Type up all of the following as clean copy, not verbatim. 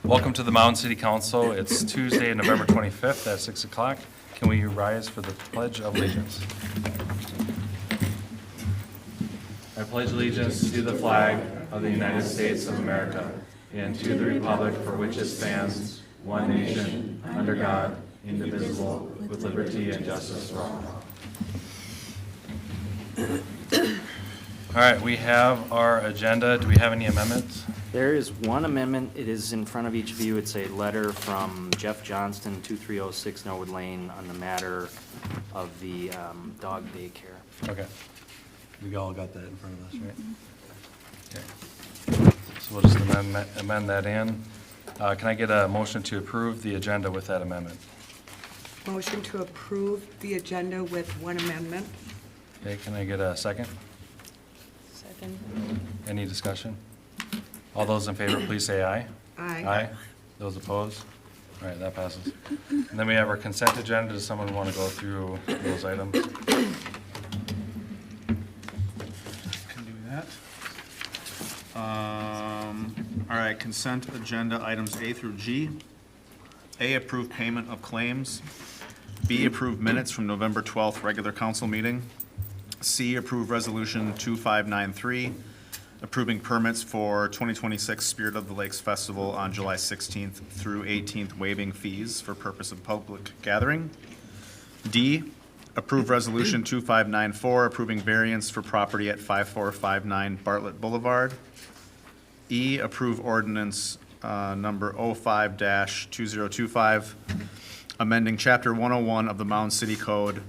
Welcome to the Mound City Council. It's Tuesday, November 25th at 6 o'clock. Can we rise for the Pledge of Allegiance? I pledge allegiance to the flag of the United States of America and to the republic for which it stands, one nation, under God, indivisible, with liberty and justice for all. All right, we have our agenda. Do we have any amendments? There is one amendment. It is in front of each of you. It's a letter from Jeff Johnston, 2306 Norwood Lane, on the matter of the dog daycare. Okay. We all got that in front of us, right? Okay. So we'll just amend that in. Can I get a motion to approve the agenda with that amendment? Motion to approve the agenda with one amendment. Okay, can I get a second? Second. Any discussion? All those in favor, please say aye. Aye. Aye. Those opposed? All right, that passes. And then we have our consent agenda. Does someone want to go through those items? Can do that. All right, consent agenda items A through G. A, approve payment of claims. B, approve minutes from November 12th regular council meeting. C, approve resolution 2593, approving permits for 2026 Spirit of the Lakes Festival on July 16th through 18th, waiving fees for purpose of public gathering. D, approve resolution 2594, approving variance for property at 5459 Bartlett Boulevard. E, approve ordinance number 05-2025, amending chapter 101 of the Mound City Code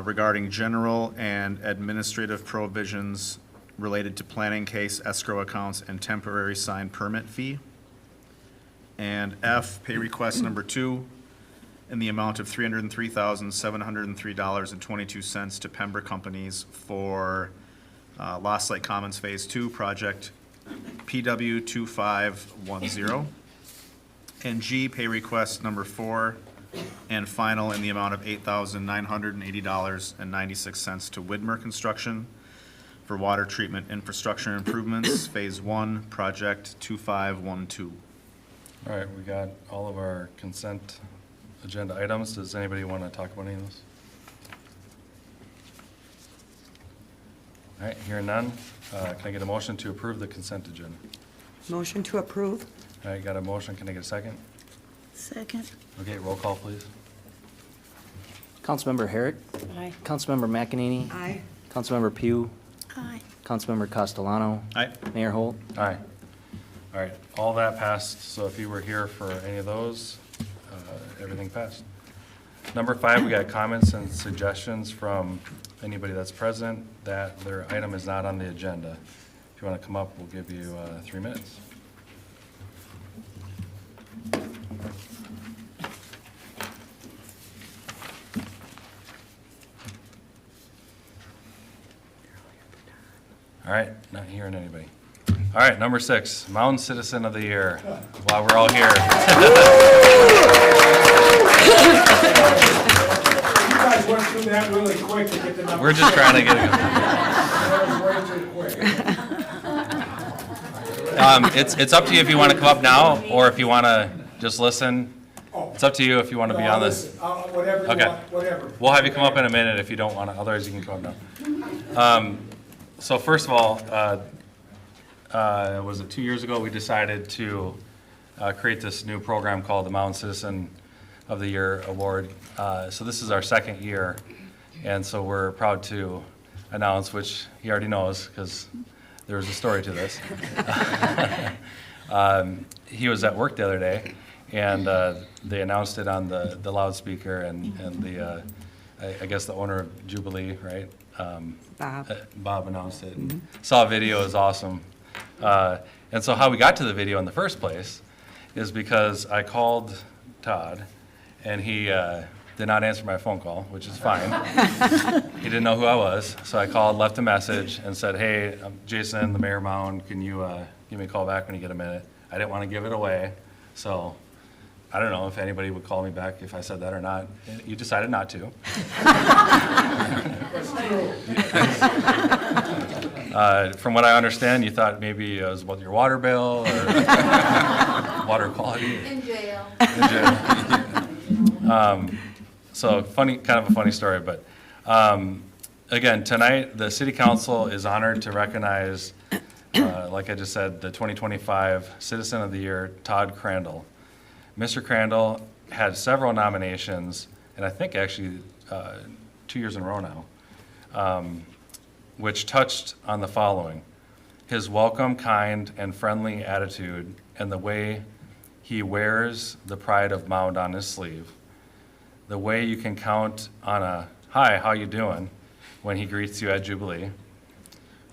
regarding general and administrative provisions related to planning case, escrow accounts, and temporary sign permit fee. And F, pay request number 2 in the amount of $303,703.22 to Pembroke Companies for Lost Lake Commons Phase 2 project PW 2510. And G, pay request number 4 and final in the amount of $8,980.96 to Widmer Construction for water treatment infrastructure improvements, Phase 1, Project 2512. All right, we got all of our consent agenda items. Does anybody want to talk about any of those? All right, hearing none. Can I get a motion to approve the consent agenda? Motion to approve. All right, got a motion. Can I get a second? Second. Okay, roll call, please. Councilmember Herrick. Aye. Councilmember McEnany. Aye. Councilmember Pugh. Aye. Councilmember Castellano. Aye. Mayor Holt. Aye. All right, all that passed, so if you were here for any of those, everything passed. Number 5, we got comments and suggestions from anybody that's present that their item is not on the agenda. If you want to come up, we'll give you 3 minutes. All right, not hearing anybody. All right, number 6, Mound Citizen of the Year, while we're all here. You guys went through that really quick to get the number. We're just trying to get it. That was way too quick. It's up to you if you want to come up now, or if you want to just listen. It's up to you if you want to be on this. Whatever you Okay. want, whatever. We'll have you come up in a minute if you don't want to, otherwise you can come up now. So first of all, was it 2 years ago, we decided to create this new program called the Mound Citizen of the Year Award. So this is our 2nd year, and so we're proud to announce, which he already knows because there was a story to this. He was at work the other day, and they announced it on the loudspeaker, and the I guess the owner of Jubilee, right? Bob announced it. And saw a video, it was awesome. And so how we got to the video in the first place is because I called Todd, and he did not answer my phone call, which is fine. He didn't know who I was, so I called, left a message, and said, hey, I'm Jason, the Mayor of Mound, can you give me a call back when you get a minute? I didn't want to give it away, so I don't know if anybody would call me back if I said that or not. You decided not to. From what I understand, you thought maybe it was about your water bill, or water quality. In jail. So funny, kind of a funny story, but again, tonight, the city council is honored to recognize, like I just said, the 2025 Citizen of the Year, Todd Crandall. Mr. Crandall had several nominations, and I think actually 2 years in a row now, which touched on the following: his welcome, kind, and friendly attitude, and the way he wears the pride of Mound on his sleeve, the way you can count on a "Hi, how you doing?" when he greets you at Jubilee,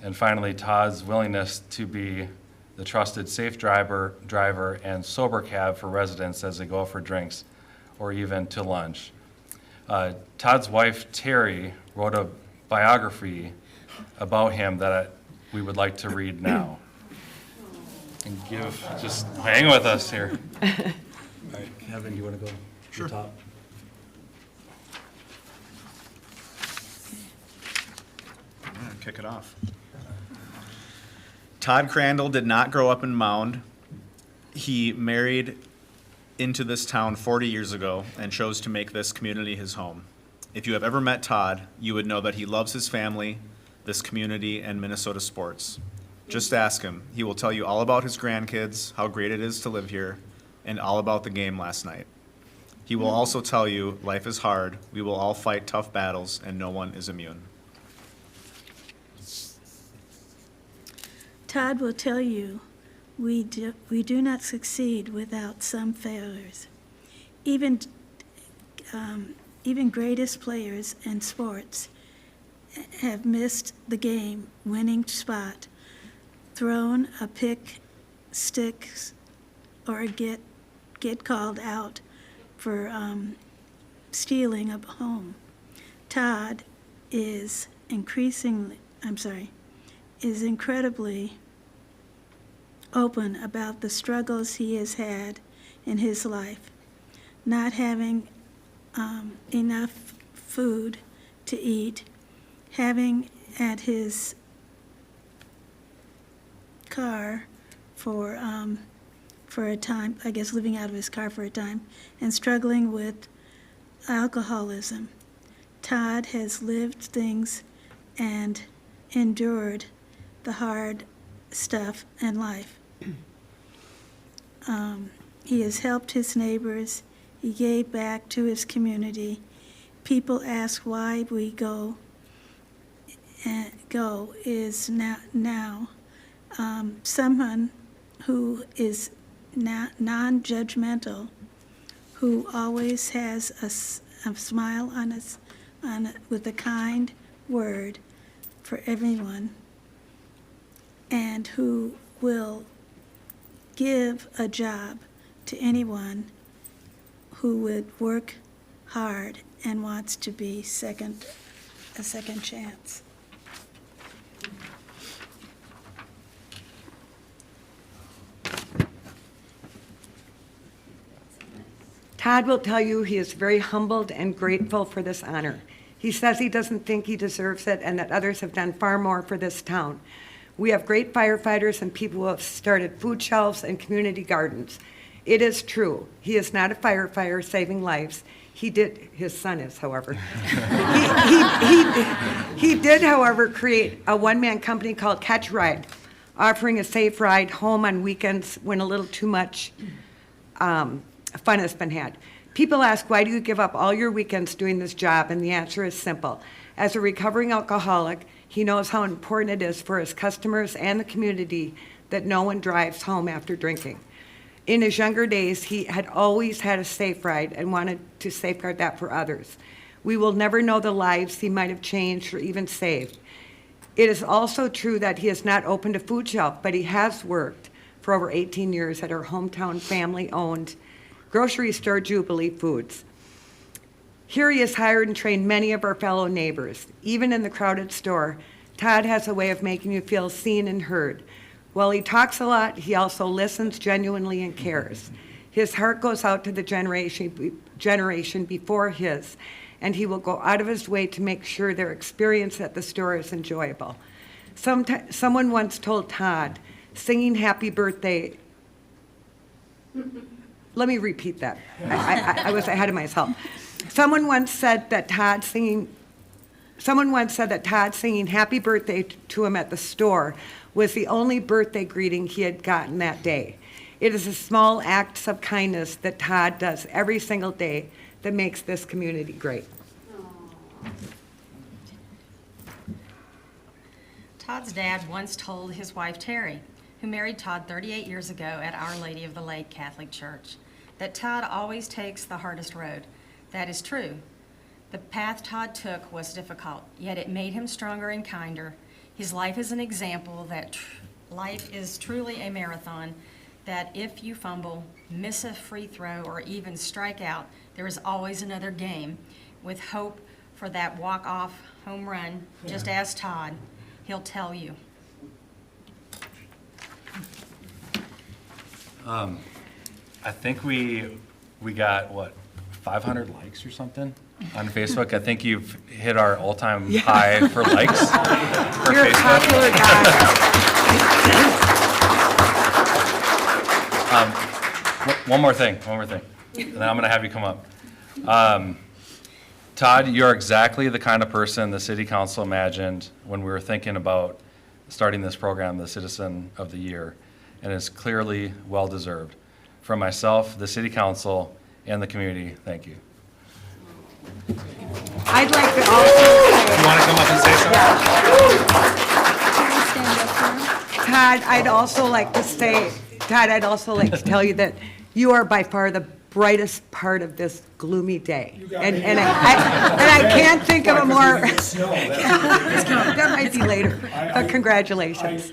and finally, Todd's willingness to be the trusted safe driver and sober cab for residents as they go out for drinks or even to lunch. Todd's wife, Terry, wrote a biography about him that we would like to read now. And just hang with us here. All right, Kevin, you want to go? Sure. Top? Yeah, kick it off. Todd Crandall did not grow up in Mound. He married into this town 40 years ago and chose to make this community his home. If you have ever met Todd, you would know that he loves his family, this community, and Minnesota sports. Just ask him. He will tell you all about his grandkids, how great it is to live here, and all about the game last night. He will also tell you life is hard, we will all fight tough battles, and no one is immune. Todd will tell you we do not succeed without some failures. Even greatest players in sports have missed the game-winning spot, thrown a pick, sticks, or get called out for stealing a home. Todd is incredibly open about the struggles he has had in his life, not having enough food to eat, having at his car for a time, I guess living out of his car for a time, and struggling with alcoholism. Todd has lived things and endured the hard stuff in life. He has helped his neighbors. He gave back to his community. People ask why we go is now someone who is non-judgmental, who always has a smile with a kind word for everyone, and who will give a job to anyone who would work hard and wants to be a second chance. Todd will tell you he is very humbled and grateful for this honor. He says he doesn't think he deserves it and that others have done far more for this town. We have great firefighters and people who have started food shelves and community gardens. It is true. He is not a firefighter saving lives. His son is, however. He did, however, create a one-man company called Catch Ride, offering a safe ride home on weekends when a little too much fun has been had. People ask, why do you give up all your weekends doing this job? And the answer is simple. As a recovering alcoholic, he knows how important it is for his customers and the community that no one drives home after drinking. In his younger days, he had always had a safe ride and wanted to safeguard that for others. We will never know the lives he might have changed or even saved. It is also true that he is not open to food shelf, but he has worked for over 18 years at our hometown family-owned grocery store, Jubilee Foods. Here he has hired and trained many of our fellow neighbors. Even in the crowded store, Todd has a way of making you feel seen and heard. While he talks a lot, he also listens genuinely and cares. His heart goes out to the generation before his, and he will go out of his way to make sure their experience at the store is enjoyable. Someone once told Todd, singing happy birthday let me repeat that. I was ahead of myself. Someone once said that Todd singing happy birthday to him at the store was the only birthday greeting he had gotten that day. It is a small act of kindness that Todd does every single day that makes this community great. Todd's dad once told his wife Terry, who married Todd 38 years ago at Our Lady of the Lake Catholic Church, that Todd always takes the hardest road. That is true. The path Todd took was difficult, yet it made him stronger and kinder. His life is an example that life is truly a marathon, that if you fumble, miss a free throw, or even strike out, there is always another game with hope for that walk-off home run. Just ask Todd. He'll tell you. I think we got, what, 500 likes or something on Facebook? I think you've hit our all-time high for likes for You're a Facebook. popular guy. One more thing, and then I'm gonna have you come up. Todd, you're exactly the kind of person the city council imagined when we were thinking about starting this program, the Citizen of the Year, and it's clearly well-deserved. From myself, the city council, and the community, thank you. I'd like to also You wanna come up and say something? Todd, I'd also like to tell you that you are by far the brightest part of this gloomy day. And I can't think of a more, that might be later, but congratulations.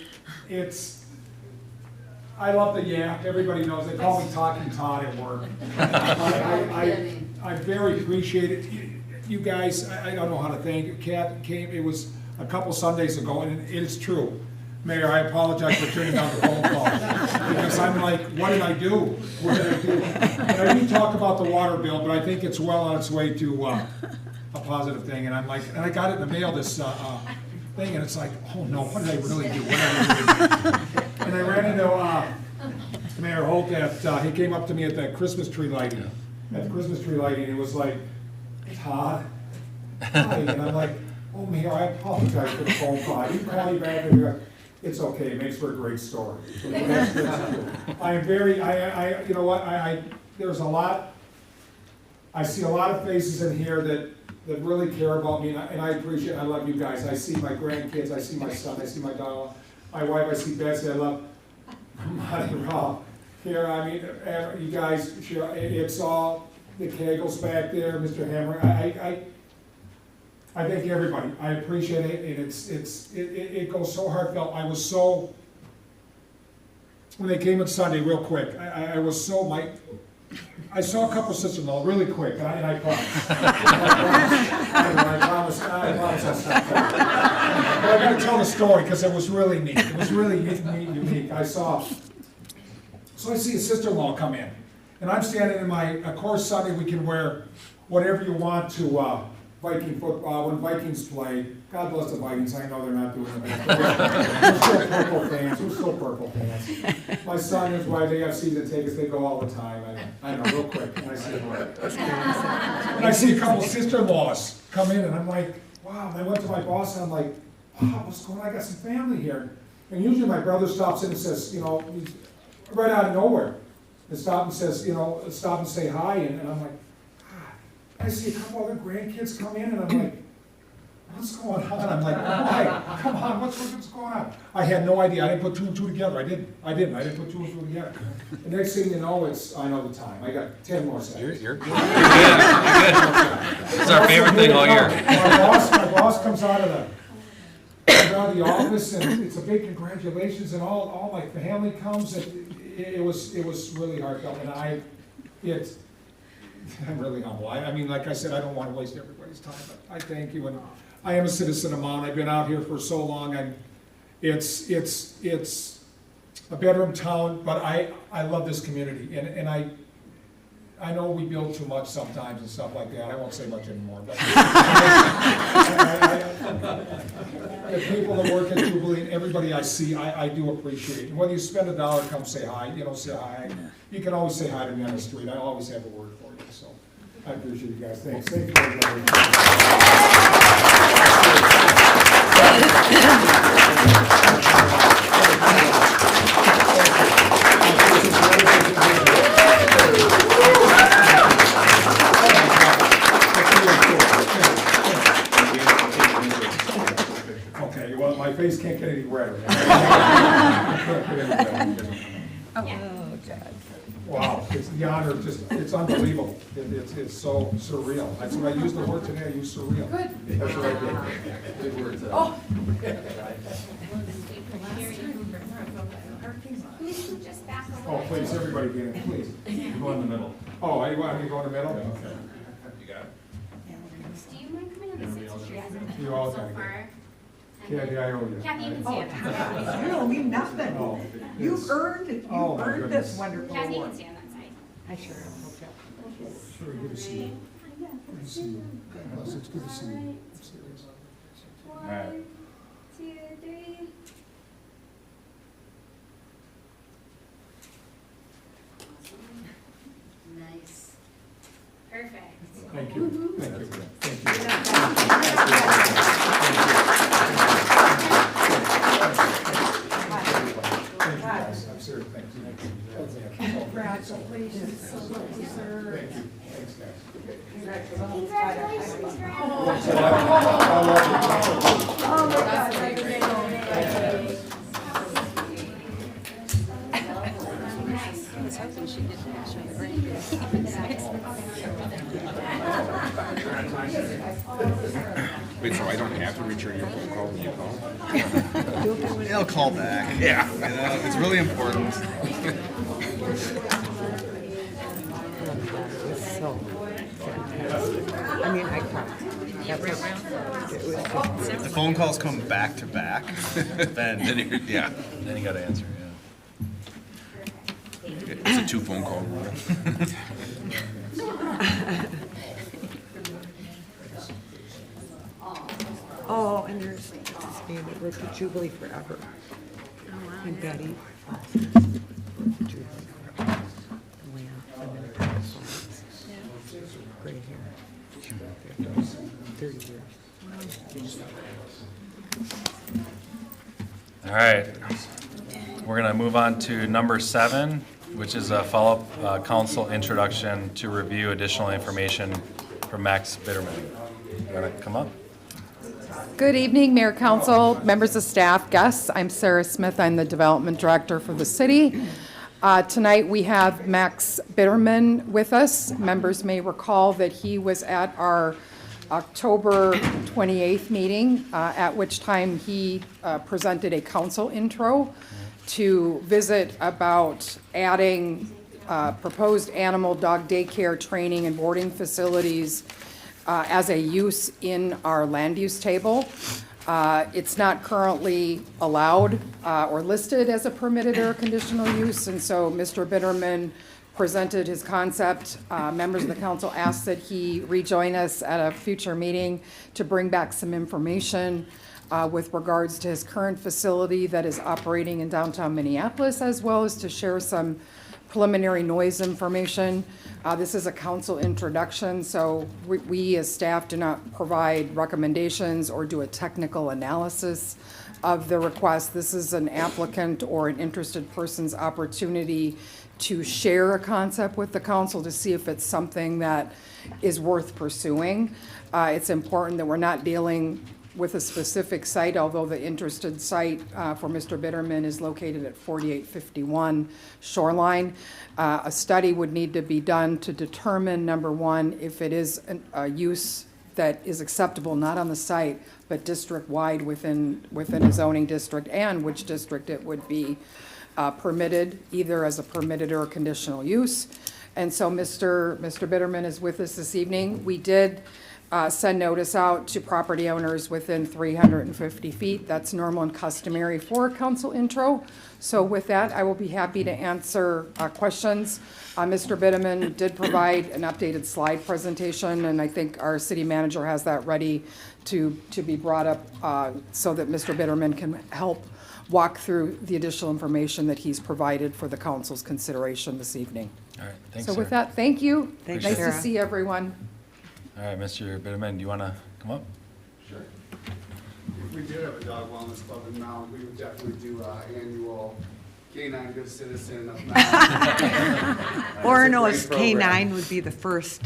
I love the yak, everybody knows, they call me Talking Todd at work. I very appreciate it. You guys, I don't know how to thank you. Kat came, it was a couple Sundays ago, and it is true. Mayor, I apologize for turning down the phone call, because I'm like, what did I do? What did I do? And I do talk about the water bill, but I think it's well on its way to a positive thing, and I'm like, and I got it in the mail, this thing, and it's like, oh no, what did I really do? What did I really do? And I ran into Mayor Holt he came up to me at that Christmas tree lighting. At the Christmas tree lighting, it was like, Todd, hi, and I'm like, oh Mayor, I apologize for the phone call. You call me back and you're like, it's okay, it makes for a great story. I am very, you know what, there's a lot, I see a lot of faces in here that really care about me, and I appreciate, I love you guys. I see my grandkids, I see my son, I see my daughter, my wife, I see Betsy, I love Monty Raw. Here, I mean, you guys, it's all, the Kegels back there, Mr. Hammer, I thank everybody. I appreciate it, and it goes so heartfelt. I was so, when they came on Sunday, real quick, I was so, I saw a couple sister-in-law really quick, and I promise. I promise I'll stop talking. But I gotta tell the story, because it was really neat. It was really unique. So I see a sister-in-law come in, and I'm standing in of course Sunday we can wear whatever you want to Viking football, when Vikings play. God bless the Vikings, I know they're not doing the best. We're still Purple fans. My son and his wife, they have season tickets, they go all the time. I know, real quick. And I see a couple sister-in-laws come in, and I'm like, wow. And I went to my boss, and I'm like, wow, what's going on? I got some family here. And usually my brother stops in and says, right out of nowhere, and stop and say hi, and I'm like, I see a couple other grandkids come in, and I'm like, what's going on? I'm like, why? Come on, what's going on? I had no idea. I didn't put two and two together. I didn't put two and two together. The next thing you know, I know the time. I got 10 more seconds. You're good. You're good. It's our favorite thing all year. My boss comes out of the office, and it's a big congratulations, and all my family comes, and it was really heartfelt, and I'm really humble. I mean, like I said, I don't want to waste everybody's time, but I thank you, and I am a citizen of Mound. I've been out here for so long, and it's a bedroom town, but I love this community, and I I know we build too much sometimes and stuff like that, I won't say much anymore, but. The people that work at Jubilee, and everybody I see, I do appreciate. And whether you spend $1, come say hi, say hi. You can always say hi to me on the street, I always have a word for you, so I appreciate you guys, thanks. Thank you, everybody. Okay, well, my face can't get any redder. Wow, it's the honor, it's unbelievable. It's so surreal. That's what I used the word today, I used surreal. Good. That's what I did. Good words. Oh. Oh, please, everybody get in, please. You go in the middle. Oh, you want me to go in the middle? Okay. You got it. Do you mind coming on the sixth street? You all So got it. far. Kathy, I owe you. Kathy, you can see it. You don't mean nothing. Oh, You've earned, Oh, my this goodness. wonderful Kathy, you award. can see on that side. I sure hope that. Sure, good to see you. Good to see you. Yes, it's good to see you. right. 1, 2, 3. Nice. Perfect. Thank you, thank you, thank you. Thank you, guys, I'm serious, thank you. Congratulations. Thank you, thanks, guys. Congratulations, Grandma. Wait, so I don't have to return your phone call when you call? They'll call back. Yeah. It's really important. So, I mean, I cried. The phone calls come back to back, then Yeah. Then you gotta answer, yeah. It's a 2 phone call rule. Oh, and there's this man that worked at Jubilee forever. And Betty. Jubilee forever. Way off, and then gray hair. 30 years. All right, we're gonna move on to number 7, which is a follow-up council introduction to review additional information from Max Bitterman. You wanna come up? Good evening, Mayor, Council, members of staff, guests. I'm Sarah Smith. I'm the Development Director for the city. Tonight, we have Max Bitterman with us. Members may recall that he was at our October 28th meeting, at which time he presented a council intro to visit about adding proposed animal dog daycare training and boarding facilities as a use in our land use table. It's not currently allowed or listed as a permitted or conditional use, and so Mr. Bitterman presented his concept. Members of the council asked that he rejoin us at a future meeting to bring back some information with regards to his current facility that is operating in downtown Minneapolis, as well as to share some preliminary noise information. This is a council introduction, so we as staff do not provide recommendations or do a technical analysis of the request. This is an applicant or an interested person's opportunity to share a concept with the council to see if it's something that is worth pursuing. It's important that we're not dealing with a specific site, although the interested site for Mr. Bitterman is located at 4851 Shoreline. A study would need to be done to determine, number one, if it is a use that is acceptable not on the site, but district-wide within a zoning district, and which district it would be permitted, either as a permitted or a conditional use. And so Mr. Bitterman is with us this evening. We did send notice out to property owners within 350 feet. That's normal and customary for a council intro. So with that, I will be happy to answer questions. Mr. Bitteman did provide an updated slide presentation, and I think our city manager has that ready to be brought up so that Mr. Bitterman can help walk through the additional information that he's provided for the council's consideration this evening. All right, thanks, So with Sarah. that, thank you. Thanks, Nice to Sarah. see everyone. All right, Mr. Bitterman, do you want to come up? Sure. If we did have a dog wellness club in Mound, we would definitely do annual K-9 Good Citizen of Mound. Orono's That's a great program. K-9 would be the first,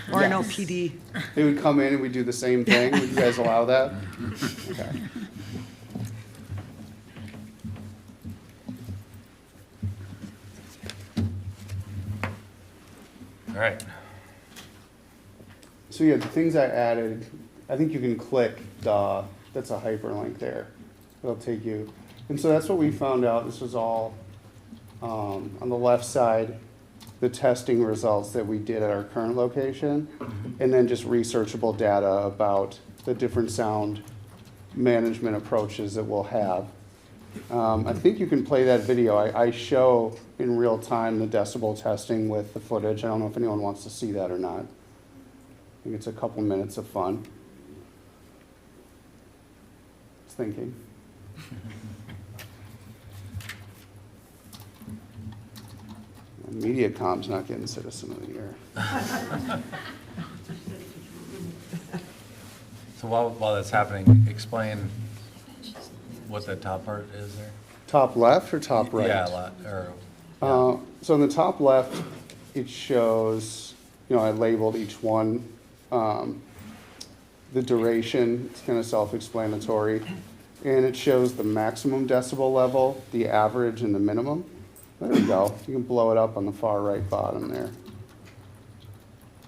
Orono Yes. PD. They would come in and we'd do the same thing. Would you guys allow that? Okay. All right. So yeah, the things I added, I think you can click that's a hyperlink there. It'll take you. And so that's what we found out. This was all on the left side, the testing results that we did at our current location, and then just researchable data about the different sound management approaches that we'll have. I think you can play that video. I show in real time the decibel testing with the footage. I don't know if anyone wants to see that or not. I think it's a couple minutes of fun. It's thinking. MediaCom's not getting Citizen of the Year. So while that's happening, explain what the top part is there. Top left or top right? Yeah, a lot, or, So in the top left, it shows, I labeled each one. The duration, it's kind of self-explanatory. And it shows the maximum decibel level, the average, and the minimum. There we go. You can blow it up on the far right bottom there.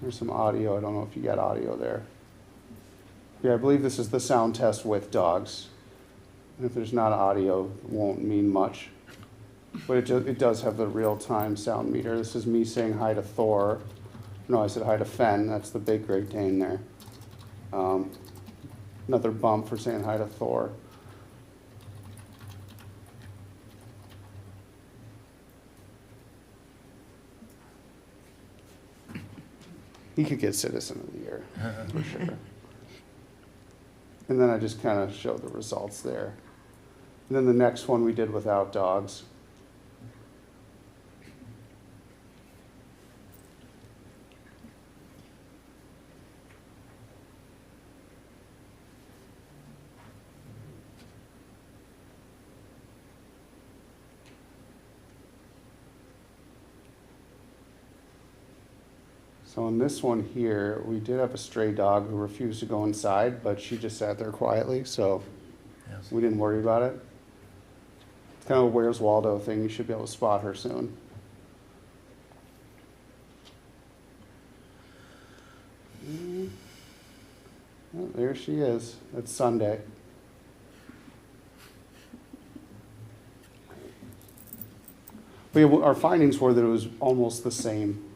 There's some audio. I don't know if you got audio there. Yeah, I believe this is the sound test with dogs. And if there's not audio, it won't mean much. But it does have the real-time sound meter. This is me saying hi to Thor. No, I said hi to Fen. That's the big Great Dane there. Another bump for saying hi to Thor. He could get Citizen of the Year, for sure. And then I just kind of show the results there. And then the next one we did without dogs. So in this one here, we did have a stray dog who refused to go inside, but she just sat there quietly, so yes. we didn't worry about it. It's kind of a Where's Waldo thing. You should be able to spot her soon. Oh, there she is. It's Sunday. But yeah, our findings were that it was almost the same.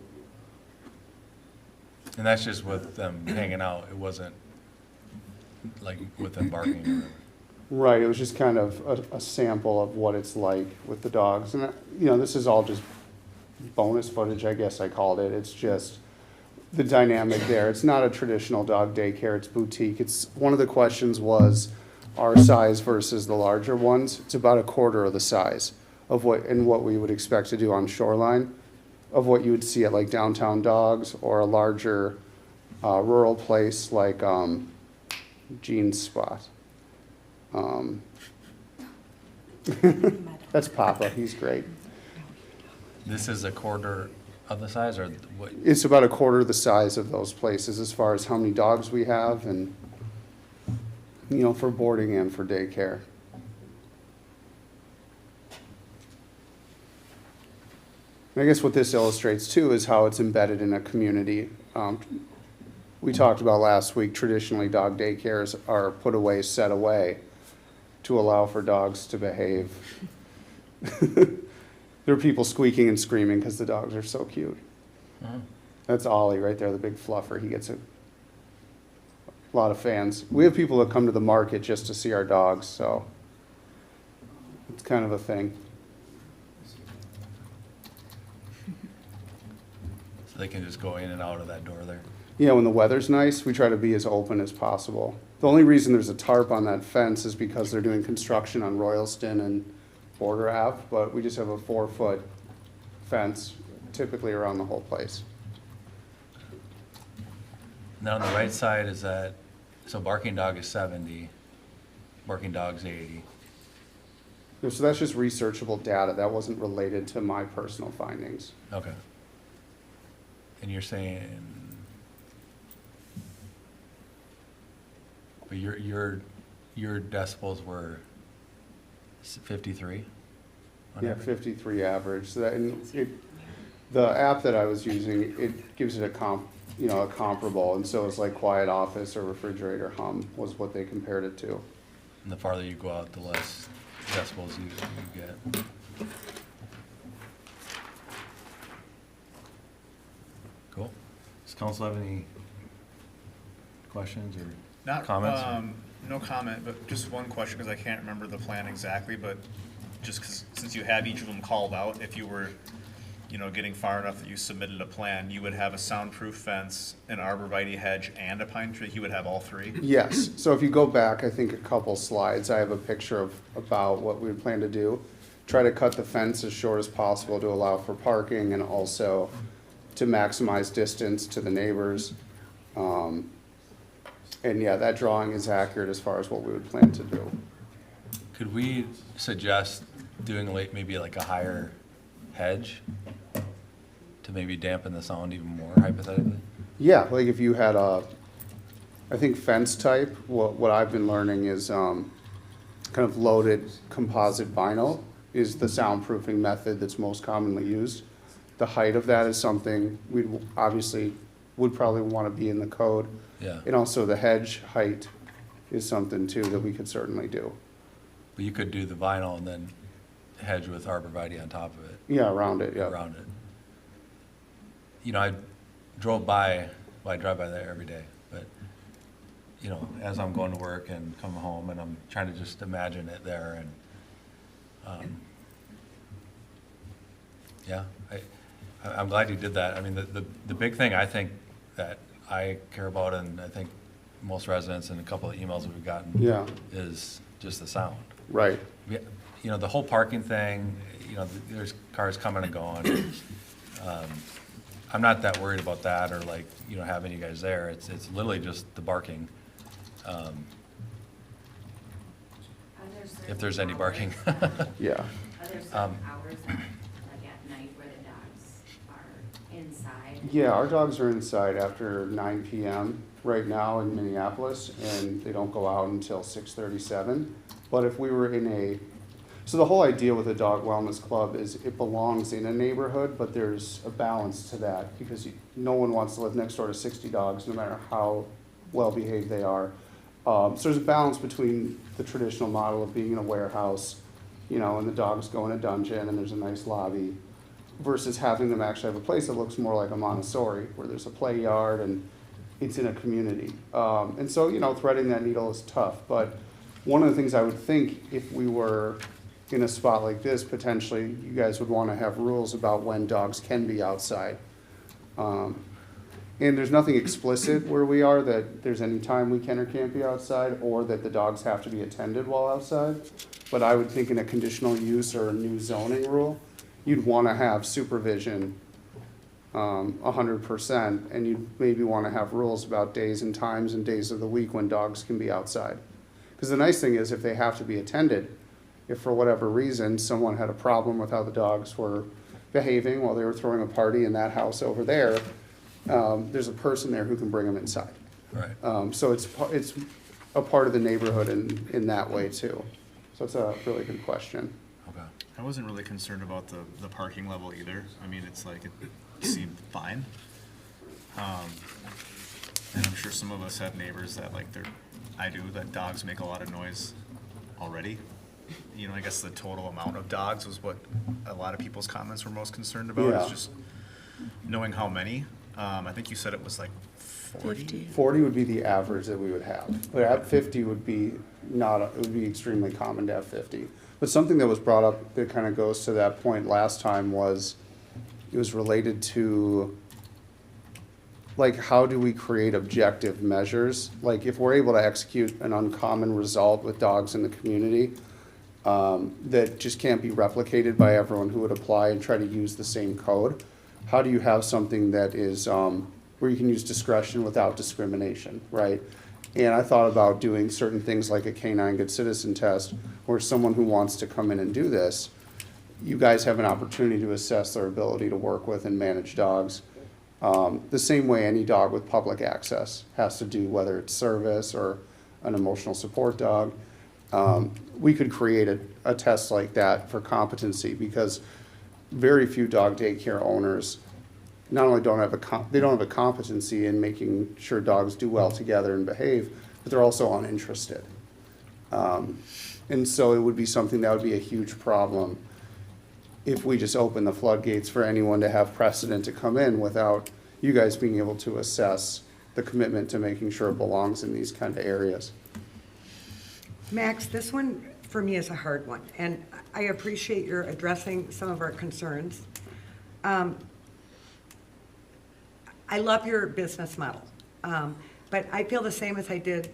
And that's just with them hanging out. It wasn't like with them barking or whatever. Right, it was just kind of a sample of what it's like with the dogs. And, this is all just bonus footage, I guess I called it. It's just the dynamic there. It's not a traditional dog daycare, it's boutique. It's one of the questions was our size versus the larger ones. It's about a quarter of the size of what we would expect to do on Shoreline, of what you would see at like Downtown Dogs or a larger rural place like Jean's Spot. That's Papa, he's great. This is a quarter of the size, or what? It's about a quarter the size of those places as far as how many dogs we have and, for boarding and for daycare. And I guess what this illustrates too is how it's embedded in a community. We talked about last week, traditionally dog daycares are put away, set away to allow for dogs to behave. There are people squeaking and screaming because the dogs are so cute. That's Ollie right there, the big fluffer. He gets a lot of fans. We have people that come to the market just to see our dogs, so it's kind of a thing. So they can just go in and out of that door there? Yeah, when the weather's nice, we try to be as open as possible. The only reason there's a tarp on that fence is because they're doing construction on Royalston and Border Ave, but we just have a 4-foot fence typically around the whole place. Now on the right side is that, so barking dog is 70, barking dog's 80. So that's just researchable data. That wasn't related to my personal findings. Okay. And you're saying, but your decibels were 53? on Yeah, average? 53 average. So that, and the app that I was using, it gives it a comparable, and so it's like quiet office or refrigerator hum was what they compared it to. And the farther you go out, the less decibels you get. Cool. Does council have any questions or Not, comments? no comment, but just one question, because I can't remember the plan exactly, but just 'cause since you have each of them called out, if you were, getting far enough that you submitted a plan, you would have a soundproof fence, an arborvitae hedge, and a pine tree? He would have all three? Yes, so if you go back, I think a couple slides, I have a picture of about what we would plan to do. Try to cut the fence as short as possible to allow for parking and also to maximize distance to the neighbors. And yeah, that drawing is accurate as far as what we would plan to do. Could we suggest doing maybe like a higher hedge to maybe dampen the sound even more hypothetically? Yeah, like if you had I think fence type, what I've been learning is kind of loaded composite vinyl is the soundproofing method that's most commonly used. The height of that is something we obviously would probably want to be in the code. Yeah. And also the hedge height is something too that we could certainly do. But you could do the vinyl and then hedge with arborvitae on top of it. Yeah, around it, yeah. Around it. I drove by, well, I drive by there every day, but, as I'm going to work and coming home, and I'm trying to just imagine it there, and, yeah, I'm glad you did that. I mean, the big thing I think that I care about, and I think most residents and a couple of emails that we've gotten, Yeah. is just the sound. Right. The whole parking thing, there's cars coming and going. I'm not that worried about that or having you guys there. It's literally just the barking. If there's any barking. Yeah. Are there certain hours, like at night, where the dogs are inside? Yeah, our dogs are inside after 9 p.m. right now in Minneapolis, and they don't go out until 6:37. But if we were so the whole idea with a dog wellness club is it belongs in a neighborhood, but there's a balance to that because no one wants to live next door to 60 dogs, no matter how well behaved they are. So there's a balance between the traditional model of being in a warehouse, and the dogs go in a dungeon and there's a nice lobby, versus having them actually have a place that looks more like a Montessori, where there's a play yard and it's in a community. And so, threading that needle is tough. But one of the things I would think if we were in a spot like this, potentially, you guys would want to have rules about when dogs can be outside. And there's nothing explicit where we are that there's any time we can or can't be outside, or that the dogs have to be attended while outside. But I would think in a conditional use or a new zoning rule, you'd want to have supervision 100%, and you'd maybe want to have rules about days and times and days of the week when dogs can be outside. Because the nice thing is if they have to be attended, if for whatever reason someone had a problem with how the dogs were behaving while they were throwing a party in that house over there, there's a person there who can bring them inside. Right. So it's a part of the neighborhood in that way too. So it's a really good question. Okay. I wasn't really concerned about the parking level either. I mean, it's like, it seemed fine. And I'm sure some of us have neighbors that that dogs make a lot of noise already. I guess the total amount of dogs was what a lot of people's comments were most concerned about, Yeah. is just knowing how many. I think you said it was like 50. 40 would be the average that we would have. But at 50 would be not, it would be extremely common to have 50. But something that was brought up that kind of goes to that point last time was, it was related to, like, how do we create objective measures? Like, if we're able to execute an uncommon result with dogs in the community, that just can't be replicated by everyone who would apply and try to use the same code, how do you have something that is, where you can use discretion without discrimination, right? And I thought about doing certain things like a canine good citizen test, where someone who wants to come in and do this, you guys have an opportunity to assess their ability to work with and manage dogs. The same way any dog with public access has to do, whether it's service or an emotional support dog. We could create a test like that for competency, because very few dog daycare owners not only don't have a competency in making sure dogs do well together and behave, but they're also uninterested. And so it would be something that would be a huge problem if we just open the floodgates for anyone to have precedent to come in without you guys being able to assess the commitment to making sure it belongs in these kind of areas. Max, this one for me is a hard one, and I appreciate your addressing some of our concerns. I love your business model, but I feel the same as I did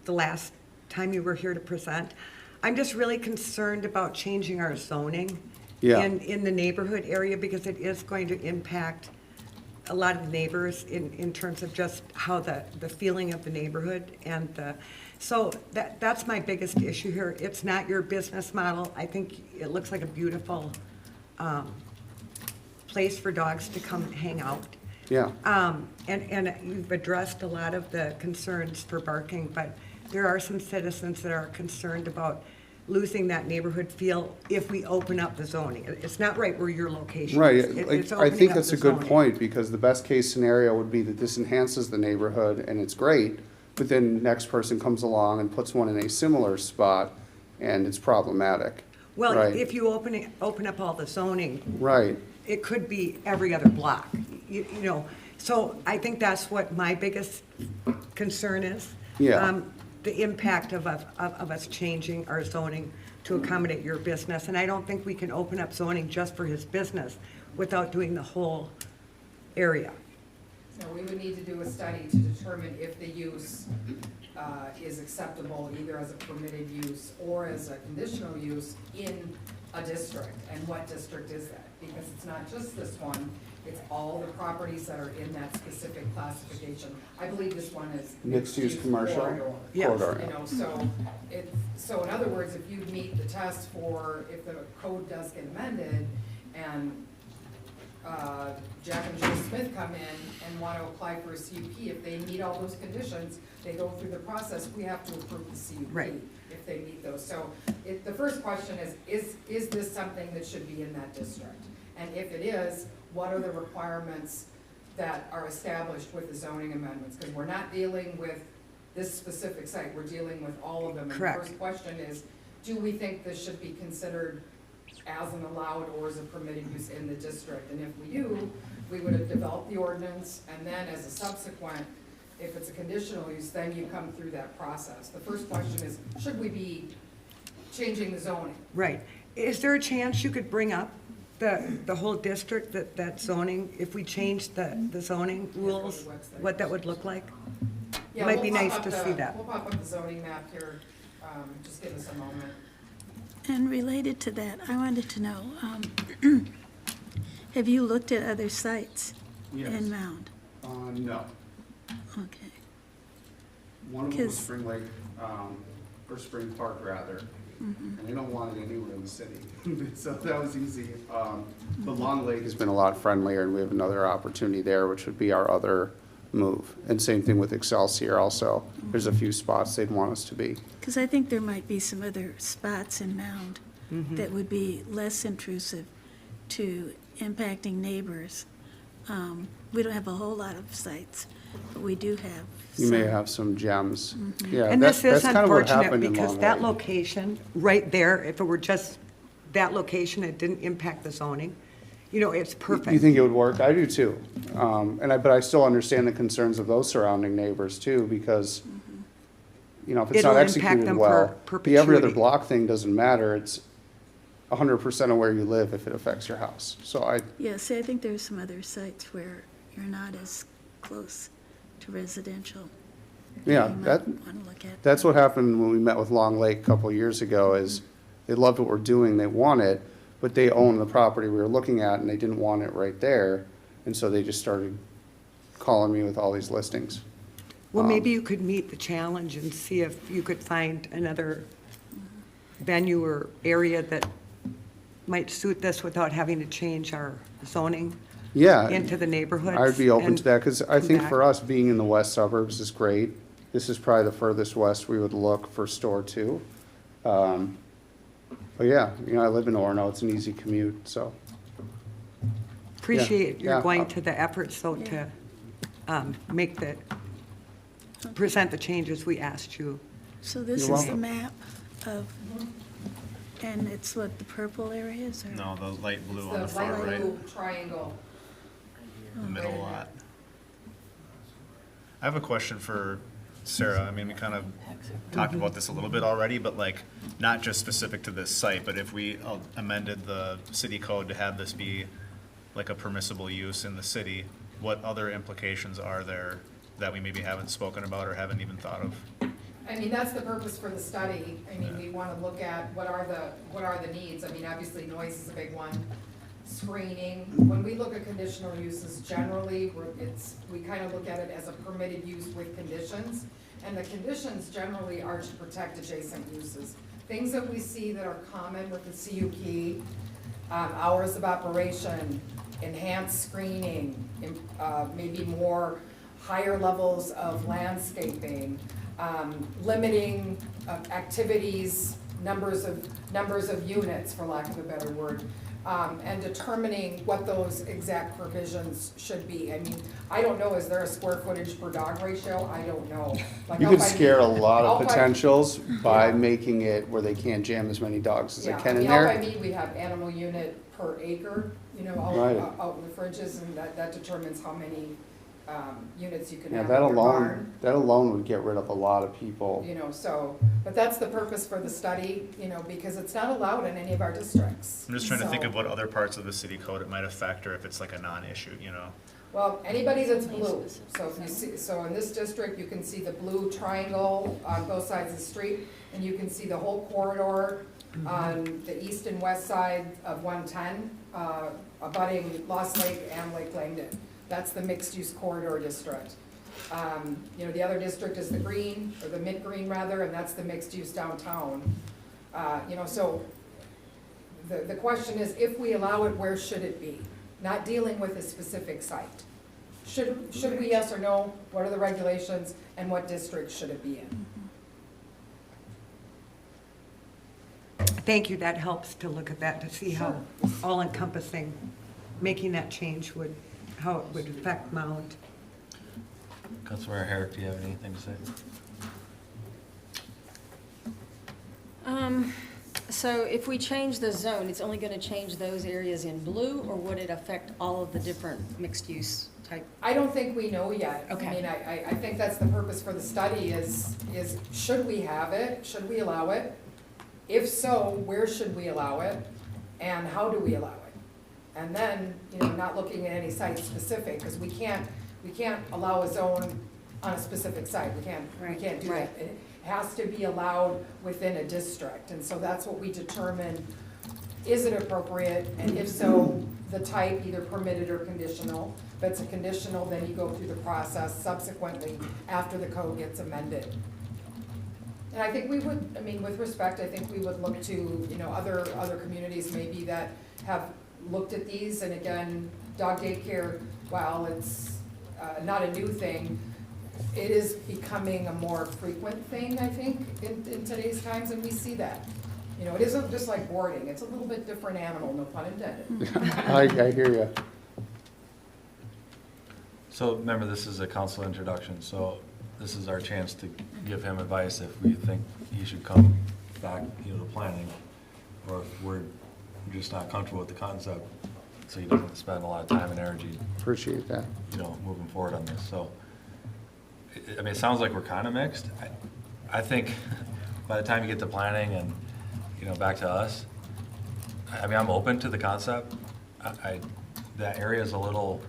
the last time you were here to present. I'm just really concerned about changing our zoning in the neighborhood area, because it is going to impact a lot of the neighbors in terms of just how the feeling of the neighborhood and so that's my biggest issue here. It's not your business model. I think it looks like a beautiful place for dogs to come hang out. Yeah. And you've addressed a lot of the concerns for barking, but there are some citizens that are concerned about losing that neighborhood feel if we open up the zoning. It's not right where your location Right, is. It's I opening think up that's the a good zoning. point, because the best case scenario would be that this enhances the neighborhood and it's great, but then next person comes along and puts one in a similar spot and it's problematic. Well, Right. if you open up all the zoning, Right, it could be every other block, you know. So I think that's what my biggest concern is. Yeah. The impact of us changing our zoning to accommodate your business. And I don't think we can open up zoning just for his business without doing the whole area. So we would need to do a study to determine if the use is acceptable either as a permitted use or as a conditional use in a district. And what district is that? Because it's not just this one, it's all the properties that are in that specific classification. I believe this one is mixed-use commercial corridor. Yes. corridor. You know, so in other words, if you meet the test for, if the code does get amended and Jack and Jill Smith come in and want to apply for a CUP, if they meet all those conditions, they go through the process, we have to approve the CUP. Right. If they meet those. So the first question is this something that should be in that district? And if it is, what are the requirements that are established with the zoning amendments? Because we're not dealing with this specific site, we're dealing with all of them. Correct. And the first question is, do we think this should be considered as an allowed or as a permitted use in the district? And if we do, we would have developed the ordinance, and then as a subsequent, if it's a conditional use, then you come through that process. The first question is, should we be changing the zoning? Right. Is there a chance you could bring up the whole district, that zoning, if we changed the zoning rules, what that would look like? Yeah, Might be we'll pop nice up to see that. We'll pop up the zoning map here, just give us a moment. And related to that, I wanted to know, have you looked at other sites Yes. in Mound? No. Okay. One of them was 'Cause- Spring Lake, or Spring Park rather, and they don't want it anywhere in the city. So that was easy. The Long Lake has been a lot friendlier, and we have another opportunity there, which would be our other move. And same thing with Excelsior also. There's a few spots they'd want us to be. Because I think there might be some other spots in Mound that would be less intrusive to impacting neighbors. We don't have a whole lot of sites, but we do have You may some. have some gems. Yeah, And that's this is kind of what unfortunate, happened in because Long that Lake. location, right there, if it were just that location, it didn't impact the zoning, you know, it's perfect. You think it would work? I do too. But I still understand the concerns of those surrounding neighbors too, because, you know, if it's It'll not impact executed them well, for the every other perpetuity. block thing doesn't matter. It's 100% of where you live if it affects your house. So Yeah, see, I think there's some other sites where you're not as close to residential. yeah, You might that, want to look at. that's what happened when we met with Long Lake a couple of years ago, is they loved what we're doing, they want it, but they own the property we were looking at, and they didn't want it right there, and so they just started calling me with all these listings. Well, maybe you could meet the challenge and see if you could find another venue or area that might suit this without having to change our zoning Yeah. into the neighborhoods. I'd be open and to that, because I come think back. for us, being in the west suburbs is great. This is probably the furthest west we would look for store two. But yeah, you know, I live in Orono, it's an easy commute, so. Appreciate Yeah. your going to the efforts, though, to present the changes we asked you. So this You're is the welcome. map of, and it's what, the purple areas or? No, the light blue on the far right, triangle. the middle lot. I have a question for Sarah. I mean, we kind of talked about this a little bit already, but like, not just specific to this site, but if we amended the city code to have this be like a permissible use in the city, what other implications are there that we maybe haven't spoken about or haven't even thought of? I mean, that's the purpose for the study. I mean, we want to look at what are the needs. I mean, obviously noise is a big one. Screening, when we look at conditional uses, generally, we kind of look at it as a permitted use with conditions. And the conditions generally are to protect adjacent uses. Things that we see that are common with the CUP, hours of operation, enhanced screening, maybe more higher levels of landscaping, limiting activities, numbers of units, for lack of a better word, and determining what those exact provisions should be. I mean, I don't know, is there a square footage per dog ratio? I don't know. Like, You out could by- scare a lot out of by- potentials by Yeah. making it where they can't jam as many dogs as they Yeah, can I in mean, out by there. me, we have animal unit per acre, you know, Right. out in the fridges, and that determines how many units you can Yeah, have that in your alone, barn. that alone would get rid of a lot of people. You know, so, but that's the purpose for the study, you know, because it's not allowed in any of our districts. I'm just trying to think So- of what other parts of the city code it might affect, or if it's like a non-issue, you know? Well, anybody that's blue, so if you see, so in this district, you can see the blue triangle on both sides of the street, and you can see the whole corridor on the east and west side of 110, abutting Lost Lake and Lake Langdon. That's the mixed-use corridor district. You know, the other district is the green, or the mid-green rather, and that's the mixed-use downtown. You know, so the question is, if we allow it, where should it be? Not dealing with a specific site. Should we, yes or no? What are the regulations, and what district should it be in? Thank you, that helps to look at that, to see how all-encompassing making that change how it would affect Mound. Councilmember Herrick, do you have anything to say? So if we change the zone, it's only gonna change those areas in blue, or would it affect all of the different mixed-use type? I don't think we know yet. Okay. I mean, I think that's the purpose for the study is should we have it? Should we allow it? If so, where should we allow it? And how do we allow it? And then, you know, not looking at any site specific, because we can't allow a zone on a specific site. We can't do that. It has to be allowed within a district. And so that's what we determine, is it appropriate? And if so, the type, either permitted or conditional. If it's a conditional, then you go through the process subsequently after the code gets amended. And I think we would, I mean, with respect, I think we would look to, you know, other communities maybe that have looked at these, and again, dog daycare, while it's not a new thing, it is becoming a more frequent thing, I think, in today's times, and we see that. You know, it isn't just like boarding, it's a little bit different animal, no pun intended. I hear you. So remember, this is a council introduction, so this is our chance to give him advice if we think he should come back, you know, to planning, or if we're just not comfortable with the concept. so you don't have to spend a lot of time and energy, Appreciate that. you know, moving forward on this, so. I mean, it sounds like we're kind of mixed. I think by the time you get to planning and, you know, back to us, I mean, I'm open to the concept. That area is a little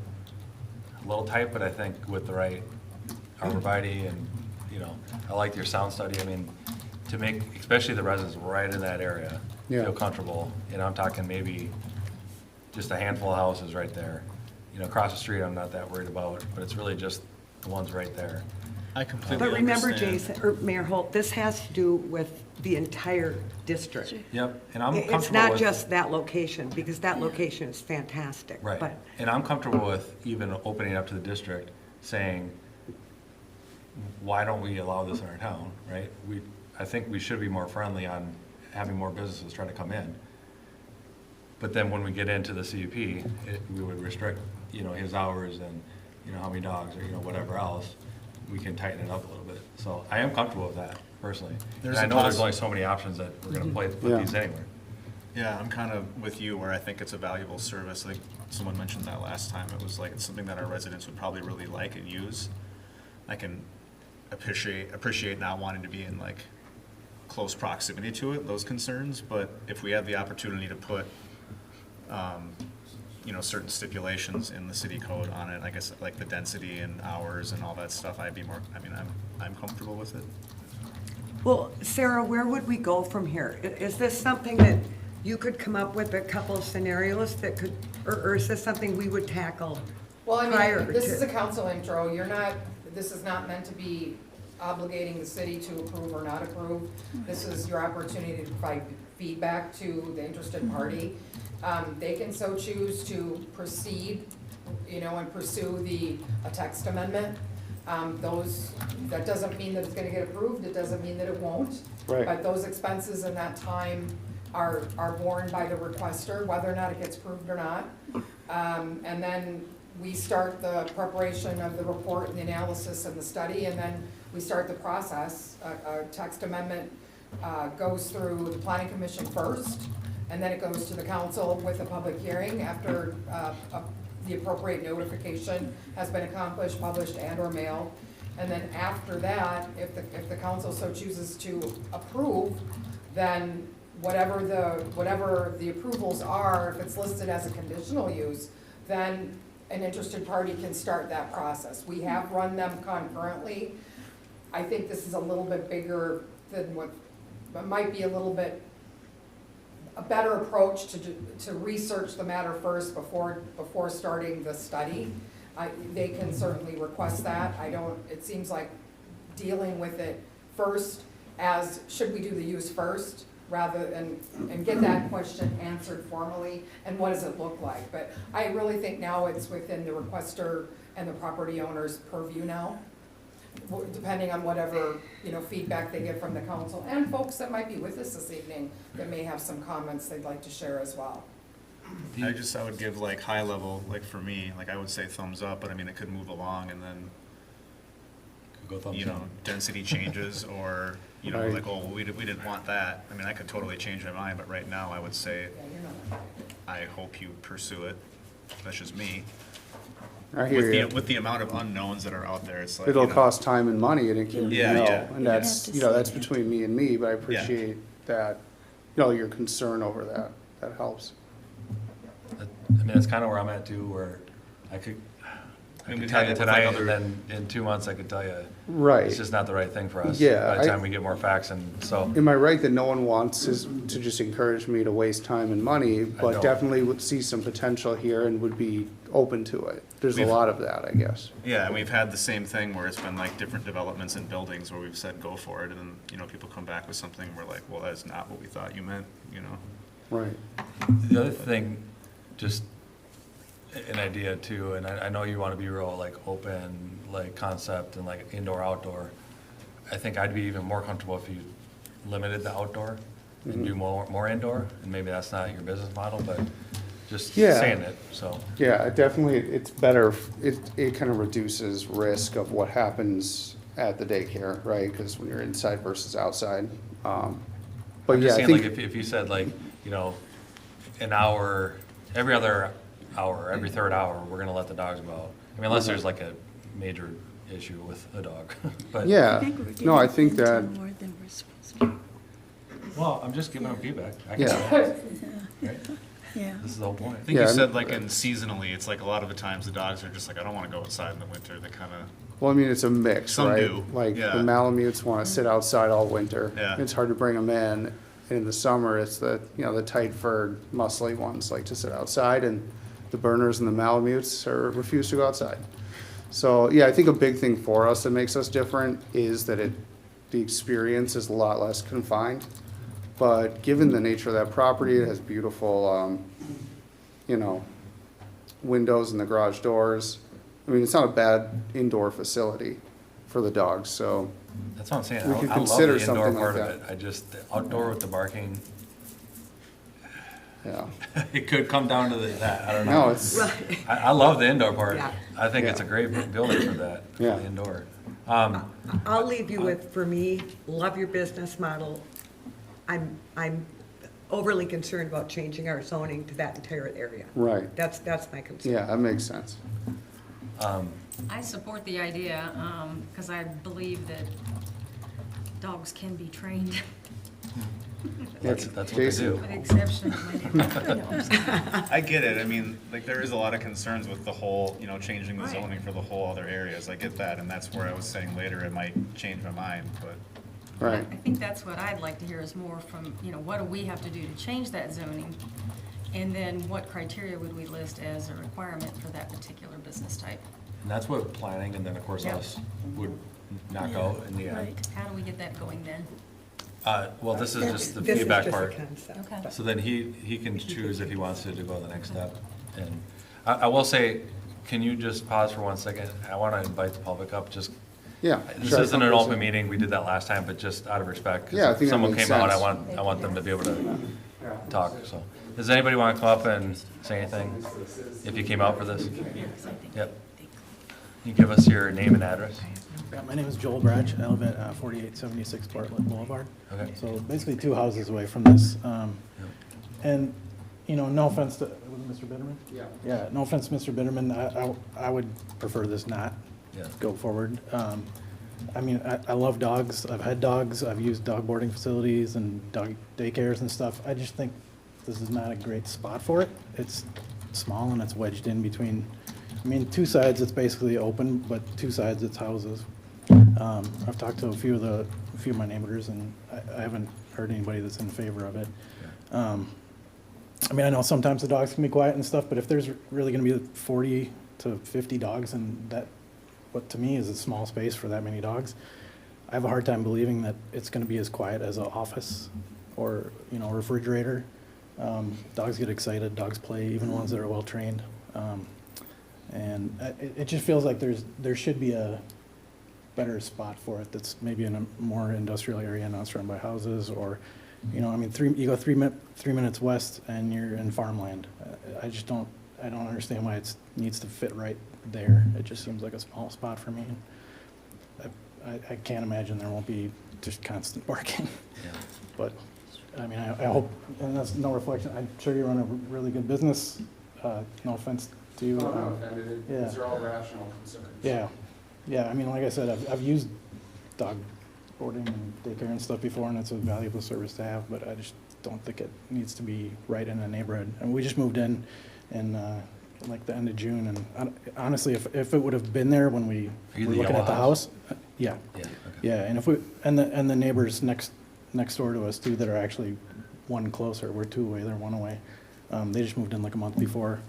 tight, but I think with the right arborvitae and, you know, I like your sound study. I mean, to make, especially the residents right in that area, Yeah. feel comfortable. You know, I'm talking maybe just a handful of houses right there. You know, across the street, I'm not that worried about, but it's really just the ones right there. I completely But remember, understand. Jason, or Mayor Holt, this has to do with the entire district. Yep, and I'm comfortable with. It's not just that location, because that location is fantastic. Right, But and I'm comfortable with even opening up to the district, saying, why don't we allow this in our town, right? I think we should be more friendly on having more businesses try to come in. But then when we get into the CUP, we would restrict, you know, his hours and, you know, how many dogs or, you know, whatever else. We can tighten it up a little bit. So I am comfortable with that personally. And There's I a know there's possi- only so many options that we're gonna put Yeah. these anywhere. Yeah, I'm kind of with you where I think it's a valuable service. Like someone mentioned that last time. It was like, it's something that our residents would probably really like and use. I can appreciate not wanting to be in like close proximity to it, those concerns, but if we had the opportunity to put, you know, certain stipulations in the city code on it, I guess like the density and hours and all that stuff, I'd be more, I mean, I'm comfortable with it. Well, Sarah, where would we go from here? Is this something that you could come up with a couple of scenarios that could, or is this something we would tackle Well, I prior mean, this is a to? council intro, this is not meant to be obligating the city to approve or not approve. This is your opportunity to provide feedback to the interested party. They can so choose to proceed, you know, and pursue a text amendment. That doesn't mean that it's gonna get approved, it doesn't mean that it won't. Right. But those expenses and that time are borne by the requester, whether or not it gets approved or not. And then we start the preparation of the report and the analysis and the study, and then we start the process. A text amendment goes through the planning commission first, and then it goes to the council with a public hearing after the appropriate notification has been accomplished, published, and/or mailed. And then after that, if the council so chooses to approve, then whatever the approvals are, if it's listed as a conditional use, then an interested party can start that process. We have run them concurrently. I think this is a little bit bigger than what might be a better approach to research the matter first before starting the study. They can certainly request that. It seems like dealing with it first as, should we do the use first? And get that question answered formally, and what does it look like? But I really think now it's within the requester and the property owner's purview now, depending on whatever, you know, feedback they get from the council, and folks that might be with us this evening that may have some comments they'd like to share as well. I would give like high level, like for me, like I would say thumbs up, but I mean, it could move along and then, Could go thumbs you know, down. density changes or, you know, Right. like, oh, we didn't want that. I mean, I could totally change my mind, but right now I would say, Yeah, you're not. I hope you pursue it. That's just me. I hear you. With the amount of unknowns that are out there, it's like. It'll you know, cost time and money, and it can, you Yeah, know, yeah. and that's, You have to you know, that's see it. between me and me, but I appreciate that, you know, your concern over that. That helps. I mean, it's kind of where I'm at too, where I could we've tell had you it with, like, tonight, other- and then in 2 months, I could tell you, Right. it's just not the right thing for us. Yeah, By the I- time we get more facts, and so, Am I right that no one wants to just encourage me to waste time and money, but don't. definitely would see some potential here and would be open to it? There's a We've- lot of that, I guess. Yeah, and we've had the same thing where it's been like different developments and buildings where we've said, go for it, and then, you know, people come back with something, we're like, well, that's not what we thought you meant, you know? Right. the other thing, just an idea too, and I know you want to be real like open, like concept and like indoor, outdoor. I think I'd be even more comfortable if you limited the outdoor and do more indoor, and maybe that's not your business model, but just Yeah. saying it, so. Yeah, definitely, it's better, it kind of reduces risk of what happens at the daycare, right? Because when you're inside versus outside. But I'm yeah, just I saying, like, think, if you said like, you know, an hour, every other hour, or every third hour, we're gonna let the dogs go out. I mean, unless there's like a major issue with a dog, but. Yeah, no, I think Into that, more than we're supposed to. Well, I'm just giving them feedback. I can Yeah. say it, right? Yeah. This is the whole point. I think Yeah, you I'm- said like in seasonally, it's like a lot of the times the dogs are just like, I don't wanna go outside in the winter, they kinda, well, I mean, it's a mix, Some right? do, Like, yeah. the Malamutes wanna sit outside all winter. Yeah. It's hard to bring them in. In the summer, it's the, the tight furred, muscly ones like to sit outside, and the Berners and the Malamutes refuse to go outside. So, yeah, I think a big thing for us that makes us different is that the experience is a lot less confined. But given the nature of that property, it has beautiful, windows in the garage doors. I mean, it's not a bad indoor facility for the dogs, so, That's what I'm saying. We could I love consider the indoor something like part of that. it. I just, the outdoor with the barking, yeah. it could come down to that. I don't No, know. it's, I love the indoor part. Yeah. I think it's a Yeah. great building for that, for Yeah. the indoor. I'll leave you with, for me, love your business model. I'm overly concerned about changing our zoning to that entire area. right, That's my concern. yeah, that makes sense. I support the idea, because I believe that dogs can be trained, That's what they Jason? do. with the exception of my neighborhood. I get it, I mean, like, there is a lot of concerns with the whole, changing the Right. zoning for the whole other areas, I get that, and that's where I was saying later it might change my mind, but. Right, I think that's what I'd like to hear is more from, what do we have to do to change that zoning? And then what criteria would we list as a requirement for that particular business type? And that's what planning and then, of course, Yep. us would knock out in the end. Right. How do we get that going then? Well, this is just the This is feedback just a part. concept. Okay. So then he can choose if he wants to go the next step. And I will say, can you just pause for 1 second? I want to invite the public up, just, yeah. this Should I isn't come an this open in? meeting, we did that last time, but just out of respect. 'cause Yeah, I if think that someone makes came out, sense. I want them to be able to talk, so. Does anybody want to come up and say anything, if you came out for this? Yep. Can you give us your name and address? Yeah, my name is Joel Bratch. I live at 4876 Bartlett Boulevard. Okay. So basically 2 houses away from this. And, no offense to, was it Mr. Bitterman? Yeah. Yeah, no offense to Mr. Bitterman. I would prefer this not Yeah. go forward. I mean, I love dogs. I've had dogs. I've used dog boarding facilities and dog daycares and stuff. I just think this is not a great spot for it. It's small and it's wedged in between, 2 sides it's basically open, but 2 sides it's houses. I've talked to a few of my neighbors, and I haven't heard anybody that's in favor of it. I know sometimes the dogs can be quiet and stuff, but if there's really gonna be 40 to 50 dogs, and that, what to me is a small space for that many dogs, I have a hard time believing that it's gonna be as quiet as an office or, a refrigerator. Dogs get excited, dogs play, even ones that are well-trained. And it just feels like there should be a better spot for it that's maybe in a more industrial area, not surrounded by houses, or, you go 3 minutes west and you're in farmland. I don't understand why it needs to fit right there. It just seems like a small spot for me. I can't imagine there won't be just constant barking. Yeah. But, I hope, and that's no reflection, I'm sure you run a really good business, no offense to you. Yeah. These are all rational concerns. Yeah, like I said, I've used dog boarding and daycare and stuff before, and it's a valuable service to have, but I just don't think it needs to be right in a neighborhood. And we just moved in like the end of June, and honestly, if it would have been there when we Are you were the looking at yellow the house? house, yeah. Yeah, okay. Yeah, and if we, and the neighbors next door to us too, that are actually one closer, we're 2 away, they're 1 away. They just moved in like a month before.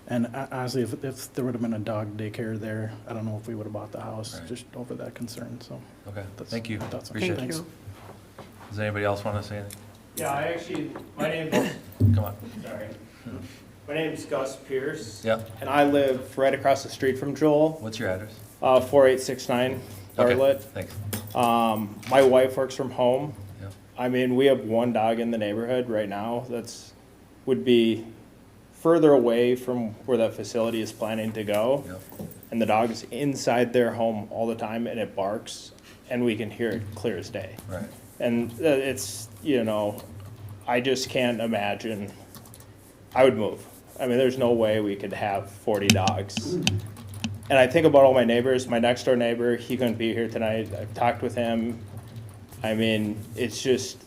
And honestly, if there would have been a dog daycare there, I don't know if we would have bought the house, Right. just over that concern, so. Okay, that's- thank you. that's all. Appreciate it. Thank Thanks. you. Does anybody else want to say anything? Yeah, I actually, my name's, Come on. sorry. My name's Gus Pierce. Yeah. And I live right across the street from Joel, What's your address? 4869 Okay, Bartlett. thanks. My wife works from home. Yeah. We have 1 dog in the neighborhood right now would be further away from where that facility is planning to go. Yeah. And the dog is inside their home all the time, and it barks, and we can hear it clear as day. Right. And it's, I just can't imagine. I would move. I mean, there's no way we could have 40 dogs. And I think about all my neighbors. My next door neighbor, he couldn't be here tonight. I've talked with him. I mean, it's just,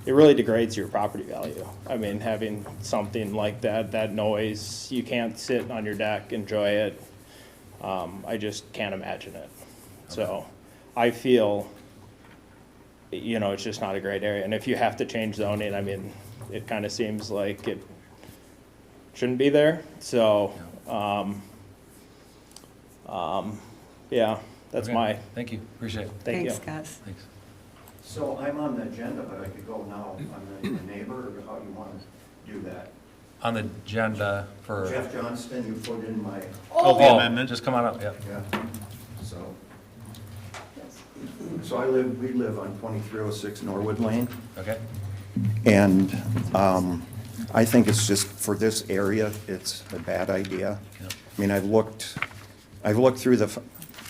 it really degrades your property value. I mean, having something like that, that noise, you can't sit on your deck, enjoy it. I just can't imagine it. So I feel, you know, it's just not a great area. And if you have to change zoning, I mean, it kind of seems like it shouldn't be there. So, yeah, that's Okay. my, Thank you, appreciate it. thank you. Thanks, Gus. Thanks. So I'm on the agenda, but I could go now. I'm the neighbor, or how you want to do that? On the agenda for. Jeff Johnston, you put in my, Oh, the amendment? Just come on up, yeah. yeah, so. So we live on 2306 Norwood Lane, Okay, and I think it's just, for this area, it's a bad idea. yeah, I mean, I've looked through the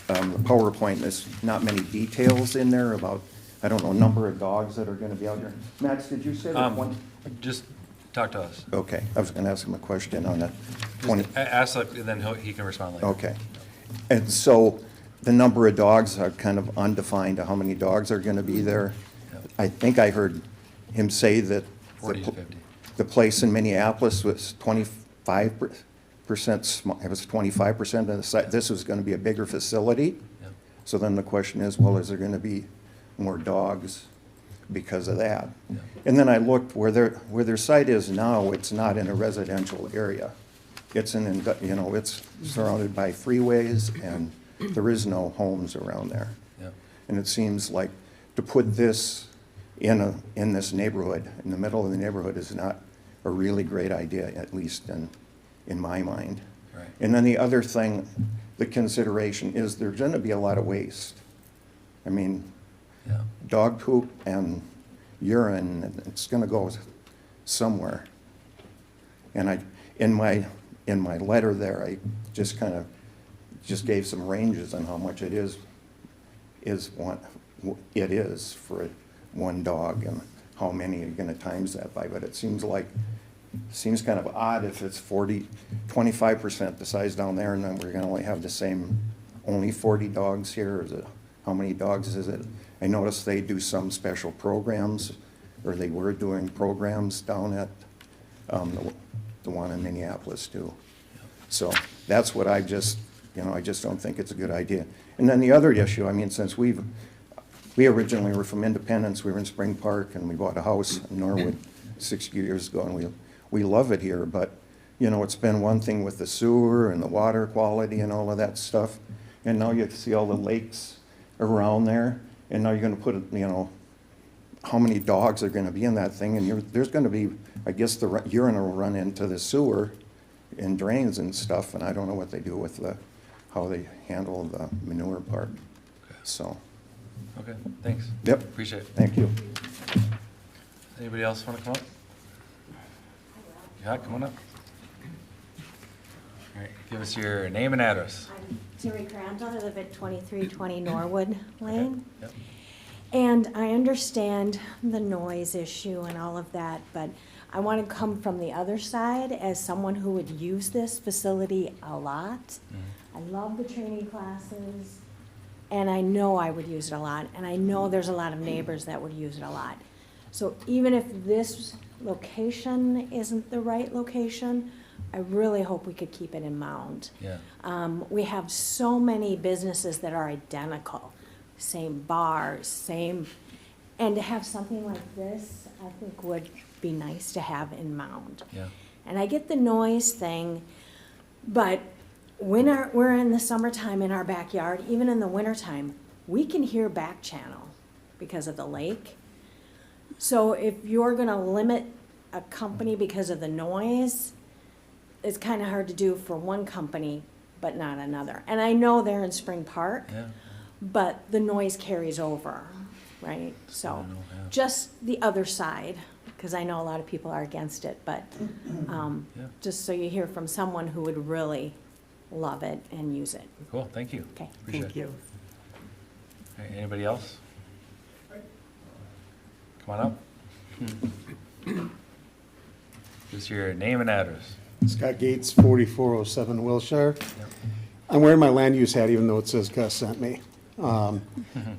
PowerPoint, there's not many details in there about, I don't know, number of dogs that are gonna be out here. Max, did you say that one? just talk to us. Okay, I was gonna ask him a question on that. Just ask, and then he can respond later. Okay. And so the number of dogs are kind of undefined, how many dogs are gonna be there. Yep. I think I heard him say that 40 to 50. the place in Minneapolis was 25%, it was 25% of the site. This was gonna be a bigger facility. Yep. So then the question is, well, is there gonna be more dogs because of that? Yeah. And then I looked where their site is now, it's not in a residential area. It's it's surrounded by freeways, and there is no homes around there. Yeah, And it seems like to put this in this neighborhood, in the middle of the neighborhood, is not a really great idea, at least in my mind. right, And then the other thing, the consideration is there's gonna be a lot of waste. I mean, yeah, dog poop and urine, it's gonna go somewhere. And in my letter there, I just kind of gave some ranges on how much it is for one dog, and how many you're gonna times that by. But it seems kind of odd if it's 25% the size down there, and then we're gonna only have only 40 dogs here. Or is it, how many dogs is it? I noticed they do some special programs, or they were doing programs down at the one in Minneapolis too. So that's what I just don't think it's a good idea. And then the other issue, I mean, since we originally were from Independence, we were in Spring Park, and we bought a house in Norwood 6 years ago, and we love it here, but, it's been one thing with the sewer and the water quality and all of that stuff, and now you see all the lakes around there, and now you're gonna put, how many dogs are gonna be in that thing, and there's gonna be, I guess the urine will run into the sewer and drains and stuff, and I don't know what they do with how they handle the manure part, so, okay, thanks. Yep. Appreciate it. thank you. Anybody else want to come up? Yeah, come on up. All right, give us your name and address. I'm Terry Crandall. I live at 2320 Norwood Lane. Yep. And I understand the noise issue and all of that, but I want to come from the other side as someone who would use this facility a lot. I love the training classes, and I know I would use it a lot, and I know there's a lot of neighbors that would use it a lot. So even if this location isn't the right location, I really hope we could keep it in Mound. Yeah. We have so many businesses that are identical, same bars, and to have something like this, I think would be nice to have in Mound. Yeah. And I get the noise thing, but when we're in the summertime in our backyard, even in the wintertime, we can hear back channel because of the lake. So if you're gonna limit a company because of the noise, it's kind of hard to do for one company, but not another. And I know they're in Spring Park, Yeah. but the noise carries over, right? So I know, yeah. just the other side, because I know a lot of people are against it, but Yeah. just so you hear from someone who would really love it and use it. Cool, thank you. Okay. Appreciate Thank it. you. All right, anybody else? Come on up. Just your name and address. Scott Gates, 4407 Wilshire. I'm wearing my land use hat even though it says Gus sent me. From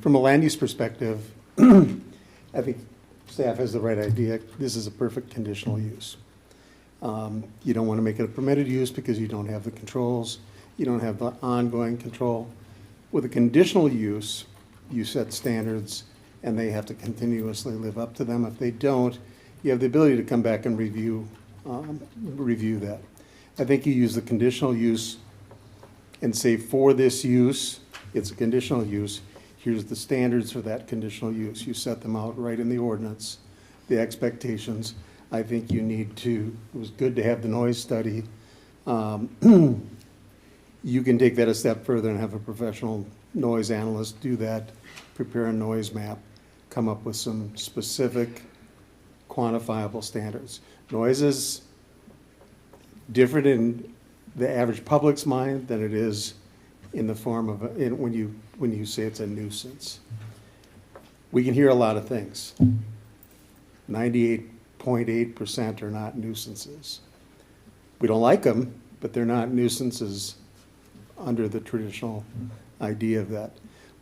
a land use perspective, I think staff has the right idea. This is a perfect conditional use. You don't want to make it a permitted use because you don't have the controls. You don't have the ongoing control. With a conditional use, you set standards and they have to continuously live up to them. If they don't, you have the ability to come back and review that. I think you use the conditional use and say for this use, it's a conditional use. Here's the standards for that conditional use. You set them out right in the ordinance, the expectations. I think you need to, it was good to have the noise study. You can take that a step further and have a professional noise analyst do that, prepare a noise map, come up with some specific quantifiable standards. Noise is different in the average public's mind than it is in the form of, when you say it's a nuisance. We can hear a lot of things. 98.8% are not nuisances. We don't like them, but they're not nuisances under the traditional idea of that.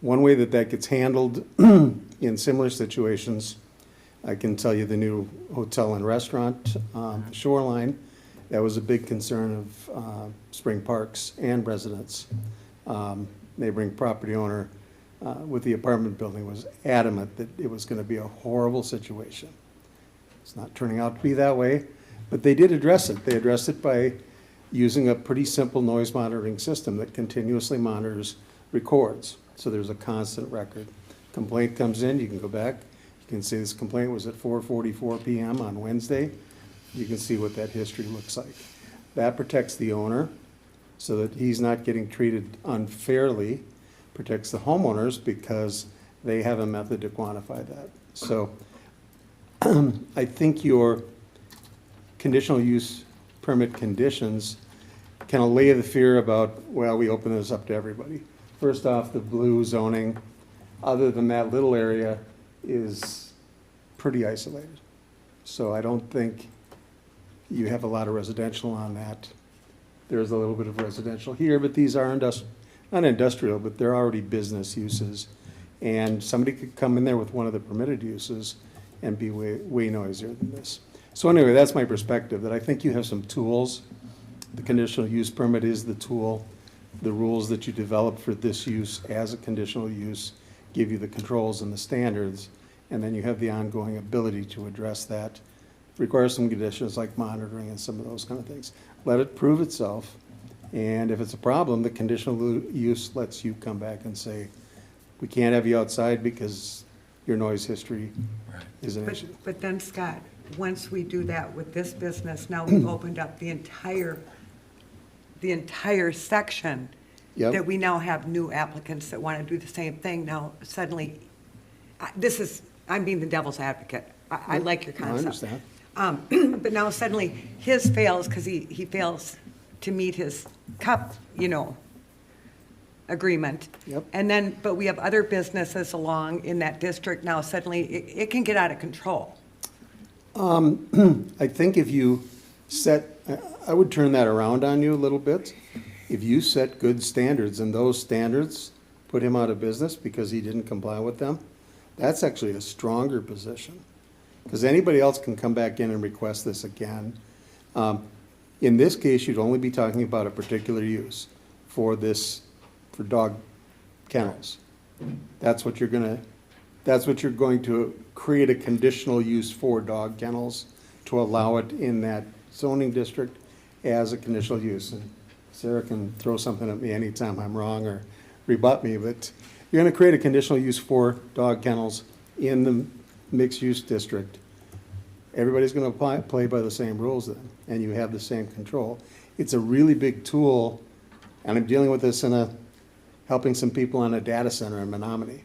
One way that that gets handled in similar situations, I can tell you the new hotel and restaurant, the Shoreline, that was a big concern of Spring Parks and residents. Neighboring property owner with the apartment building was adamant that it was going to be a horrible situation. It's not turning out to be that way, but they did address it. They addressed it by using a pretty simple noise monitoring system that continuously monitors, records. So there's a constant record. Complaint comes in, you can go back. You can see this complaint was at 4:44 p.m. on Wednesday. You can see what that history looks like. That protects the owner so that he's not getting treated unfairly, protects the homeowners because they have a method to quantify that. So I think your conditional use permit conditions can allay the fear about, well, we open this up to everybody. First off, the blue zoning, other than that little area, is pretty isolated. So I don't think you have a lot of residential on that. There's a little bit of residential here, but these are not industrial, but they're already business uses. And somebody could come in there with one of the permitted uses and be way noisier than this. So anyway, that's my perspective, that I think you have some tools. The conditional use permit is the tool. The rules that you develop for this use as a conditional use give you the controls and the standards, and then you have the ongoing ability to address that. Requires some conditions like monitoring and some of those kind of things. Let it prove itself, and if it's a problem, the conditional use lets you come back and say, we can't have you outside because your noise history is an issue. But then, Scott, once we do that with this business, now we've opened up the entire section. Yep. That we now have new applicants that want to do the same thing. Now, suddenly, I'm being the devil's advocate. I like your concept. I understand. But now suddenly, his fails because he fails to meet his cup, agreement. Yep. And then, but we have other businesses along in that district now, suddenly, it can get out of control. I think if you I would turn that around on you a little bit. If you set good standards and those standards put him out of business because he didn't comply with them, that's actually a stronger position. Because anybody else can come back in and request this again. In this case, you'd only be talking about a particular use for dog kennels. That's what you're going to create a conditional use for dog kennels to allow it in that zoning district as a conditional use. And Sarah can throw something at me anytime I'm wrong or rebut me, but you're going to create a conditional use for dog kennels in the mixed-use district. Everybody's going to play by the same rules then, and you have the same control. It's a really big tool, and I'm dealing with this helping some people on a data center in Menominee.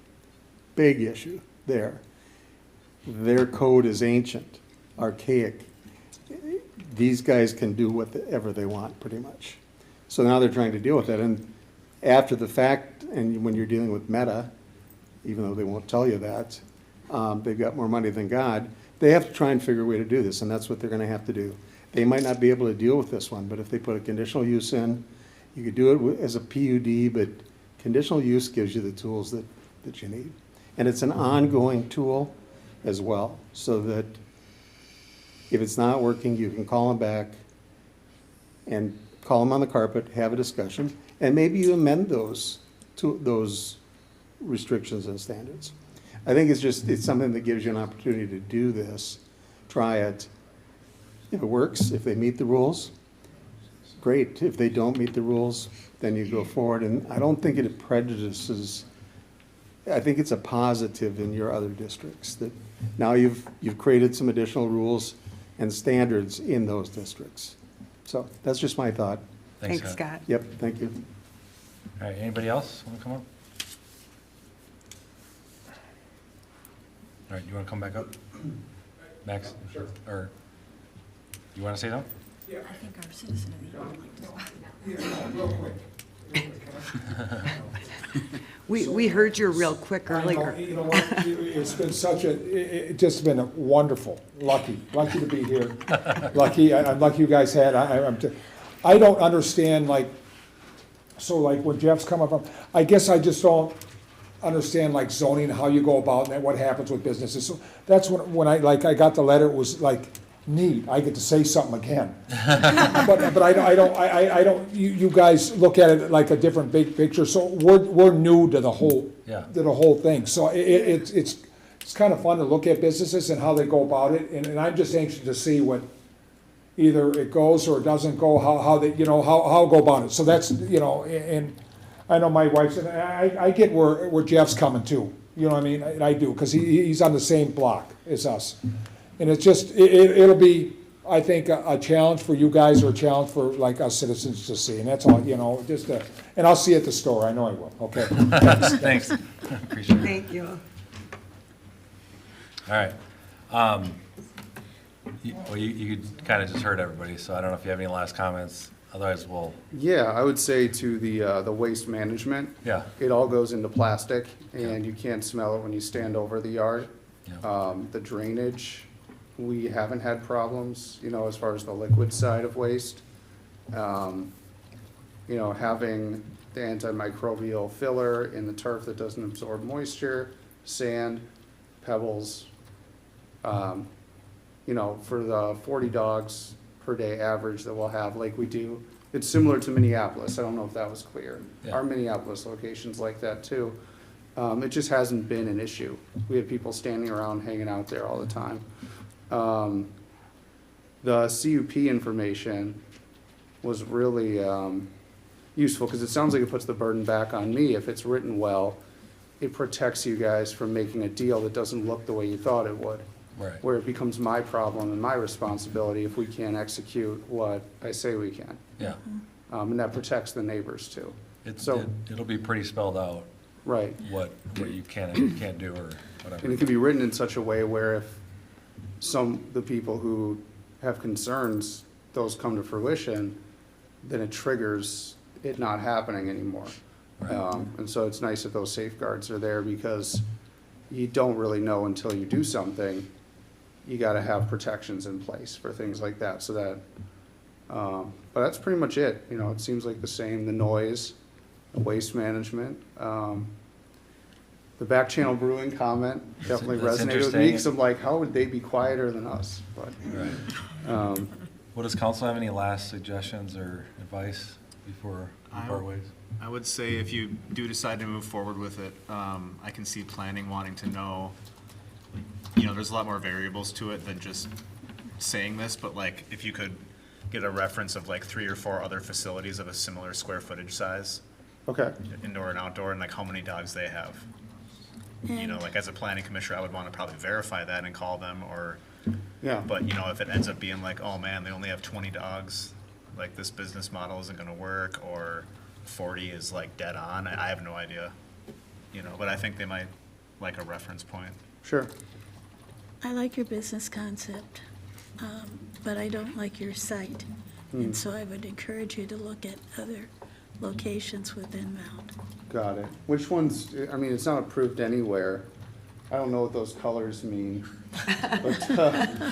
Big issue there. Their code is ancient, archaic. These guys can do whatever they want, pretty much. So now they're trying to deal with that. And after the fact, and when you're dealing with Meta, even though they won't tell you that, they've got more money than God, they have to try and figure a way to do this, and that's what they're going to have to do. They might not be able to deal with this one, but if they put a conditional use in, you could do it as a PUD, but conditional use gives you the tools that you need. And it's an ongoing tool as well, so that if it's not working, you can call them back and call them on the carpet, have a discussion, and maybe you amend those restrictions and standards. I think it's something that gives you an opportunity to do this, try it. If it works, if they meet the rules, great. If they don't meet the rules, then you go forward. And I don't think it prejudices, I think it's a positive in your other districts that now you've created some additional rules and standards in those districts. So that's just my thought. Thanks, Scott. Yep, thank you. All right, anybody else want to come up? All right, you want to come back up? Max? Sure. Or, you want to say something? I think our citizen of the year would like to. We heard you real quick I know, earlier. you know what, it's been it's just been a wonderful, lucky to be here. I'm lucky you guys had, I don't understand, like, so like when Jeff's coming from, I guess I just don't understand like zoning, how you go about and what happens with businesses. So that's when I got the letter, it was like, neat, I get to say something again. But I don't, you guys look at it like a different big picture, so we're new to the whole, thing. So it's kind of fun to look at businesses and how they go about it, and I'm just anxious to see what, either it goes or it doesn't go, how they, how go about it. So that's, and I know my wife said, I get where Jeff's coming too, you know what I mean? I do, because he's on the same block as us. And it's just, it'll be, I think, a challenge for you guys or a challenge for like us citizens to see. And that's all, and I'll see you at the store. I know I will. Okay. Thanks. Appreciate it. Thank you. All right. You kind of just heard everybody, so I don't know if you have any last comments. Otherwise, we'll. Yeah, I would say to the waste management. Yeah. It all goes into plastic, and you can't smell it when you stand over the yard. Yeah. The drainage, we haven't had problems, as far as the liquid side of waste. Having the antimicrobial filler in the turf that doesn't absorb moisture, sand, pebbles. For the 40 dogs per day average that we'll have, like we do, it's similar to Minneapolis. I don't know if that was clear. Yeah. Our Minneapolis location's like that too. It just hasn't been an issue. We have people standing around hanging out there all the time. The CUP information was really useful because it sounds like it puts the burden back on me. If it's written well, it protects you guys from making a deal that doesn't look the way you thought it would. Right. Where it becomes my problem and my responsibility if we can't execute what I say we can. Yeah. And that protects the neighbors too. It'll be pretty spelled out. Right. What you can and can't do or whatever. And it can be written in such a way where if the people who have concerns, those come to fruition, then it triggers it not happening anymore. Right. And so it's nice that those safeguards are there because you don't really know until you do something. You gotta have protections in place for things like that, so that, but that's pretty much it. It seems like the same, the noise, the waste management. The back channel brewing comment definitely That's resonated with interesting. me, because I'm like, how would they be quieter than us? But, Right. Well, does council have any last suggestions or advice before we part ways? I would say if you do decide to move forward with it, I can see planning wanting to know, there's a lot more variables to it than just saying this, but like if you could get a reference of like 3 or 4 other facilities of a similar square footage size, okay, indoor and outdoor, and like how many dogs they have. Like as a planning commissioner, I would want to probably verify that and call them or, yeah. but if it ends up being like, oh man, they only have 20 dogs, like this business model isn't gonna work, or 40 is like dead on, I have no idea, but I think they might like a reference point. Sure. I like your business concept, but I don't like your site. And so I would encourage you to look at other locations within Mound. Got it. Which ones, it's not approved anywhere. I don't know what those colors mean. But,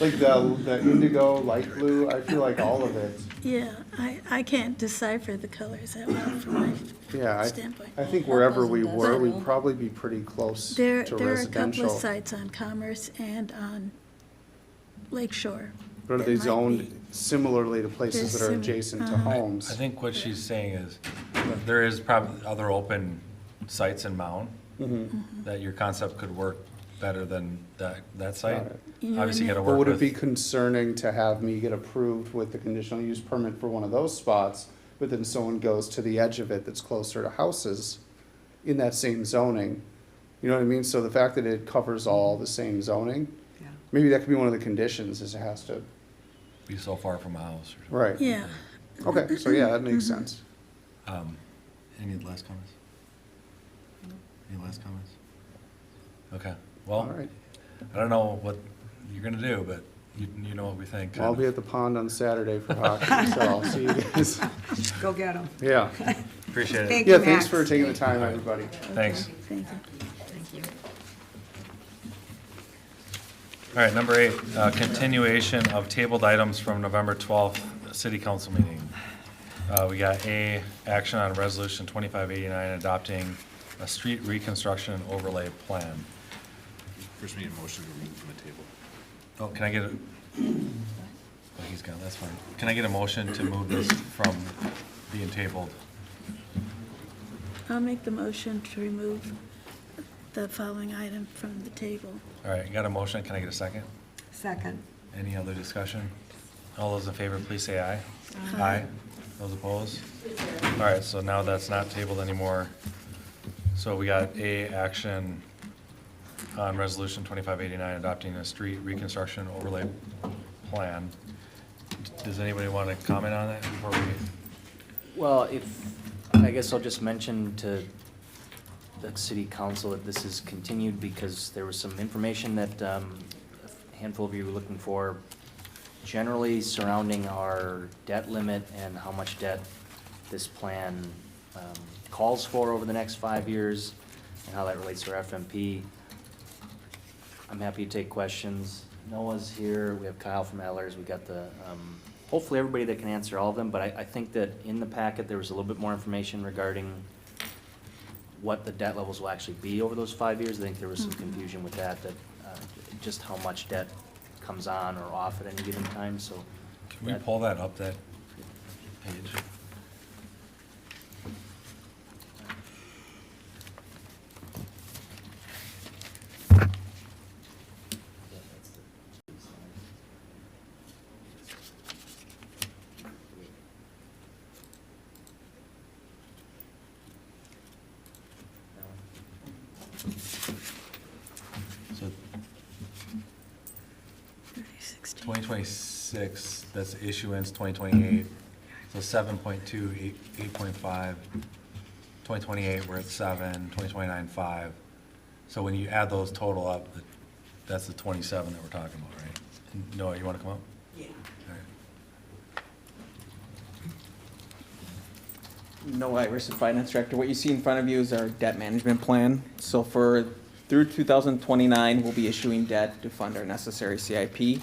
like the indigo, light blue, I feel like all of it. Yeah, I can't decipher the colors that well from my Yeah, standpoint. I think wherever we That were, goes we'd industrial. probably be pretty close There to are a couple of residential. sites on Commerce and on Lake Shore. But are that they might zoned be- similarly to places that are They're adjacent to sim- homes? I think what she's saying is, there is probably other open sites in Mound that your concept could work better than that site. Got it. You know, Obviously, you and gotta But work would with. it be concerning to have me get approved with the conditional use permit for one of those spots, but then someone goes to the edge of it that's closer to houses in that same zoning? You know what I mean? So the fact that it covers all the same zoning, Yeah. maybe that could be one of the conditions, is it has to, Be so far from a house or something. right. Yeah, Okay, so yeah, that makes sense. Any last comments? Any last comments? Okay, All well, right. I don't know what you're gonna do, but you know what we think. I'll be at the pond on Saturday for hockey, so I'll see you guys. Go get them. Yeah. Appreciate it. Thank Yeah, you, thanks Max. for taking the time, everybody. Thanks. thank you. All right, number 8, continuation of tabled items from November 12th city council meeting. We got A, action on resolution 2589, adopting a street reconstruction overlay plan. First, we need a motion to remove from the table. Oh, can I get a, oh, he's gone, that's fine. Can I get a motion to move this from being tabled? I'll make the motion to remove the following item from the table. All right, you got a motion, can I get a second? Second. Any other discussion? All those in favor, please say aye. Aye. Those opposed? All right, so now that's not tabled anymore. So we got A, action on resolution 2589, adopting a street reconstruction overlay plan. Does anybody want to comment on that before we? Well, I guess I'll just mention to the city council that this is continued because there was some information that a handful of you were looking for, generally surrounding our debt limit and how much debt this plan calls for over the next 5 years and how that relates to our FMP. I'm happy to take questions. Noah's here, we have Kyle from Ellers, we got the, hopefully everybody that can answer all of them, but I think that in the packet, there was a little bit more information regarding what the debt levels will actually be over those 5 years. I think there was some confusion with that just how much debt comes on or off at any given time, so. Can we pull that up, that page? So 2026, that's issuance, 2028, so 7.2, 8.5. 2028, we're at 7, 2029, 5. So when you add those total up, that's the 27 that we're talking about, right? Noah, you want to come up? Yeah. No, Iverson, Finance Director. What you see in front of you is our debt management plan. So through 2029, we'll be issuing debt to fund our necessary CIP.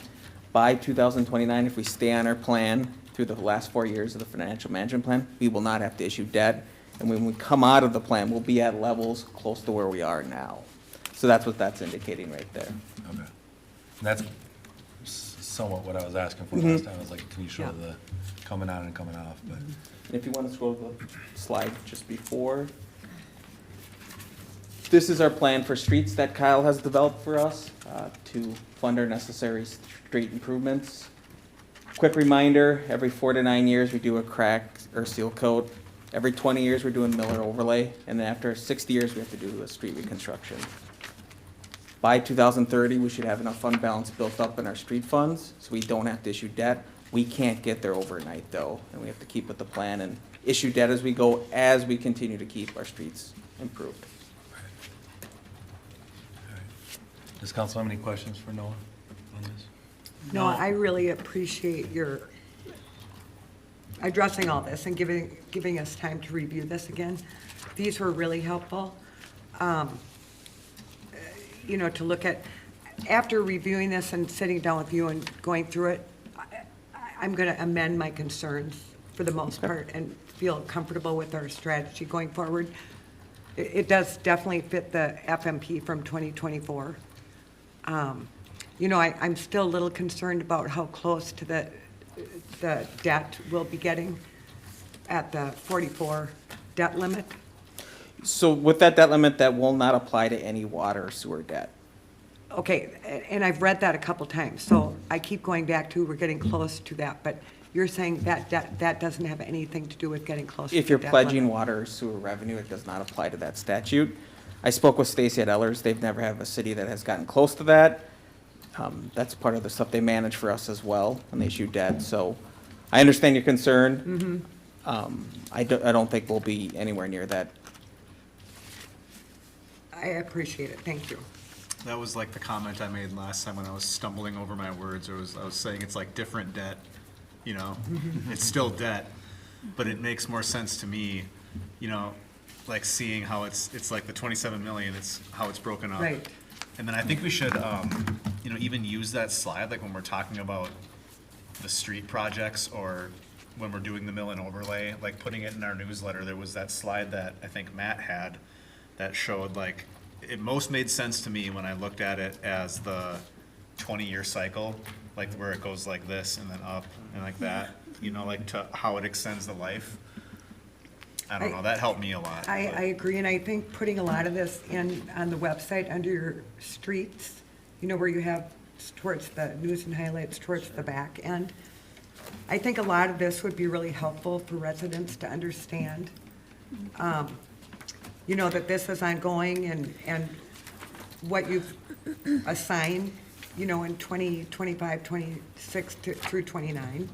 By 2029, if we stay on our plan through the last 4 years of the financial management plan, we will not have to issue debt. And when we come out of the plan, we'll be at levels close to where we are now. So that's what that's indicating right there. Okay. And that's somewhat what I was asking for last time. I was like, can you show the coming on and coming off? But And if you want to scroll to the slide just before. This is our plan for streets that Kyle has developed for us to fund our necessary street improvements. Quick reminder, every 4 to 9 years, we do a crack or seal coat. Every 20 years, we're doing Miller overlay. And then after 60 years, we have to do a street reconstruction. By 2030, we should have enough fund balance built up in our street funds, so we don't have to issue debt. We can't get there overnight, though, and we have to keep with the plan and issue debt as we go, as we continue to keep our streets improved. does council have any questions for Noah on this? No, I really appreciate your addressing all this and giving us time to review this again. These were really helpful. to look at, after reviewing this and sitting down with you and going through it, I'm going to amend my concerns for the most part and feel comfortable with our strategy going forward. It does definitely fit the FMP from 2024. I'm still a little concerned about how close to the debt we'll be getting at the 44 debt limit. So with that debt limit, that will not apply to any water or sewer debt. Okay, and I've read that a couple times, so I keep going back to, we're getting close to that, but you're saying that doesn't have anything to do with getting close to the If you're debt pledging limit. water or sewer revenue, it does not apply to that statute. I spoke with Stacy at Ellers. They've never had a city that has gotten close to that. That's part of the stuff they manage for us as well when they issue debt. So I understand your concern. I don't think we'll be anywhere near that. I appreciate it, thank you. That was like the comment I made last time when I was stumbling over my words, I was saying it's like different debt, it's still debt, but it makes more sense to me, like seeing how it's like the 27 million, it's how it's broken up. Right. And then I think we should, even use that slide, like when we're talking about the street projects or when we're doing the mill and overlay, like putting it in our newsletter, there was that slide that I think Matt had that showed like, it most made sense to me when I looked at it as the 20-year cycle, like where it goes like this and then up and like that, like to how it extends the life. I don't know, that helped me a lot. I agree, and I think putting a lot of this on the website under your streets, where you have towards the news and highlights towards the back end. I think a lot of this would be really helpful for residents to understand, that this is ongoing and what you've assigned, in 2025, 26 through 29.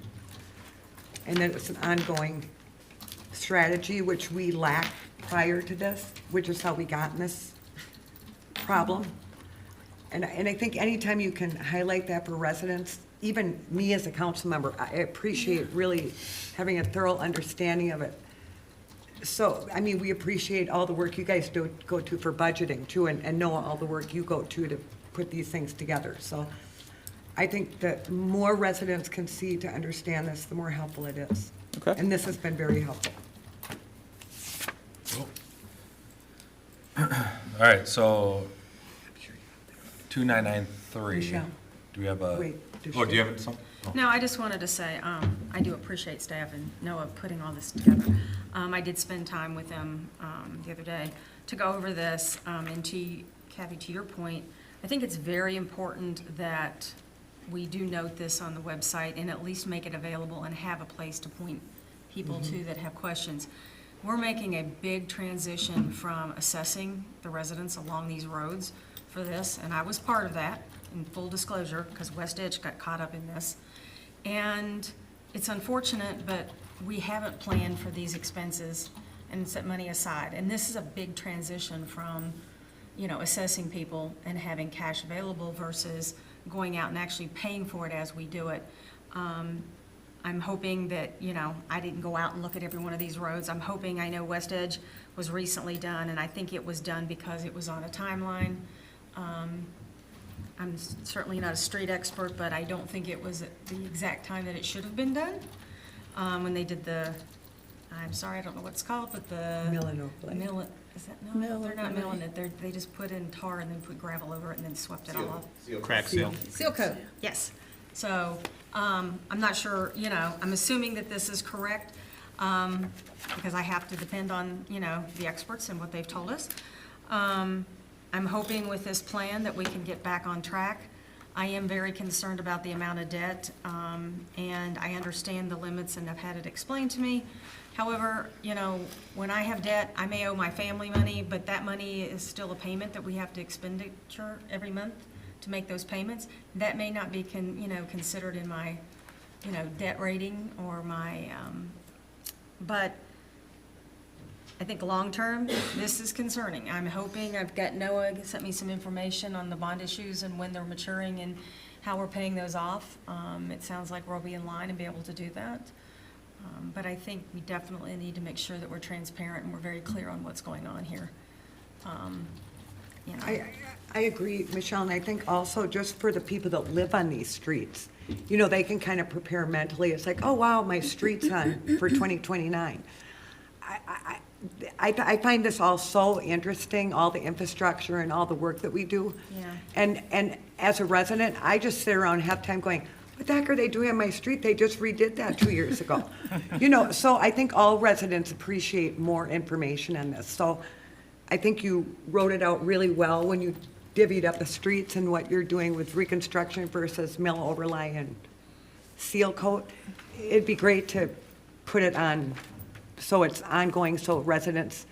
And then it's an ongoing strategy, which we lacked prior to this, which is how we got in this problem. And I think anytime you can highlight that for residents, even me as a council member, I appreciate really having a thorough understanding of it. So, we appreciate all the work you guys go to for budgeting too, and know all the work you go to put these things together. So I think that more residents can see to understand this, the more helpful it is. Okay. And this has been very helpful. All right, so 2993. Michelle. Do we have a? Wait, does Oh, do she- you have something? Oh. No, I just wanted to say, I do appreciate staff and Noah putting all this together. I did spend time with them the other day to go over this, and to, Kathy, to your point, I think it's very important that we do note this on the website and at least make it available and have a place to point people to that have questions. We're making a big transition from assessing the residents along these roads for this, and I was part of that, in full disclosure, because West Edge got caught up in this. And it's unfortunate, but we haven't planned for these expenses and set money aside. And this is a big transition from, assessing people and having cash available versus going out and actually paying for it as we do it. I'm hoping that, I didn't go out and look at every one of these roads. I'm hoping, I know West Edge was recently done, and I think it was done because it was on a timeline. I'm certainly not a street expert, but I don't think it was at the exact time that it should have been done. When they did I'm sorry, I don't know what it's called, but the. Mill and overlay. Is that, no, they're not milling it. They just put in tar and then put gravel over it and then swept it all off. Crack seal. Seal coat, yes. So, I'm not sure, I'm assuming that this is correct, because I have to depend on, the experts and what they've told us. I'm hoping with this plan that we can get back on track. I am very concerned about the amount of debt, and I understand the limits and have had it explained to me. However, when I have debt, I may owe my family money, but that money is still a payment that we have to expenditure every month to make those payments. That may not be considered in my, debt rating or my, but I think long-term, this is concerning. I'm hoping, I've got Noah sent me some information on the bond issues and when they're maturing and how we're paying those off. It sounds like we'll be in line and be able to do that. But I think we definitely need to make sure that we're transparent and we're very clear on what's going on here. you know. I agree, Michelle, and I think also just for the people that live on these streets, you know, they can kind of prepare mentally. It's like, oh, wow, my street's on for 2029. I find this all so interesting, all the infrastructure and all the work that we do. Yeah. And as a resident, I just sit around half time going, what the heck are they doing on my street? They just redid that 2 years ago. You know, so I think all residents appreciate more information on this. So I think you wrote it out really well when you divvied up the streets and what you're doing with reconstruction versus mill overlay and seal coat. It'd be great to put it on so it's ongoing, so residents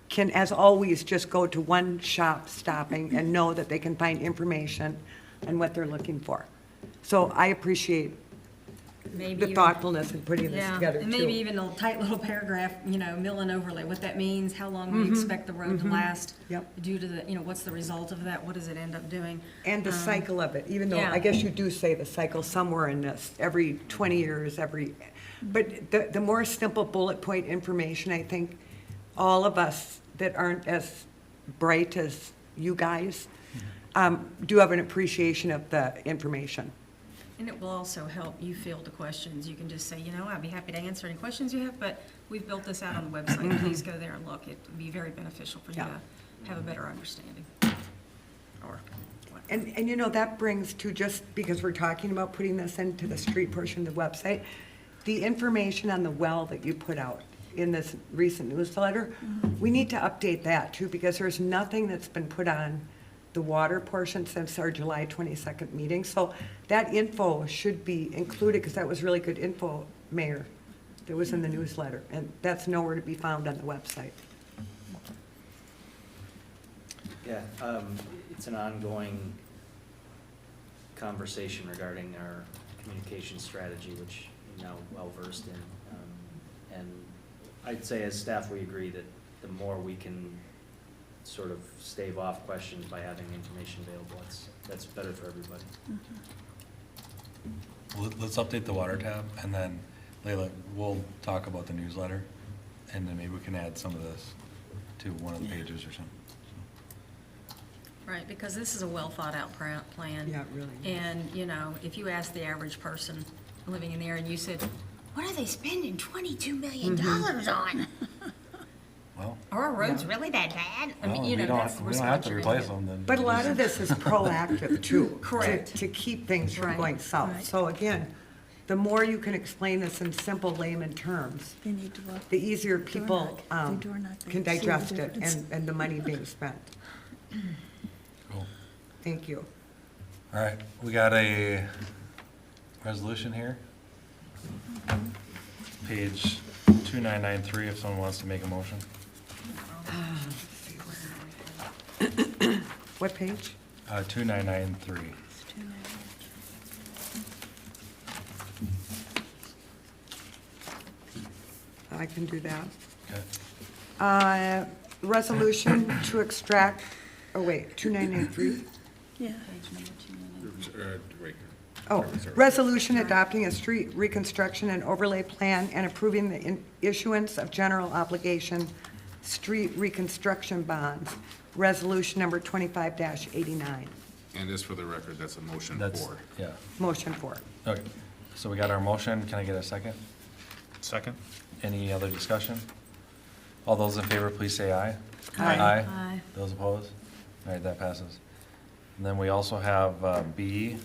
can, as always, just go to one shop stopping and know that they can find information on what they're looking for. So I appreciate Maybe the even- thoughtfulness in putting this Yeah, together, and maybe too. even a tight little paragraph, you know, mill and overlay, what that means, how long we expect the road to last. Yep. Due to the, you know, what's the result of that, what does it end up doing? And the cycle of it, even though, yeah. I guess you do say the cycle somewhere in this, every 20 years, but the more simple bullet point information, I think all of us that aren't as bright as you guys do have an appreciation of the information. And it will also help you field the questions. You can just say, you know, I'd be happy to answer any questions you have, but we've built this out on the website. Please go there and look. It would be very beneficial for you Yeah. to have a better understanding. Or what. And you know, that brings to, just because we're talking about putting this into the street portion of the website, the information on the well that you put out in this recent newsletter, we need to update that too, because there's nothing that's been put on the water portion since our July 22nd meeting. So that info should be included, because that was really good info, Mayor, that was in the newsletter, and that's nowhere to be found on the website. Yeah, it's an ongoing conversation regarding our communication strategy, which you're now well-versed in. And I'd say as staff, we agree that the more we can sort of stave off questions by having information available, that's better for everybody. Let's update the water tab, and then Layla, we'll talk about the newsletter, and then maybe we can add some of this to one of the pages or something. Right, because this is a well-thought-out plan. Yeah, it really is. And, you know, if you ask the average person living in there and you said, what are they spending $22 million on? Well, Are our roads really that bad? I mean, well, you we know, don't, that's the we don't have response to you're replace gonna them then. But a lot of this is proactive too. Correct. To keep things from Right. going south. Right. So again, the more you can explain this in simple layman terms, They need to walk. the easier people They door knock, they can see the digest it difference. and the money being spent. Cool. Thank you. All right, we got a resolution here. Page 2993, if someone wants to make a motion. What page? 2993. I can do that. Okay. Resolution to extract, oh wait, 2993? Yeah. Right. Oh, resolution adopting a street reconstruction and overlay plan and approving the issuance of general obligation street reconstruction bonds. Resolution number 25-89. And just for the record, that's a motion That's, for. yeah. Motion for it. Okay, so we got our motion. Can I get a second? Second? Any other discussion? All those in favor, please say aye. Aye. Aye. Those opposed? All right, that passes. And then we also have B,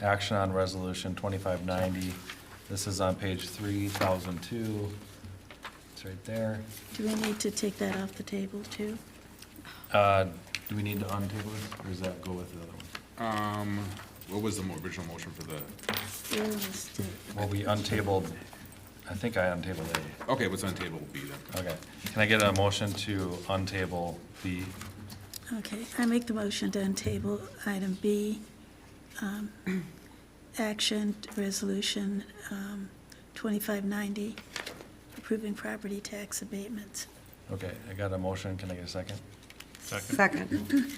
action on resolution 2590. This is on page 3002. It's right there. Do we need to take that off the table too? Do we need to untable it, or does that go with the other one? What was the original motion for the, Where was the- Well, we untabled, I think I untabled A. okay, what's on table will be then? Okay. Can I get a motion to untable B? Okay, I make the motion to untable item B, action, resolution 2590, approving property tax abatements. Okay, I got a motion. Can I get a second? Second.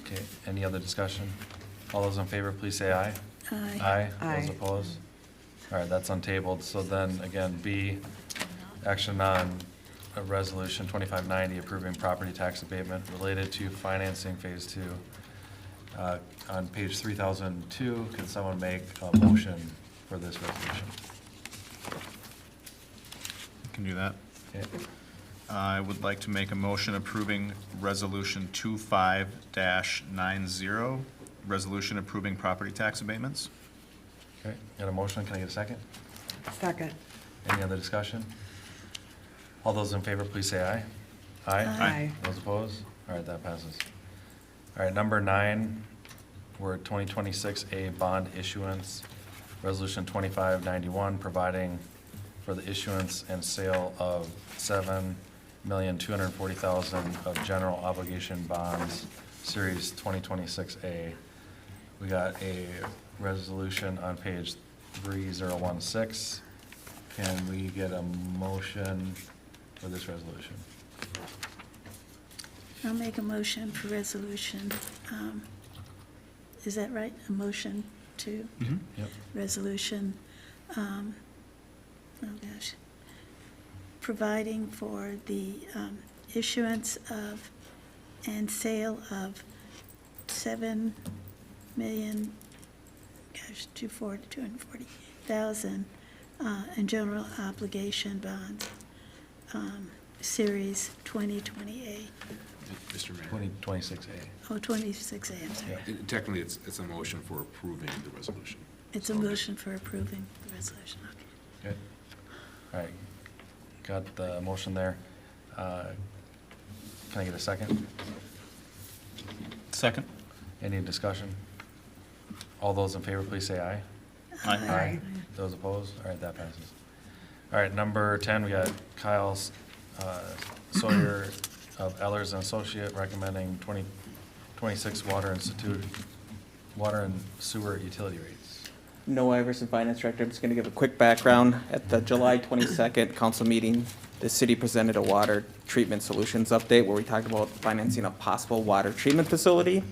Okay, any other discussion? All those in favor, please say aye. Aye. Aye. Aye. Those opposed? All right, that's untabled. So then, again, B, action on a resolution 2590 approving property tax abatement related to financing phase 2 On page 3002, can someone make a motion for this resolution? Can do that. Okay. I would like to make a motion approving Resolution 25-90, resolution approving property tax abatements. Okay, got a motion, can I get a second? Second. Any other discussion? All those in favor, please say aye. Aye? Aye. Those opposed? All right, that passes. All right, number 9, we're at 2026A bond issuance, Resolution 2591, providing for the issuance and sale of $7,240,000 of general obligation bonds, Series 2026A. We got a resolution on page 3016. Can we get a motion for this resolution? I'll make a motion for resolution, is that right? A motion to Yep. resolution, oh gosh, providing for the issuance of and sale of 240,000 in general obligation bonds, Series 2028. Mr. Mayor, 2026A. Oh, 26A, I'm sorry. Yeah. technically, it's a motion for approving the resolution. It's a motion for approving the resolution. Okay. All right. Got the motion there. Can I get a second? Second. Any discussion? All those in favor, please say aye. Aye. Those opposed? All right, that passes. All right, number 10, we got Kyle Sawyer of Ellers and Associate recommending 2026 Water and Sewer utility rates. Noah Iverson, Finance Director. I'm just going to give a quick background. At the July 22nd council meeting, the city presented a water treatment solutions update where we talked about financing a possible water treatment facility.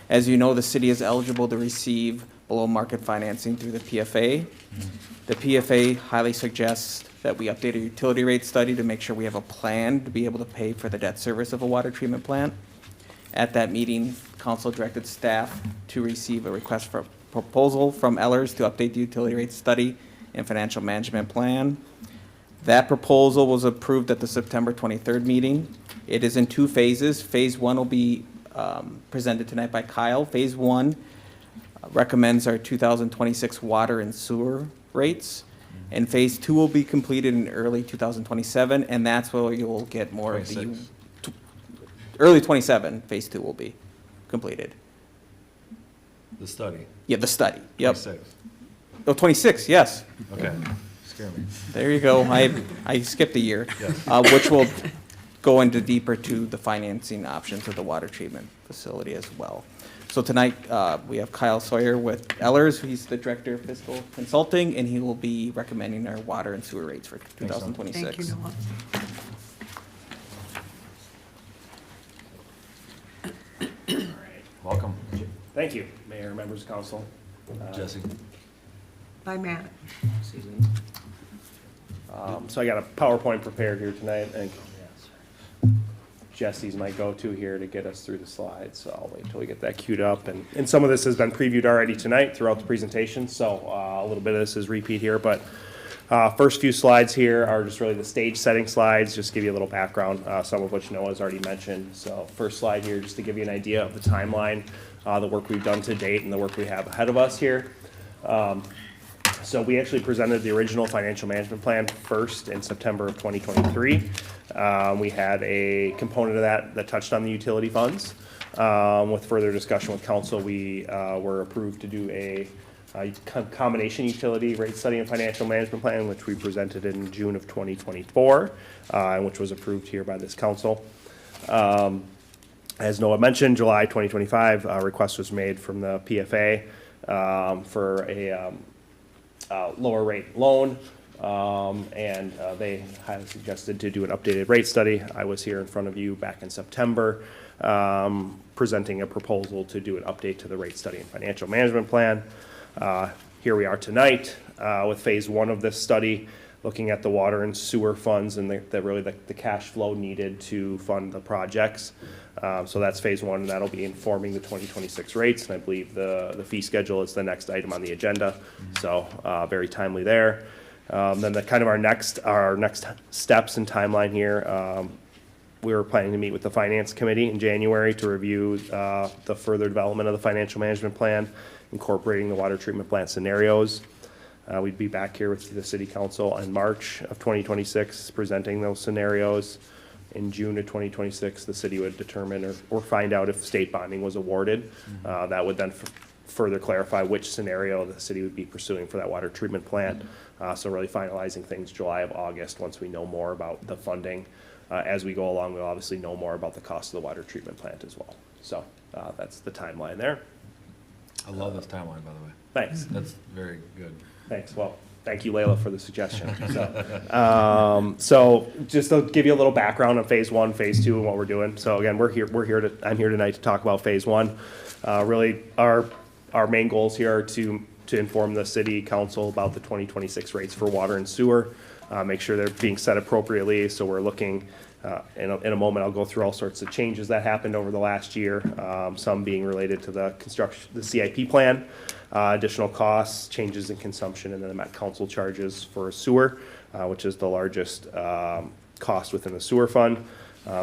As you know, the city is eligible to receive below-market financing through the PFA. The PFA highly suggests that we update a utility rate study to make sure we have a plan to be able to pay for the debt service of a water treatment plant. At that meeting, council directed staff to receive a request for proposal from Ellers to update the utility rate study and financial management plan. That proposal was approved at the September 23rd meeting. It is in 2 phases. Phase 1 will be presented tonight by Kyle. Phase 1 recommends our 2026 water and sewer rates. And phase 2 will be completed in early 2027, and that's where you'll get more of the, 26. early 27, phase 2 will be completed. The study. Yeah, the study, yep. 26. Oh, 26, yes. Okay, scare me. There you go. I skipped a year. Yes. Which will go into deeper to the financing options of the water treatment facility as well. So tonight, we have Kyle Sawyer with Ellers. He's the Director of Fiscal Consulting, and he will be recommending our water and sewer rates for 2026. Thank you, Noah. Welcome, Thank you, Mayor, members of council. Jesse. Bye, Matt. Susan. So I got a PowerPoint prepared here tonight. I think Jesse's my go-to here to get us through the slides, so I'll wait till we get that queued up. And some of this has been previewed already tonight throughout the presentation, so a little bit of this is repeat here, but first few slides here are just really the stage setting slides, just give you a little background, some of which Noah's already mentioned. So first slide here, just to give you an idea of the timeline, the work we've done to date and the work we have ahead of us here. So we actually presented the original financial management plan first in September of 2023. We had a component of that touched on the utility funds. With further discussion with council, we were approved to do a combination utility rate study and financial management plan, which we presented in June of 2024, and which was approved here by this council. As Noah mentioned, July 2025, a request was made from the PFA for a lower rate loan, and they highly suggested to do an updated rate study. I was here in front of you back in September presenting a proposal to do an update to the rate study and financial management plan. Here we are tonight with phase 1 of this study. looking at the water and sewer funds and the cash flow needed to fund the projects. So that's phase one, and that'll be informing the 2026 rates, and I believe the fee schedule is the next item on the agenda, so very timely there. Then our next steps and timeline here, we were planning to meet with the Finance Committee in January to review the further development of the financial management plan, incorporating the water treatment plant scenarios. We'd be back here with the City Council in March of 2026, presenting those scenarios. In June of 2026, the city would determine or find out if state bonding was awarded. That would then further clarify which scenario the city would be pursuing for that water treatment plant. So really finalizing things July of August, once we know more about the funding. As we go along, we'll obviously know more about the cost of the water treatment plant as well. So that's the timeline there. I love this timeline, by the way. Thanks. That's very good. Thanks. Well, thank you, Layla, for the suggestion. So just to give you a little background on phase one, phase two, and what we're doing. So again, I'm here tonight to talk about phase one. Really, our main goals here are to inform the city council about the 2026 rates for water and sewer, make sure they're being set appropriately. So we're looking, in a moment, I'll go through all sorts of changes that happened over the last year, some being related to the CIP plan, additional costs, changes in consumption, and then the Met Council charges for sewer, which is the largest cost within the sewer fund.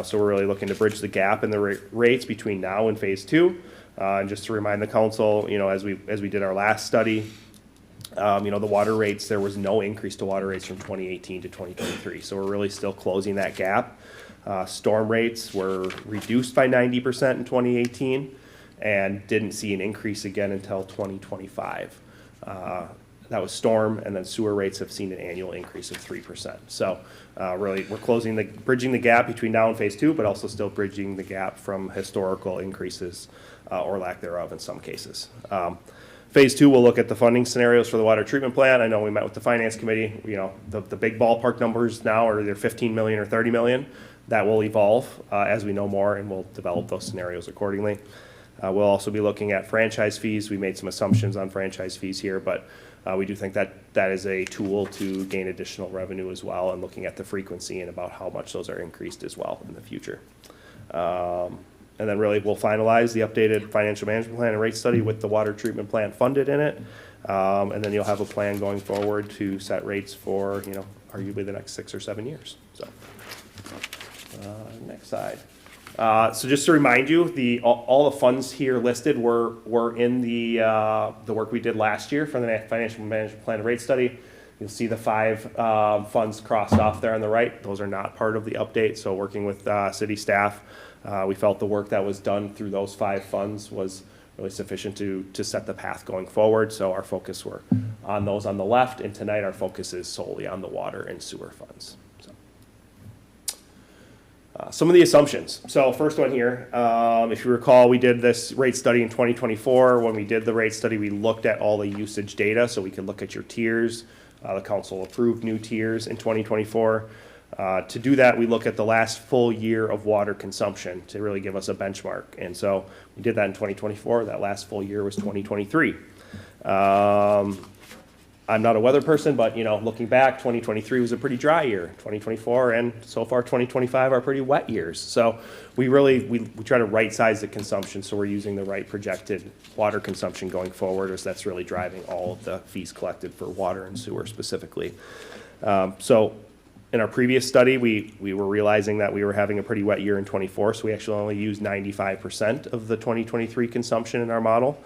So we're really looking to bridge the gap in the rates between now and phase two. And just to remind the council, as we did our last study, the water rates, there was no increase to water rates from 2018 to 2023. So we're really still closing that gap. Storm rates were reduced by 90% in 2018 and didn't see an increase again until 2025. That was storm, and then sewer rates have seen an annual increase of 3%. So really, we're bridging the gap between now and phase two, but also still bridging the gap from historical increases or lack thereof in some cases. Phase two, we'll look at the funding scenarios for the water treatment plant. I know we met with the Finance Committee. The big ballpark numbers now are either 15 million or 30 million. That will evolve as we know more, and we'll develop those scenarios accordingly. We'll also be looking at franchise fees. We made some assumptions on franchise fees here, but we do think that is a tool to gain additional revenue as well, and looking at the frequency and about how much those are increased as well in the future. And then really we'll finalize the updated financial management plan and rate study with the water treatment plant funded in it. And then you'll have a plan going forward to set rates for, arguably the next 6 or 7 years. So, next slide. So just to remind you, all the funds here listed were in the work we did last year for the financial management plan and rate study. You'll see the 5 funds crossed off there on the right. Those are not part of the update. So working with city staff, we felt the work that was done through those 5 funds was really sufficient to set the path going forward. So our focus were on those on the left, and tonight our focus is solely on the water and sewer funds. Some of the assumptions. So first one here, if you recall, we did this rate study in 2024. When we did the rate study, we looked at all the usage data so we could look at your tiers. The council approved new tiers in 2024. To do that, we look at the last full year of water consumption to really give us a benchmark. And so we did that in 2024. That last full year was 2023. I'm not a weather person, but looking back, 2023 was a pretty dry year. 2024 and so far 2025 are pretty wet years. So we try to right size the consumption, so we're using the right projected water consumption going forward, as that's really driving all of the fees collected for water and sewer specifically. So in our previous study, we were realizing that we were having a pretty wet year in 24, so we actually only used 95% of the 2023 consumption in our model.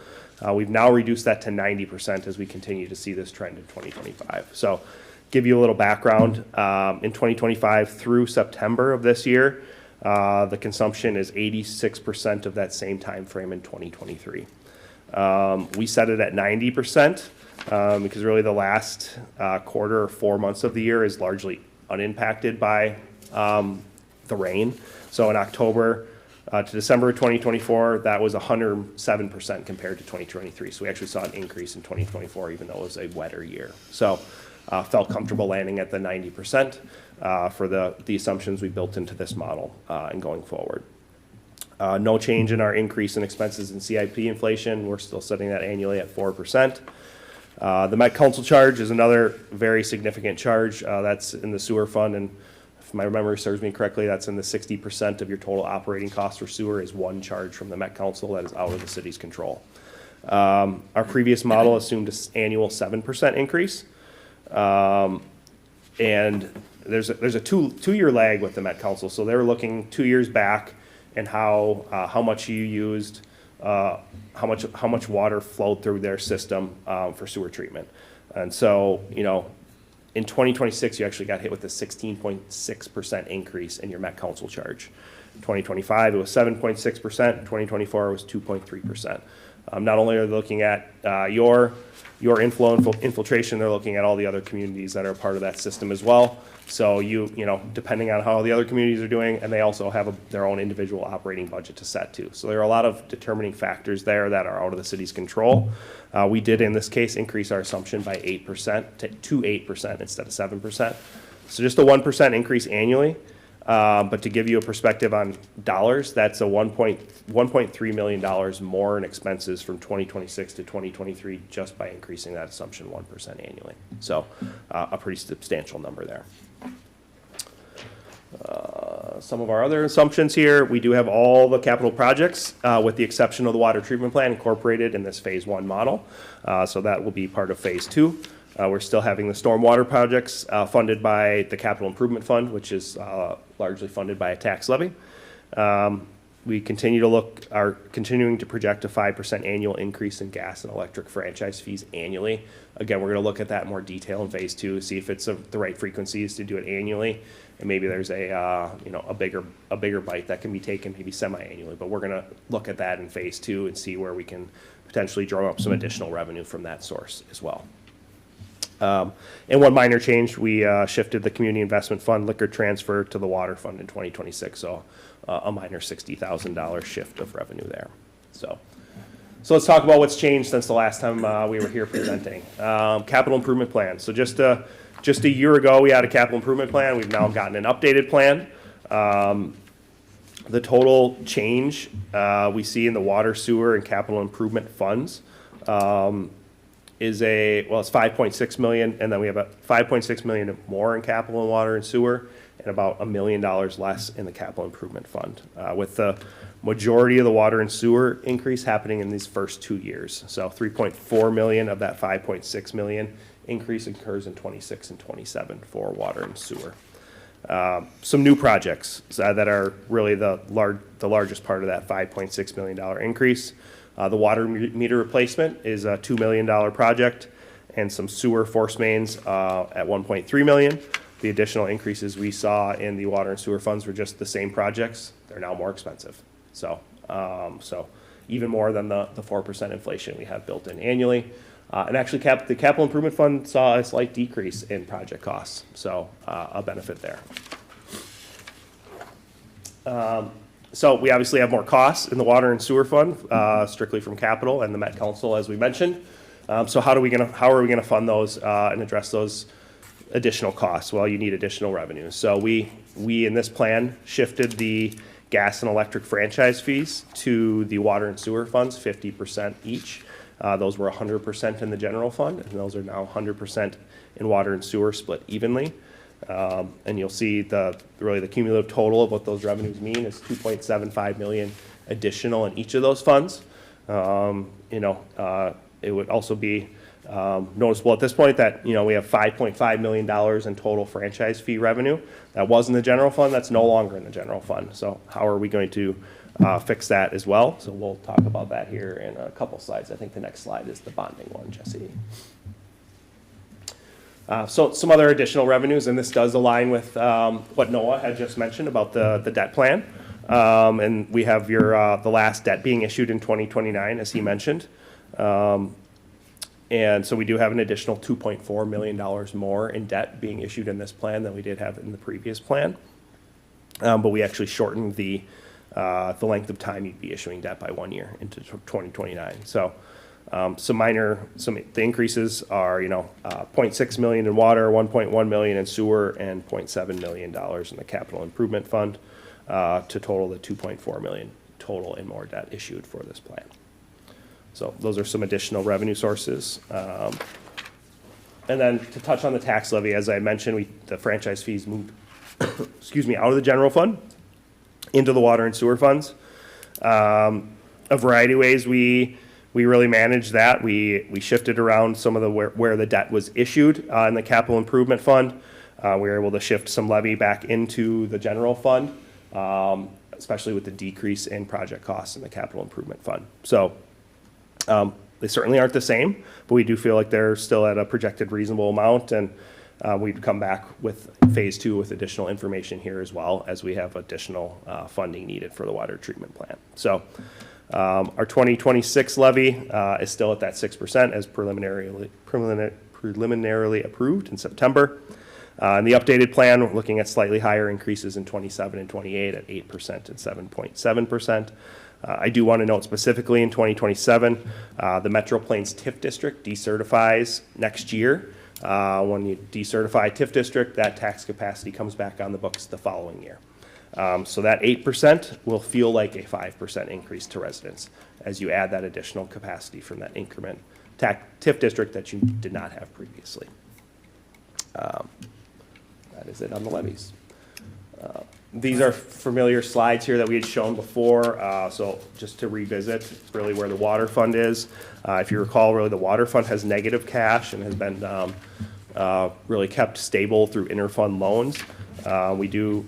We've now reduced that to 90% as we continue to see this trend in 2025. So give you a little background, in 2025 through September of this year, the consumption is 86% of that same time frame in 2023. We set it at 90% because really the last quarter or 4 months of the year is largely unimpacted by the rain. So in October to December of 2024, that was 107% compared to 2023. So we actually saw an increase in 2024, even though it was a wetter year. So felt comfortable landing at the 90% for the assumptions we built into this model and going forward. No change in our increase in expenses in CIP inflation. We're still setting that annually at 4%. The Met Council charge is another very significant charge. That's in the sewer fund, and if my memory serves me correctly, that's in the 60% of your total operating cost for sewer is one charge from the Met Council that is out of the city's control. Our previous model assumed an annual 7% increase. And there's a two-year lag with the Met Council, so they were looking 2 years back and how much you used, how much water flowed through their system for sewer treatment. And so, in 2026, you actually got hit with a 16.6% increase in your Met Council charge. 2025, it was 7.6%. 2024, it was 2.3%. Not only are they looking at your infiltration, they're looking at all the other communities that are part of that system as well. So depending on how the other communities are doing, and they also have their own individual operating budget to set too. So there are a lot of determining factors there that are out of the city's control. We did, in this case, increase our assumption by 8% to 8% instead of 7%. So just a 1% increase annually. But to give you a perspective on dollars, that's a $1.3 million more in expenses from 2026 to 2023 just by increasing that assumption 1% annually. So a pretty substantial number there. Some of our other assumptions here, we do have all the capital projects with the exception of the water treatment plant incorporated in this phase 1 model. So that will be part of phase 2. We're still having the stormwater projects funded by the Capital Improvement Fund, which is largely funded by a tax levy. We are continuing to project a 5% annual increase in gas and electric franchise fees annually. Again, we're going to look at that in more detail in phase 2, see if it's the right frequencies to do it annually, and maybe there's a bigger bite that can be taken maybe semi-annually. But we're going to look at that in phase 2 and see where we can potentially draw up some additional revenue from that source as well. And one minor change, we shifted the Community Investment Fund liquor transfer to the Water Fund in 2026, so a minor $60,000 shift of revenue there. So let's talk about what's changed since the last time we were here presenting. Capital Improvement Plan. So just a year ago, we had a capital improvement plan. We've now gotten an updated plan. The total change we see in the water, sewer, and capital improvement funds it's $5.6 million, and then we have a $5.6 million more in capital and water and sewer, and about $1 million less in the capital improvement fund, with the majority of the water and sewer increase happening in these first 2 years. So $3.4 million of that $5.6 million increase occurs in 26 and 27 for water and sewer. Some new projects that are really the largest part of that $5.6 million increase. The water meter replacement is a $2 million project, and some sewer force mains at $1.3 million. The additional increases we saw in the water and sewer funds were just the same projects. They're now more expensive. So even more than the 4% inflation we have built in annually. And actually, the capital improvement fund saw a slight decrease in project costs, so a benefit there. So we obviously have more costs in the water and sewer fund, strictly from capital and the Met Council, as we mentioned. So how are we gonna fund those and address those additional costs? Well, you need additional revenue. So we in this plan shifted the gas and electric franchise fees to the water and sewer funds, 50% each. Those were 100% in the general fund, and those are now 100% in water and sewer, split evenly. And you'll see the cumulative total of what those revenues mean is $2.75 million additional in each of those funds. It would also be noticeable at this point that we have $5.5 million in total franchise fee revenue. That was in the general fund. That's no longer in the general fund. So how are we going to fix that as well? So we'll talk about that here in a couple slides. I think the next slide is the bonding one, Jesse. So some other additional revenues, and this does align with what Noah had just mentioned about the debt plan. And we have the last debt being issued in 2029, as he mentioned. And so we do have an additional $2.4 million more in debt being issued in this plan than we did have in the previous plan. But we actually shortened the length of time you'd be issuing debt by 1 year into 2029. So the increases are, $0.6 million in water, $1.1 million in sewer, and $0.7 million in the capital improvement fund, to total the $2.4 million total in more debt issued for this plan. So those are some additional revenue sources. And then to touch on the tax levy, as I mentioned, the franchise fees moved, excuse me, out of the general fund into the water and sewer funds. A variety of ways we really managed that. We shifted around some of the where the debt was issued in the capital improvement fund. We were able to shift some levy back into the general fund, especially with the decrease in project costs in the capital improvement fund. So they certainly aren't the same, but we do feel like they're still at a projected reasonable amount, and we'd come back with phase 2 with additional information here as well, as we have additional funding needed for the water treatment plant. So our 2026 levy is still at that 6% as preliminarily approved in September. In the updated plan, we're looking at slightly higher increases in 27 and 28 at 8% and 7.7%. I do want to note specifically in 2027, the Metro Plains TIF district decertifies next year. When you decertify TIF district, that tax capacity comes back on the books the following year. So that 8% will feel like a 5% increase to residents as you add that additional capacity from that increment TIF district that you did not have previously. That is it on the levies. These are familiar slides here that we had shown before, so just to revisit, it's really where the water fund is. If you recall, really the water fund has negative cash and has been really kept stable through interfund loans. We do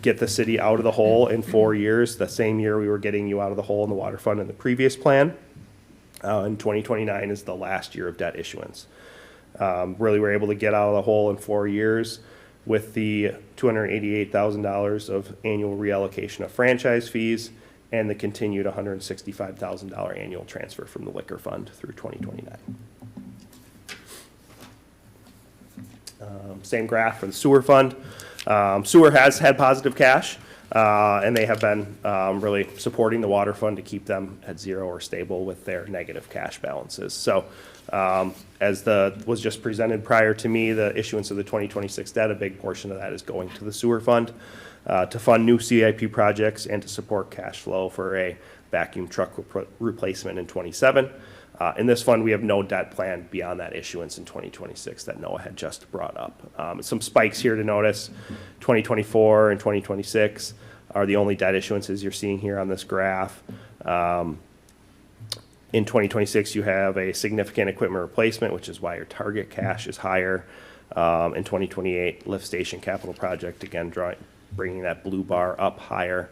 get the city out of the hole in 4 years, the same year we were getting you out of the hole in the water fund in the previous plan. And 2029 is the last year of debt issuance. Really, we're able to get out of the hole in 4 years with the $288,000 of annual reallocation of franchise fees and the continued $165,000 annual transfer from the liquor fund through 2029. Same graph for the sewer fund. Sewer has had positive cash, and they have been really supporting the water fund to keep them at zero or stable with their negative cash balances. So as was just presented prior to me, the issuance of the 2026 debt, a big portion of that is going to the sewer fund to fund new CIP projects and to support cash flow for a vacuum truck replacement in 27. In this fund, we have no debt planned beyond that issuance in 2026 that Noah had just brought up. Some spikes here to notice. 2024 and 2026 are the only debt issuances you're seeing here on this graph. In 2026, you have a significant equipment replacement, which is why your target cash is higher. In 2028, lift station capital project, again, bringing that blue bar up higher.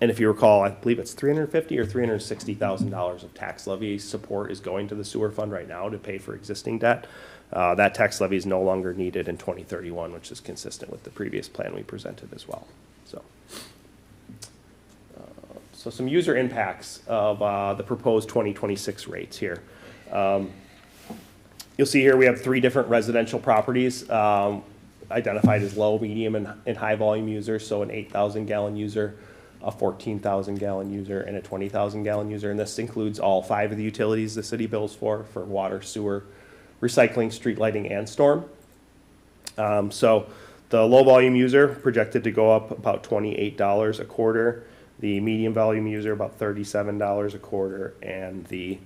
And if you recall, I believe it's $350,000 or $360,000 of tax levy support is going to the sewer fund right now to pay for existing debt. That tax levy is no longer needed in 2031, which is consistent with the previous plan we presented as well. So some user impacts of the proposed 2026 rates here. You'll see here we have 3 different residential properties identified as low, medium, and high volume users. So an 8,000 gallon user, a 14,000 gallon user, and a 20,000 gallon user. And this includes all 5 of the utilities the city bills for water, sewer, recycling, street lighting, and storm. So the low volume user projected to go up about $28 a quarter. The medium volume user about $37 a quarter, and the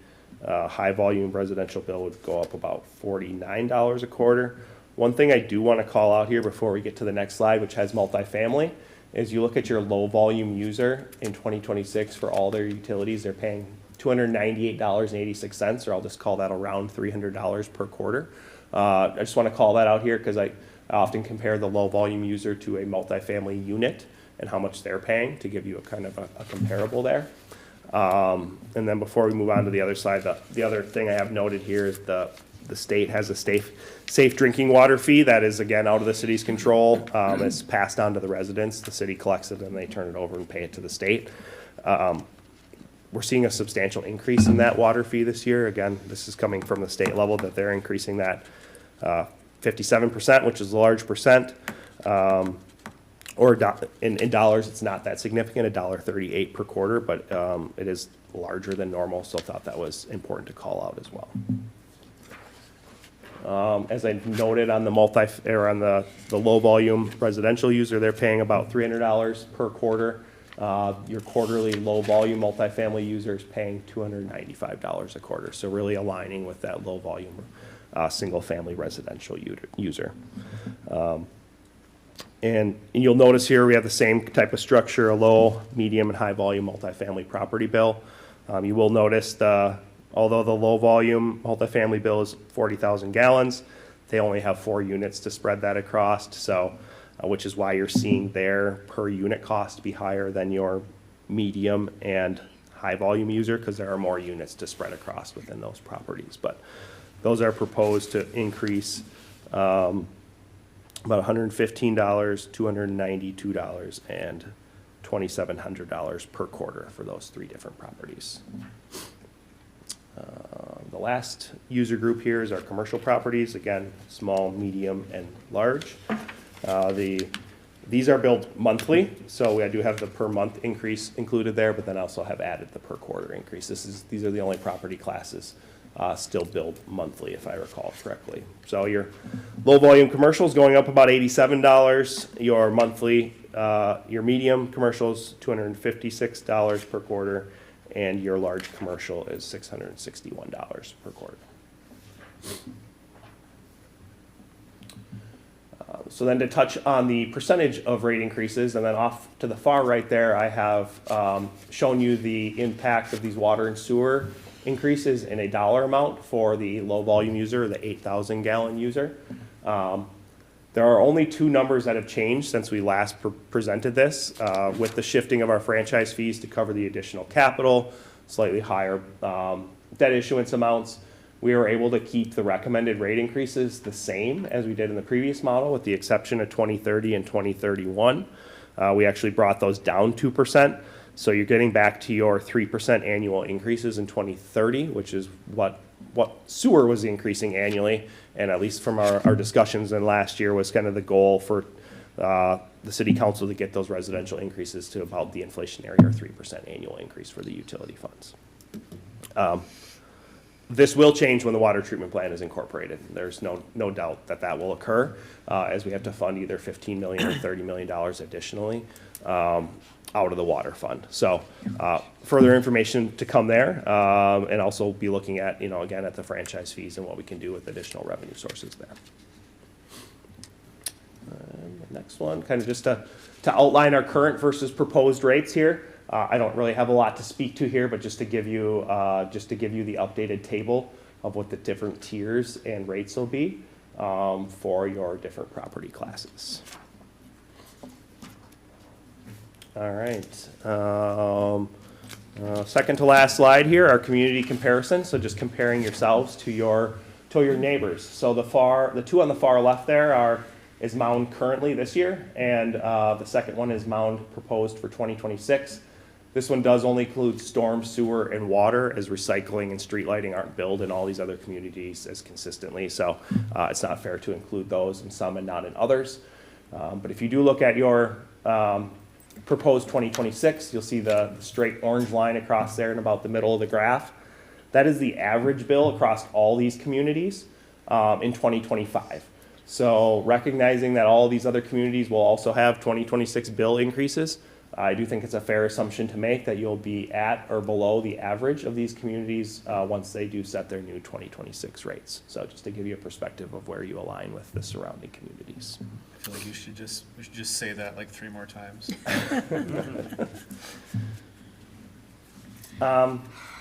high volume residential bill would go up about $49 a quarter. One thing I do want to call out here before we get to the next slide, which has multifamily, is you look at your low volume user in 2026 for all their utilities, they're paying $298.86, or I'll just call that around $300 per quarter. I just want to call that out here because I often compare the low volume user to a multifamily unit and how much they're paying to give you a kind of a comparable there. And then before we move on to the other side, the other thing I have noted here is the state has a safe drinking water fee that is, again, out of the city's control. It's passed on to the residents. The city collects it and they turn it over and pay it to the state. We're seeing a substantial increase in that water fee this year. Again, this is coming from the state level that they're increasing that 57%, which is a large percent. Or in dollars, it's not that significant, $1.38 per quarter, but it is larger than normal, so I thought that was important to call out as well. As I noted on the the low volume residential user, they're paying about $300 per quarter. Your quarterly low volume multifamily user is paying $295 a quarter, so really aligning with that low volume single-family residential user. And you'll notice here we have the same type of structure, a low, medium, and high-volume multifamily property bill. You will notice although the low-volume multifamily bill is 40,000 gallons, they only have 4 units to spread that across, so, which is why you're seeing their per unit cost be higher than your medium and high-volume user, because there are more units to spread across within those properties. But those are proposed to increase about $115, $292, and $2,700 per quarter for those 3 different properties. The last user group here is our commercial properties, again, small, medium, and large. These are billed monthly, so I do have the per month increase included there, but then also have added the per quarter increase. These are the only property classes still billed monthly, if I recall correctly. So your low volume commercial is going up about $87. Your monthly, your medium commercials, $256 per quarter, and your large commercial is $661 per quarter. So then to touch on the percentage of rate increases, and then off to the far right there, I have shown you the impact of these water and sewer increases in a dollar amount for the low volume user, the 8,000 gallon user. There are only 2 numbers that have changed since we last presented this, with the shifting of our franchise fees to cover the additional capital, slightly higher debt issuance amounts. We were able to keep the recommended rate increases the same as we did in the previous model, with the exception of 2030 and 2031. We actually brought those down 2%. So you're getting back to your 3% annual increases in 2030, which is what sewer was increasing annually. And at least from our discussions in last year was kind of the goal for the city council to get those residential increases to about the inflationary or 3% annual increase for the utility funds. This will change when the water treatment plant is incorporated. There's no doubt that that will occur as we have to fund either $15 million or $30 million additionally out of the water fund. So further information to come there, and also be looking at, again, at the franchise fees and what we can do with additional revenue sources there. The next one, kind of just to outline our current versus proposed rates here. I don't really have a lot to speak to here, but just to give you the updated table of what the different tiers and rates will be for your different property classes. All right. Second to last slide here, our community comparison. So just comparing yourselves to your neighbors. So the 2 on the far left there is Mound currently this year, and the second one is Mound proposed for 2026. This one does only include storm, sewer, and water, as recycling and street lighting aren't billed in all these other communities as consistently. So it's not fair to include those in some and not in others. But if you do look at your proposed 2026, you'll see the straight orange line across there in about the middle of the graph. That is the average bill across all these communities in 2025. So recognizing that all these other communities will also have 2026 bill increases, I do think it's a fair assumption to make that you'll be at or below the average of these communities once they do set their new 2026 rates. So just to give you a perspective of where you align with the surrounding communities. I feel like we should just say that like 3 more times.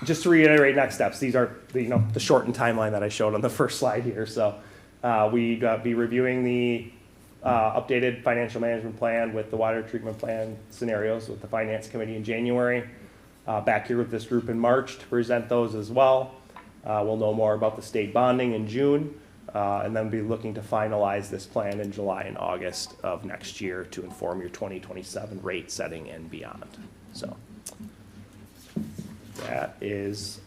Just to reiterate next steps, these are the shortened timeline that I showed on the first slide here. So we'd be reviewing the updated financial management plan with the water treatment plan scenarios with the finance committee in January. Back here with this group in March to present those as well. We'll know more about the state bonding in June, and then be looking to finalize this plan in July and August of next year to inform your 2027 rate setting and beyond. So that is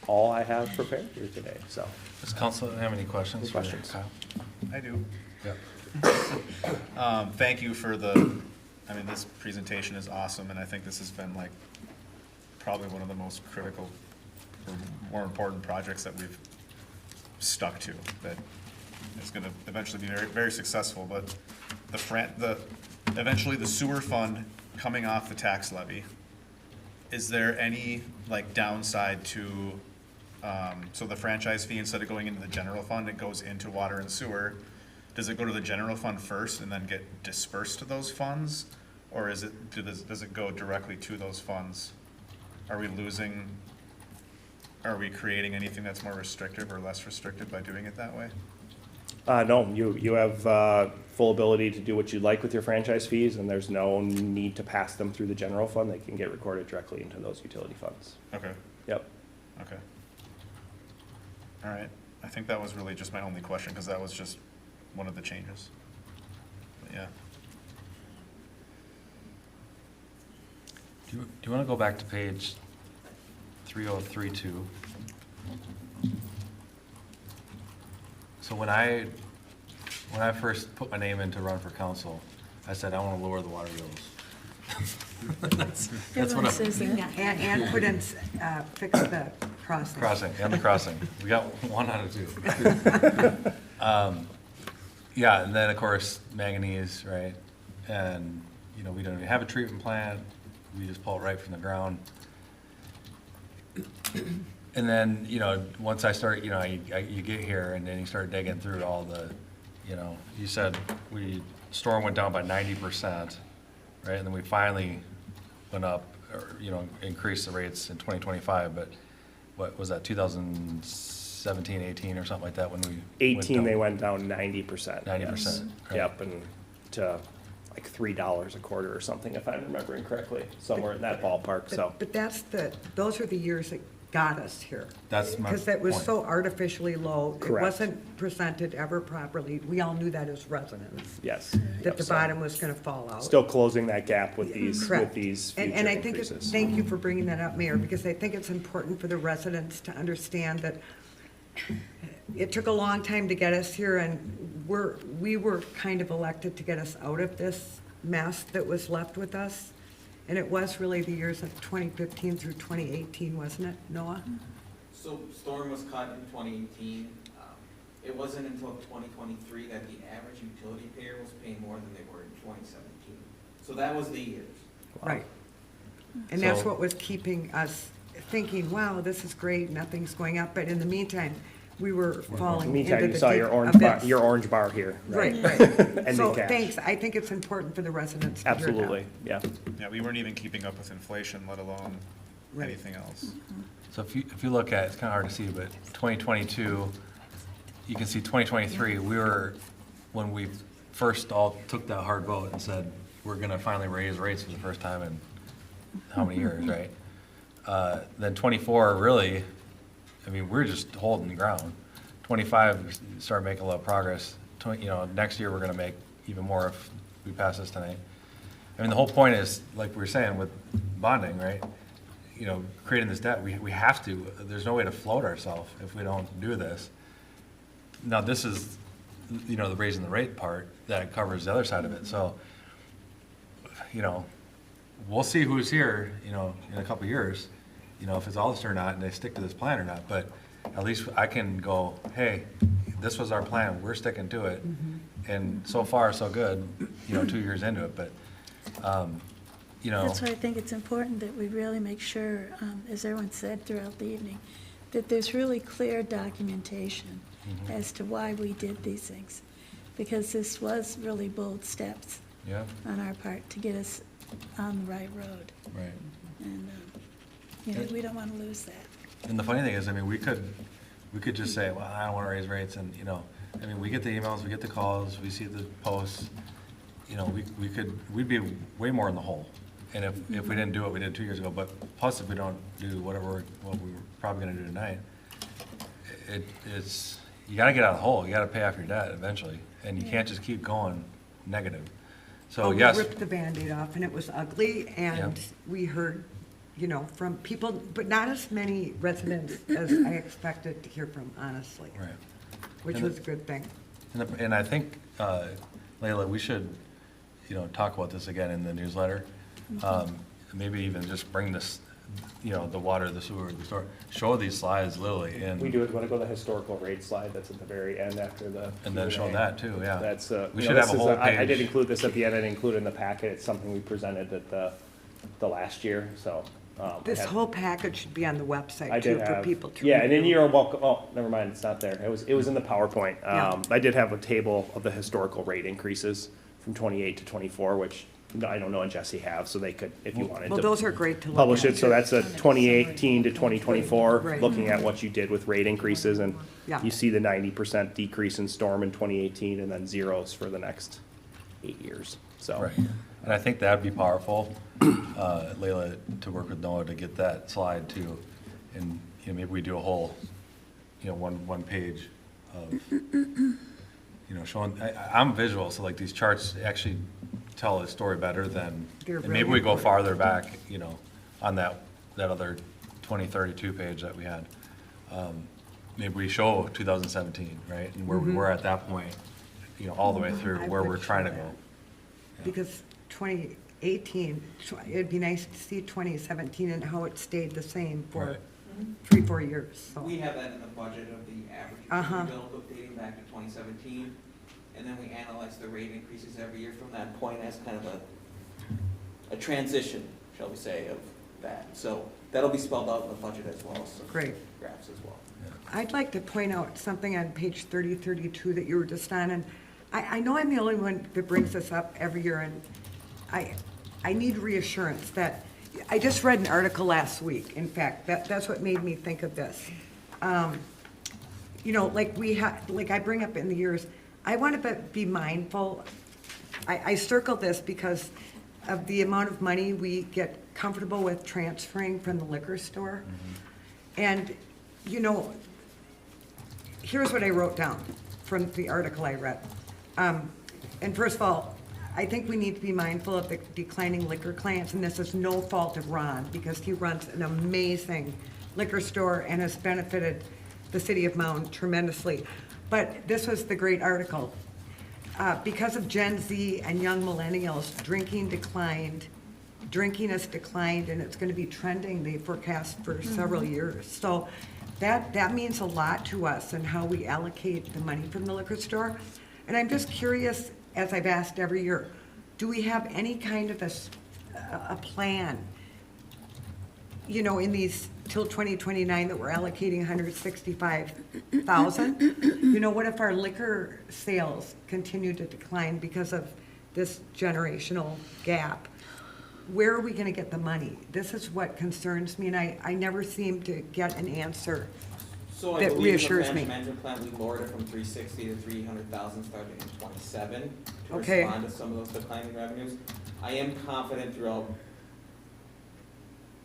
all I have prepared here today. So Does council have any questions? Any questions? Kyle? I do. Yep. Thank you for this presentation is awesome, and I think this has been like probably one of the most critical or more important projects that we've stuck to, that is going to eventually be very, very successful. But eventually the sewer fund coming off the tax levy, is there any downside to so the franchise fee, instead of going into the general fund, it goes into water and sewer. Does it go to the general fund first and then get dispersed to those funds? Or is it, does it go directly to those funds? Are we creating anything that's more restrictive or less restrictive by doing it that way? No, you have full ability to do what you like with your franchise fees, and there's no need to pass them through the general fund. They can get recorded directly into those utility funds. Okay, Yep. okay. All right, I think that was really just my only question, because that was just one of the changes. But yeah. Do you want to go back to page 3032? So when I first put my name in to run for council, I said I want to lower the water bills. That's Everyone what says that. And put in, fix the crossing. Crossing, and the crossing. We got 1 out of 2. Yeah, and then, of course, manganese, right? And, you know, we don't even have a treatment plant. We just pull it right from the ground. And then, you know, once I start, you know, you get here and then you start digging through all the, you know, you said storm went down by 90%, right? And then we finally went up, or, you know, increased the rates in 2025, but what was that, 2017, 18 or something like that when we? 18, they went down 90%. 90%, yes. right. Yep, and to like $3 a quarter or something, if I'm remembering correctly, somewhere in that ballpark, so. But those are the years that got us here. That's my Because it was point. so artificially low. Correct. It wasn't presented ever properly. We all knew that as residents. Yes. That Yep, the so bottom was gonna fall out. Still closing that gap with these, Correct. future And I think, increases. thank you for bringing that up, Mayor, because I think it's important for the residents to understand that it took a long time to get us here, and we were kind of elected to get us out of this mess that was left with us. And it was really the years of 2015 through 2018, wasn't it, Noah? So storm was cut in 2018. It wasn't until 2023 that the average utility payer was paying more than they were in 2017. So that was the years. Right. And that's So- what was keeping us thinking, wow, this is great, nothing's going up, but in the meantime, we were In falling the into meantime, the you saw deep your orange bar here, Right, right? right. Ending So, cash. thanks, I think it's important for the residents to hear that. Absolutely, yeah. Yeah, we weren't even keeping up with inflation, let alone Right. anything else. So if you look at, it's kind of hard to see, but 2022, you can see 2023, when we first all took that hard vote and said, we're gonna finally raise rates for the first time in how many years, right? Then 24, really, I mean, we're just holding the ground. 25, we started making a lot of progress. You know, next year, we're gonna make even more if we pass this tonight. I mean, the whole point is, like we were saying with bonding, right? You know, creating this debt, we have to, there's no way to float ourselves if we don't do this. Now, this is, you know, the raising the rate part that covers the other side of it, so, you know, we'll see who's here, you know, in a couple of years, you know, if it's all this or not, and they stick to this plan or not, but at least I can go, hey, this was our plan, we're sticking to it, and so far, so good, you know, 2 years into it, but, you know. That's why I think it's important that we really make sure, as everyone said throughout the evening, that there's really clear documentation as to why we did these things. Because this was really bold steps Yeah, on our part to get us on the right road. right. And, you know, we don't want to lose that. And the funny thing is, I mean, we could just say, well, I don't want to raise rates, and, you know, I mean, we get the emails, we get the calls, we see the posts, you know, we'd be way more in the hole. And if we didn't do what we did 2 years ago, but plus if we don't do what we were probably gonna do tonight, it's, you gotta get out of the hole, you gotta pay off your debt eventually, and you can't just keep going negative. So, We yes, ripped the Band-Aid off, and it was ugly, and we heard, you know, from people, but not as many residents as I expected to hear from, honestly. right. Which And was a good thing. And I think, Leila, we should, you know, talk about this again in the newsletter. Maybe even just bring this, you know, the water, the sewer, the store, show these slides literally in. We do want to go to the historical rate slide, that's at the very end after the. And then show Q&A. that too, yeah. That's, We you know, should have this a is whole I did page. include this at the end, I didn't include it in the packet, it's something we presented at the last year, so, This whole package should be on the website I too, did for have, people to yeah, and then review. you're welcome, oh, never mind, it's not there. It was in the PowerPoint. Yeah. I did have a table of the historical rate increases from 28 to 24, which I don't know and Jesse have, so they could, if you wanted to. Well, those are great to look Publish at, it, so too. that's a 2018 to 2024, Right. looking at what you did with rate increases, and Yeah. you see the 90% decrease in storm in 2018, and then zeros for the next 8 years, so. Right, and I think that'd be powerful, Leila, to work with Noah to get that slide too. And, you know, maybe we do a whole, you know, one page of, you know, showing, I'm visual, so like these charts actually tell a story better than, They're and maybe really we go important. farther back, you know, on that other 2032 page that we had. Maybe we show 2017, right, and where we were at that point, you know, all the way through I where would we're trying to show go. that. Because 2018, it'd be nice to see 2017 and how it stayed the same for Right. 3-4 years, so. We have that in the budget of the average Uh-huh. utility bill dating back to 2017. And then we analyze the rate increases every year from that point as kind of a transition, shall we say, of that. So that'll be spelled out in the budget as well, so. Great. Graphs as well. I'd like to point out something on page 32 that you were just on, and I know I'm the only one that brings this up every year, and I need reassurance that, I just read an article last week, in fact, that's what made me think of this. You know, like like I bring up in the years, I want to be mindful, I circled this because of the amount of money we get comfortable with transferring from the liquor store. And, you know, here's what I wrote down from the article I read. And first of all, I think we need to be mindful of the declining liquor clients, and this is no fault of Ron, because he runs an amazing liquor store and has benefited the city of Mound tremendously. But this was the great article. Because of Gen Z and young millennials, drinking has declined, and it's gonna be trending, they forecast, for several years. So that means a lot to us and how we allocate the money from the liquor store. And I'm just curious, as I've asked every year, do we have any kind of a plan, you know, in these till 2029 that we're allocating 165,000? You know, what if our liquor sales continue to decline because of this generational gap? Where are we gonna get the money? This is what concerns me, and I never seem to get an answer So I that believe in the reassures financial me. management plan, we lowered it from 360 to 300,000 starting in '27 to Okay. respond to some of those declining revenues. I am confident throughout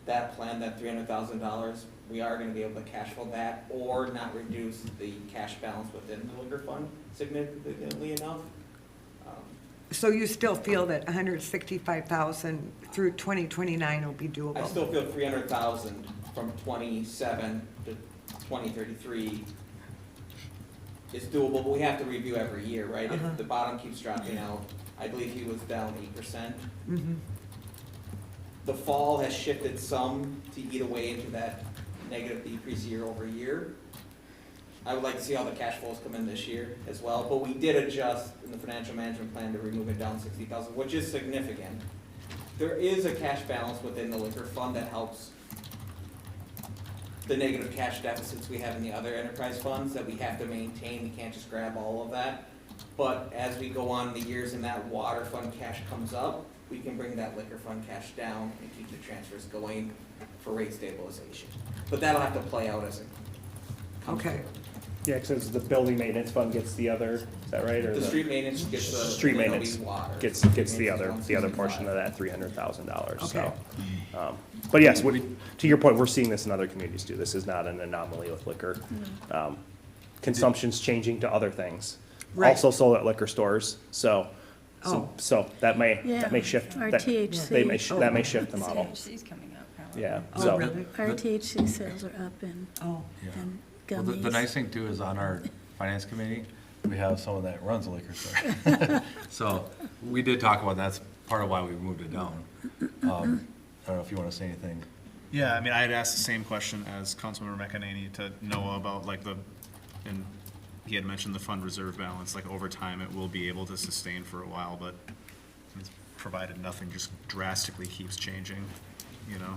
that plan, that $300,000, we are gonna be able to cash flow that or not reduce the cash balance within the liquor fund significantly enough. So you still feel that 165,000 through 2029 will be doable? I still feel 300,000 from '27 to 2033 is doable, but we have to review every year, right? Uh-huh. If the bottom keeps dropping out, I believe he was down 8%. The fall has shifted some to eat away into that negative decrease year over year. I would like to see how the cash flows come in this year as well, but we did adjust in the financial management plan to remove it down 60,000, which is significant. There is a cash balance within the liquor fund that helps the negative cash deficits we have in the other enterprise funds that we have to maintain. We can't just grab all of that. But as we go on in the years and that water fund cash comes up, we can bring that liquor fund cash down and keep the transfers going for rate stabilization. But that'll have to play out as it comes Okay. forward. Yeah, because the building maintenance fund gets the other, is that right? Or The street maintenance gets the. Street and then maintenance there'll be water. gets the other portion of that $300,000, so. Okay. But yes, to your point, we're seeing this in other communities too. This is not an anomaly with liquor. Consumption's changing to other things. Right. Also sold at liquor stores, so Oh. that may Yeah, shift. our that- THC. That may shift the model, THC's coming up, probably. yeah, Oh, so. really? Our THC sales are up in Oh, in Well, gummies. the nice thing too is on our finance committee, we have someone that runs a liquor store. So we did talk about, that's part of why we moved it down. I don't know if you want to say anything. Yeah, I mean, I had asked the same question as Councilmember McEnany to Noah about like and he had mentioned the fund reserve balance, like over time it will be able to sustain for a while, but it's provided nothing just drastically keeps changing, you know?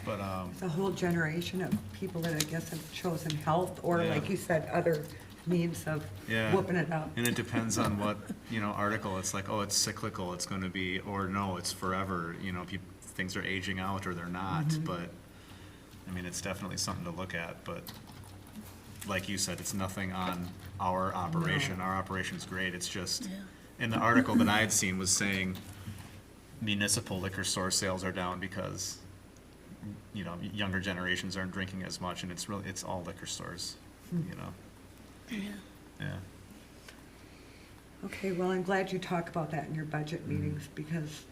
But, The whole generation of people that I guess have chosen health, or Yeah. like you said, other means of yeah. whooping it up. And it depends on what, article, it's like, oh, it's cyclical, it's gonna be, or no, it's forever, things are aging out or they're not, but, I mean, it's definitely something to look at, but like you said, it's nothing on our operation. Our operation's great, it's just, and the article that I had seen was saying municipal liquor store sales are down because, younger generations aren't drinking as much, and it's all liquor stores, Yeah. Okay, well, I'm glad you talk about that in your budget meetings, because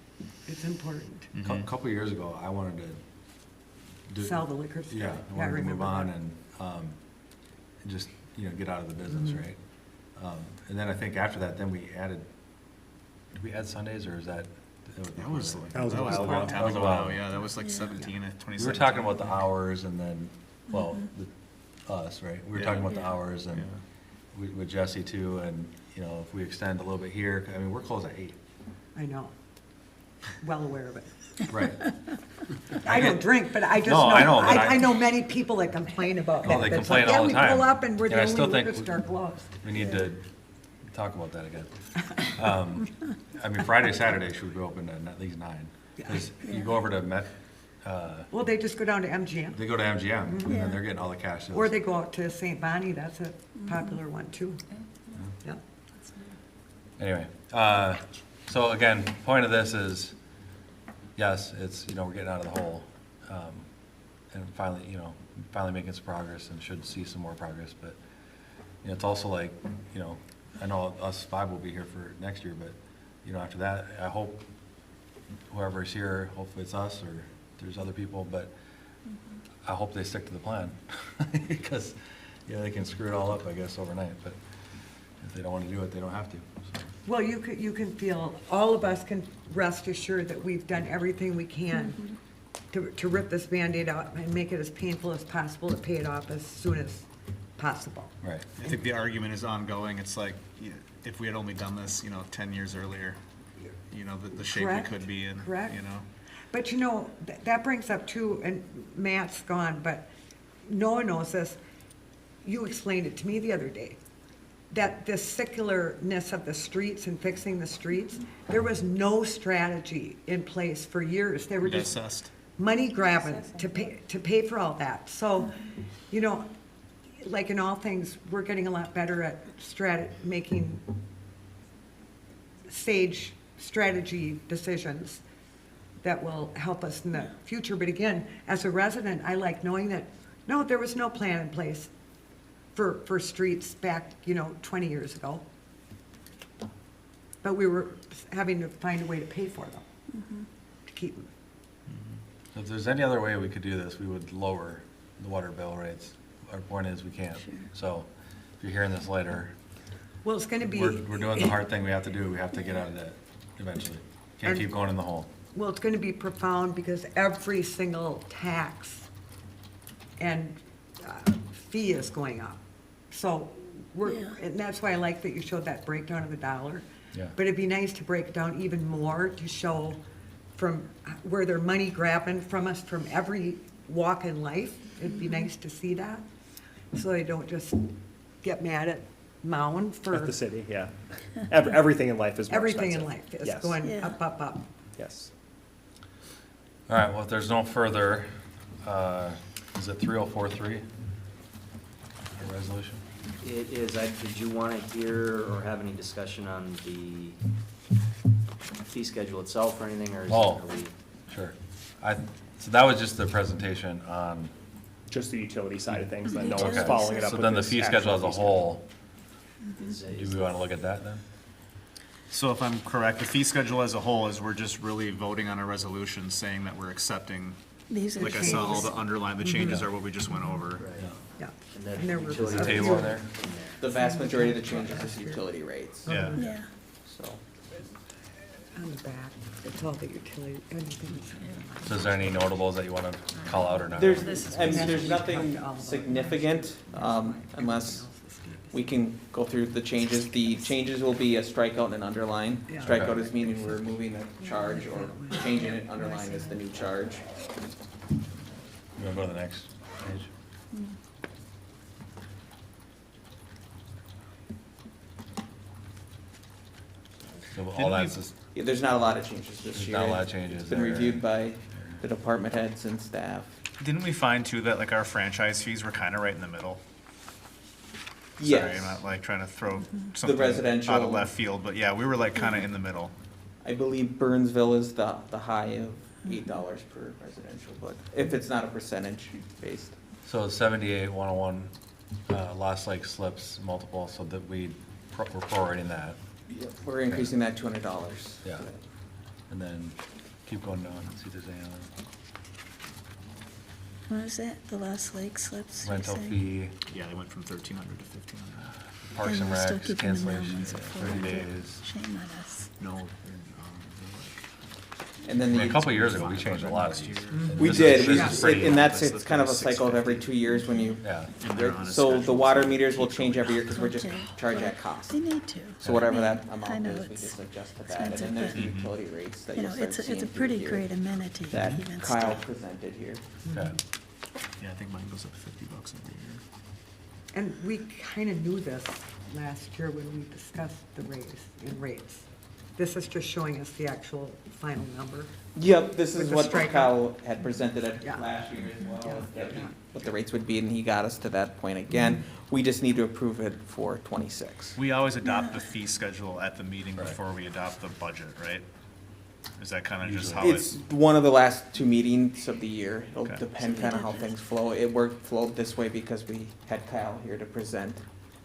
it's important. A couple years ago, I wanted to Sell the liquor store. Yeah, I Yeah, I wanted to move remember on that. and just, get out of the business, right? And then I think after that, then we added, did we add Sundays, or is that? That was a That was a long while time ago. That was a ago while now, ago. yeah, that was like 2017. We were talking about the hours, and then, well, us, right? We were Yeah. talking about the hours, and Yeah. with Jesse too, and, if we extend a little bit here, I mean, we're closed at 8. I know. Well aware of it. Right. I don't drink, but I just No, know, I know, but I know many people that complain about Oh, that. they That's complain like, all the Yeah, we time. pull up and we're And the I still only think liquor store closed. We need to talk about that again. I mean, Friday, Saturday should be open at least 9. Because you go over to Met, Well, they just go down to MGM, they go to MGM, and Yeah. then they're getting all the cash sales. or they go out to St. Bonnie, that's a popular one too. Yeah. Anyway, so again, point of this is, yes, it's, we're getting out of the hole. And finally making some progress, and should see some more progress, but, it's also like, I know us 5 will be here for next year, but, after that, I hope whoever's here, hopefully it's us, or there's other people, but I hope they stick to the plan. Because, they can screw it all up, I guess, overnight, but if they don't want to do it, they don't have to. So. Well, you can feel, all of us can rest assured that we've done everything we can to rip this Band-Aid out and make it as painful as possible to pay it off as soon as possible. Right. I think the argument is ongoing. It's like, if we had only done this, 10 years earlier, the shape we Correct, could be in, correct. But that brings up too, and Matt's gone, but Noah knows this. You explained it to me the other day, that the secularness of the streets and fixing the streets, there was no strategy in place for years. They were just Assessed. money grabbing to pay for all that. So, like in all things, we're getting a lot better at making sage strategy decisions that will help us in the future. But again, as a resident, I like knowing that, no, there was no plan in place for streets back, 20 years ago. But we were having to find a way to pay for them, to keep them. If there's any other way we could do this, we would lower the water bill rates. Our point is, we can't. So if you're hearing this later, Well, it's gonna be. we're doing the hard thing we have to do. We have to get out of that eventually. Can't And- keep going in the hole. Well, it's gonna be profound because every single tax and fee is going up. So and that's why I like that you showed that breakdown of the dollar. Yeah. But it'd be nice to break it down even more to show from where they're money grabbing from us from every walk in life. It'd be nice to see that, so they don't just get mad at Mound for. At the city, yeah. Everything in life is more Everything in expensive. life is Yes. going Yeah. up, up, up. Yes. All right, well, if there's no further, is it 3043? A resolution? It is. Did you want to hear or have any discussion on the fee schedule itself or anything, or is Oh. are we? Sure. So that was just the presentation on. Just the utility side of things, then no Okay. one's following it up So with then the this fee actual schedule as a fee schedule. whole, is- do we want to look at that then? So if I'm correct, the fee schedule as a whole is we're just really voting on a resolution saying that we're accepting, These are like I saw, all changes. the underlying, the changes are what we just went over. Yeah. And that And there were utility a Table few- in there? The vast majority of the changes is utility rates, Yeah. Yeah. so. On the back, it's all the utility, everything's. So is there any notables that you want to call out or not? There's nothing significant, unless we can go through the changes. The changes will be a strikeout and an underline. Yeah. Strikeout is meaning we're removing the charge, or changing it, underline is the new charge. You wanna go to the next page? So all that's just, Yeah, there's not a lot of changes this There's year. not a lot of changes It's been there. reviewed by the department heads and staff. Didn't we find too that like our franchise fees were kind of right in the middle? Sorry, Yes. I'm not like trying to throw The something residential. out of left field, but yeah, we were like kind of in the middle. I believe Burnsville is the high of $8 per residential, but if it's not a percentage based. so 78, 101, Lost Lake slips multiple, so that we're prorating that. We're increasing that $200. Yeah. And then keep going down and see if there's any other. What is that? The Lost Lake slips? you're Rental saying? fee, Yeah, they went from 1,300 to 1,500. Parks and And we're still Recs, keeping the mill cancellation, ones at 30 400. days. Shame on us. No. And then I mean, a the, couple of years ago, we changed a lot of these. we This did, is- we, this is pretty- and it's kind of a cycle of every 2 years when you, Yeah, And they're on a so the schedule, water so meters will keep change going every year up. because we're just Okay. charged Well, at cost. They need to. So whatever I that mean, I amount know is, we it's just adjust to that. And expensive, then there's the but, utility rates that You you'll know, start it's a seeing through pretty here great amenity, that even Kyle still. presented here. okay. Yeah, I think mine goes up to $50 every year. And we kind of knew this last year when we discussed the raise in rates. This is just showing us the actual final number. Yep, this With is the what strikeout. Kyle had presented at Yeah. last year as well, Yeah. that what the rates would be, and he got us to that point again. We just need to approve it for 26. We always adopt the fee schedule at the meeting before we adopt the budget, right? Is that kind of just how It's it? one of the last 2 meetings of the year. It'll Okay. depend kind of how things flow. It flowed this way because we had Kyle here to present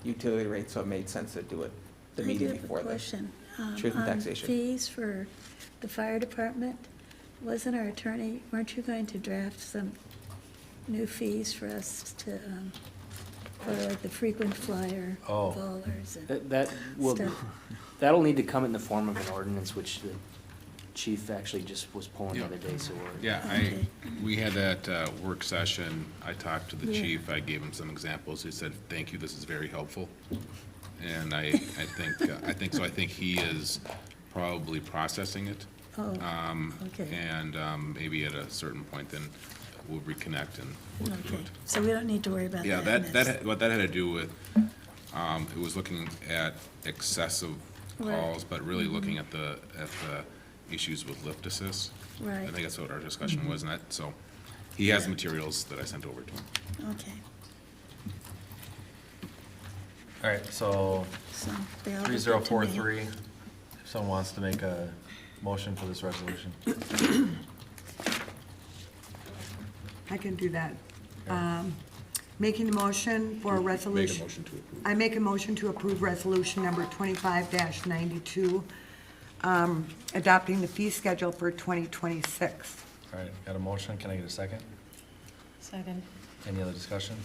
utility rates, so it made sense to do it the I meeting do have a before the question. truth and On taxation. fees for the fire department, wasn't our attorney, weren't you going to draft some new fees for us to, for like the frequent flyer Oh. ballers and That will, stuff? that'll need to come in the form of an ordinance, which the chief actually just was pulling the Yeah. other day, so we're. Yeah, Okay. we had that work session. I talked to the Yeah. chief. I gave him some examples. He said, thank you, this is very helpful. And I think so. I think he is probably processing it. Oh, okay. And maybe at a certain point, then we'll reconnect and work through Okay, it. so we don't need to worry about that. Yeah, next. what that had to do with, it was looking at excessive Right. calls, but really looking at the issues with lift assist. Right. I think that's what our discussion was, and that, so, he has materials that I sent over to him. Okay, All right, so so they all. 3043, if someone wants to make a motion for this resolution. I can do that. Making a motion for a resolution. Make a motion to approve. I make a motion to approve resolution number 25-92, adopting the fee schedule for 2026. All right, got a motion, can I get a second? Second. Any other discussion?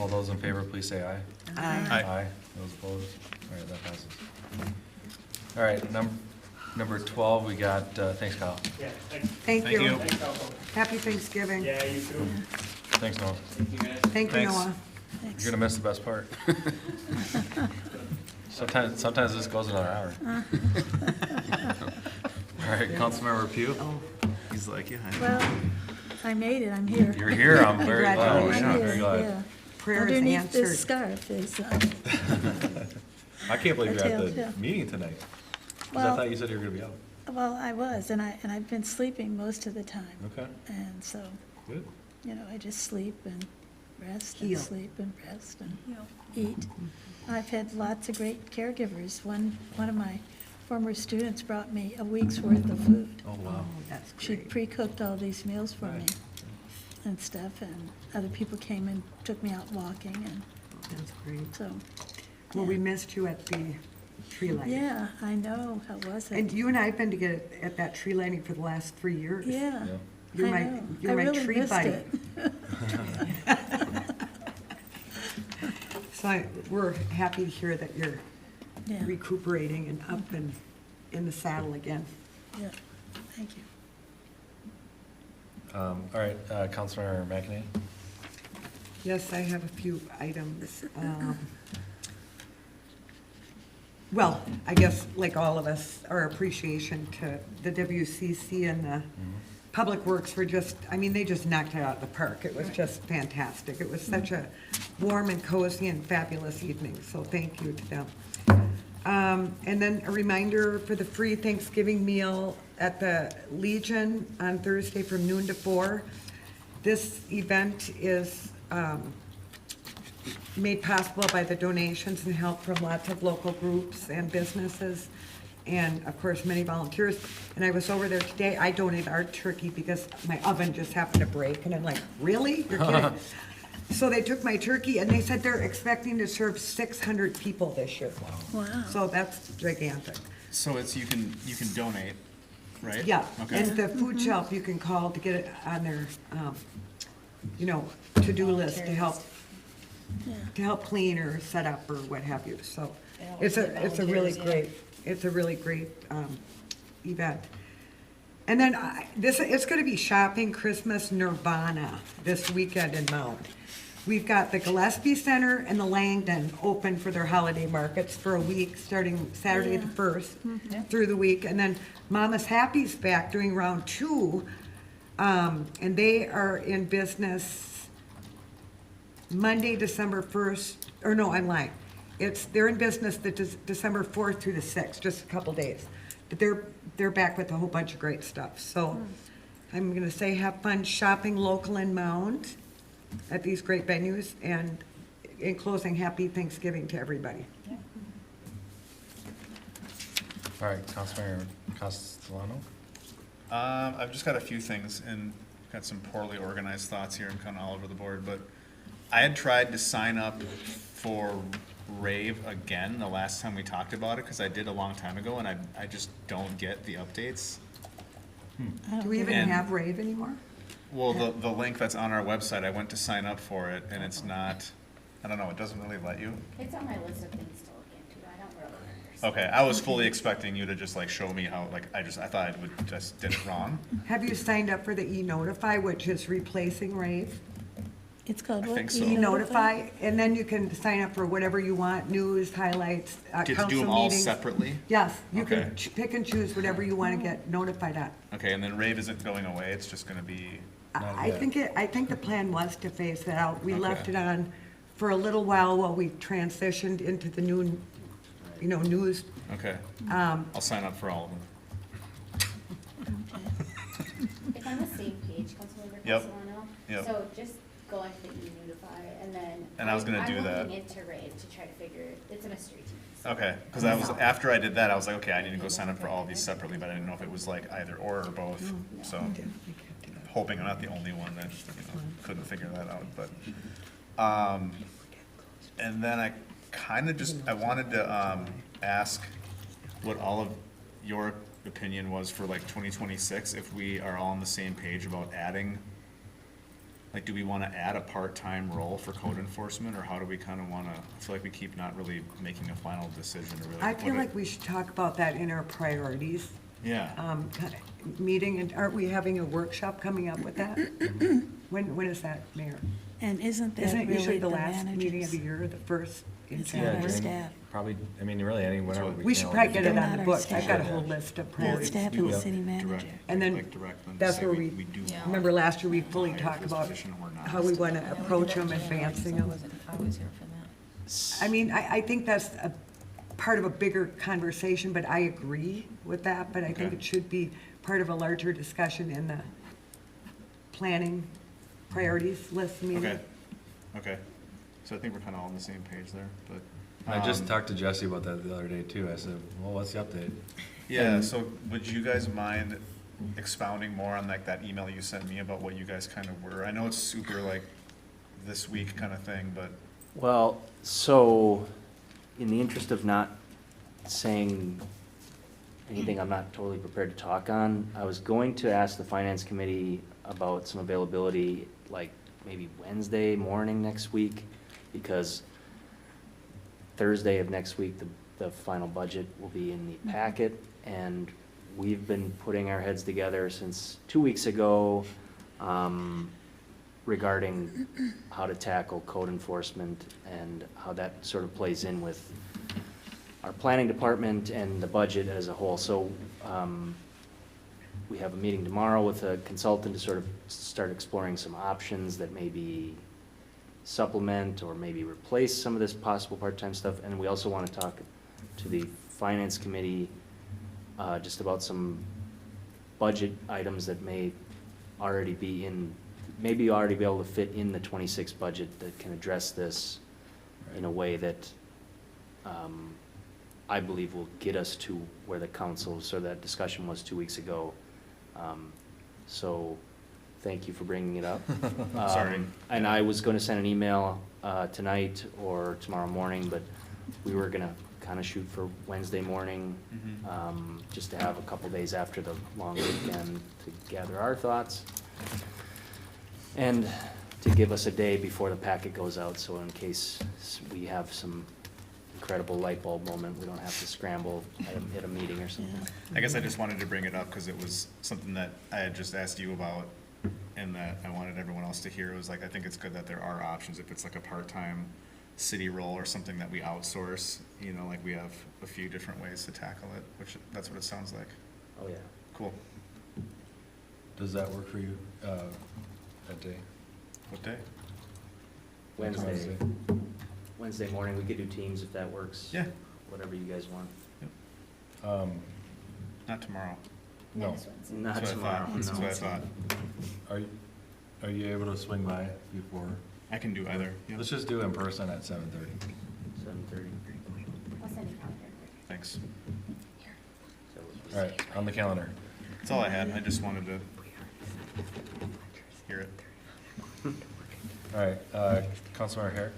All those in favor, please say aye. Aye. Aye. Those opposed? All right, that passes. All right, number 12, we got, thanks, Kyle. Thank you. you. Happy Thanksgiving. Yeah, you too. Thanks, Noah. Thank you, Thanks. Noah. You're gonna miss the best part. Sometimes this goes another hour. All right, Councilmember Pugh, He's like, yeah. I know. Well, I made it, I'm here. you're here, I'm very glad. Congratulations. I'm Very here, glad. yeah. Prayer is Underneath this answered. scarf is, I can't believe you're Tail, at the yeah. meeting tonight. 'Cause I Well- thought you said you were gonna be out. well, I was, and I've been sleeping most of the time. Okay, And so, good. you know, I just sleep and rest and Heal. sleep and rest and eat. I've had lots of great caregivers. One of my former students brought me a week's worth of food. Oh, wow. Oh, that's She great. pre-cooked all these meals for me Nice. and stuff, and other people came and took me out walking, and That's great. so, Well, we missed you at the tree lighting. yeah, I know, how was And it? you and I have been together at that tree lighting for the last 3 years. Yeah, Yeah. You're I my- know. you're I my really tree missed buddy. it. So we're happy to hear that you're Yeah, recuperating and up and in the saddle again. yeah, thank you. All right, Councilmember McEnany? Yes, I have a few items. Well, I guess like all of us, our appreciation to the WCC and the Public Works were just, I mean, they just knocked it out of the park. It was just fantastic. It was such a warm and cozy and fabulous evening, so thank you to them. And then a reminder for the free Thanksgiving meal at the Legion on Thursday from noon to 4. This event is made possible by the donations and help from lots of local groups and businesses, and of course, many volunteers. And I was over there today. I donated our turkey because my oven just happened to break, and I'm like, really? You're kidding? So they took my turkey, and they said they're expecting to serve 600 people this year. Wow. So that's gigantic. So it's, you can donate, right? Yeah, Okay. and the food shelf, you can call to get it on their, to-do list to help clean or set up or what have you. So it's a really great event. And then it's going to be shopping Christmas Nirvana this weekend in Mound. We've got the Gillespie Center and the Langdon open for their holiday markets for a week, starting Saturday the 1st through the week. And then Mama's Happy's back doing round 2, and they are in business Monday, December 1st, or no, I'm lying. They're in business December 4th through the 6th, just a couple days. But they're back with a whole bunch of great stuff. So I'm gonna say have fun shopping local in Mound at these great venues, and in closing, happy Thanksgiving to everybody. All right, Councilmember Castellano? I've just got a few things and got some poorly organized thoughts here and kind of all over the board, but I had tried to sign up for Rave again the last time we talked about it, because I did a long time ago, and I just don't get the updates. Do we even have Rave anymore? Well, the link that's on our website, I went to sign up for it, and it's not, I don't know, it doesn't really let you. It's on my list of things to look into. I don't really understand. Okay, I was fully expecting you to just like show me how, like, I thought I would just did it wrong. Have you signed up for the e-Notify, which is replacing Rave? It's called I what? think so. E-Notify, and then you can sign up for whatever you want, news, highlights, Get to council do them all meetings. separately? Yes, you Okay. can pick and choose whatever you want to get notified on. Okay, and then Rave isn't going away, it's just gonna be, I think the plan was to phase that out. We left Okay. it on for a little while we transitioned into the new, news. okay. I'll sign up for all of them. If I'm on the same page, Councilmember Yep. Castellano. Yep. So just go into the e-Notify and then. And I was gonna do that. I'm looking into Rave to try to figure, it's a mystery to me. so- Okay, because after I did that, I was like, okay, I need to go sign up for all of these separately, but I didn't know if it was like either or both, so. Hoping I'm not the only one that, couldn't figure that out, but, and then I kind of I wanted to, ask what all of your opinion was for like 2026, if we are all on the same page about adding, like, do we want to add a part-time role for code enforcement, or how do we kind of want to, I feel like we keep not really making a final decision to really I put feel it- like we should talk about that in our priorities Yeah, meeting, and aren't we having a workshop coming up with that? When is that, Mayor? And isn't that Isn't it usually really the the last meeting of managers? the year, the first in It's not January? our staff. Probably, really, whenever We should probably get it They're on the not our books. I've got a staff. whole list of The priorities. staff do and the a city direct- manager. And then like direct them to that's say where we, do remember last year we fully hire talked this about position or not. how we want to approach them, advancing them. I was here for that. I mean, I think that's a part of a bigger conversation, but I agree with that, but I think Okay. it should be part of a larger discussion in the planning priorities list meeting. Okay, okay. So I think we're kind of all on the same page there, but. I just talked to Jesse about that the other day too. I said, well, what's the update? Yeah, so would you guys mind expounding more on like that email you sent me about what you guys kind of were? I know it's super like this week kind of thing, but. Well, so, in the interest of not saying anything I'm not totally prepared to talk on, I was going to ask the finance committee about some availability, like maybe Wednesday morning next week, because Thursday of next week, the final budget will be in the packet, and we've been putting our heads together since 2 weeks ago, regarding how to tackle code enforcement and how that sort of plays in with our planning department and the budget as a whole. So we have a meeting tomorrow with a consultant to sort of start exploring some options that maybe supplement or maybe replace some of this possible part-time stuff. And we also want to talk to the Finance Committee just about some budget items that may already be in, maybe already be able to fit in the 26 budget that can address this in a way that I believe will get us to where the council, so that discussion was 2 weeks ago. So, thank you for bringing it up. Sorry. And I was gonna send an email tonight or tomorrow morning, but we were gonna kind of shoot for Wednesday morning, just to have a couple days after the long weekend to gather our thoughts. And to give us a day before the packet goes out, so in case we have some incredible light bulb moment, we don't have to scramble at a meeting or something. I guess I just wanted to bring it up because it was something that I had just asked you about and that I wanted everyone else to hear. It was like, I think it's good that there are options if it's like a part-time city role or something that we outsource, you know, like we have a few different ways to tackle it, which that's what it sounds like. Oh, yeah. Cool. Does that work for you, that day? What day? Wednesday. Wednesday morning, we could do Teams if that works. Yeah. Whatever you guys want. Not tomorrow. No. Not That's what I tomorrow, thought. That's no. what I thought. Are you able to swing by before? I can do either. Yeah. Let's just do in person at 7:30. 7:30. I'll send you a calendar. Thanks. All right, on the calendar. That's all I had. I just wanted to hear it. All right, Councilmember Herrick?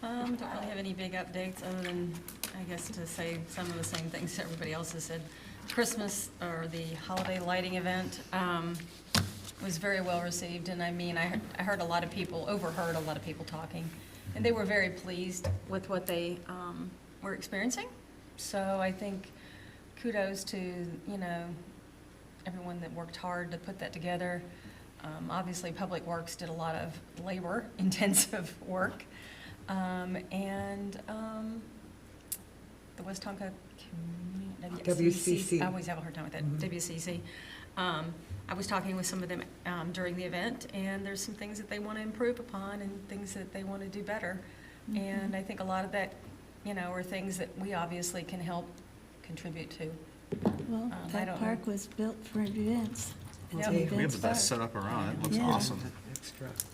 Don't really have any big updates other than, I guess, to say some of the same things everybody else has said. Christmas, or the holiday lighting event, was very well received, and I mean, I heard overheard a lot of people talking, and they were very pleased with what they were experiencing. So I think kudos to, you know, everyone that worked hard to put that together. Obviously, Public Works did a lot of labor-intensive work. The West Tonka WCC. I always have a hard time with that, WCC. I was talking with some of them during the event, and there's some things that they want to improve upon and things that they want to do better. And I think a lot of that, you know, are things that we obviously can help contribute to. Well, I that don't park was built for events. Yeah. We have the best setup around. It looks Yeah. awesome.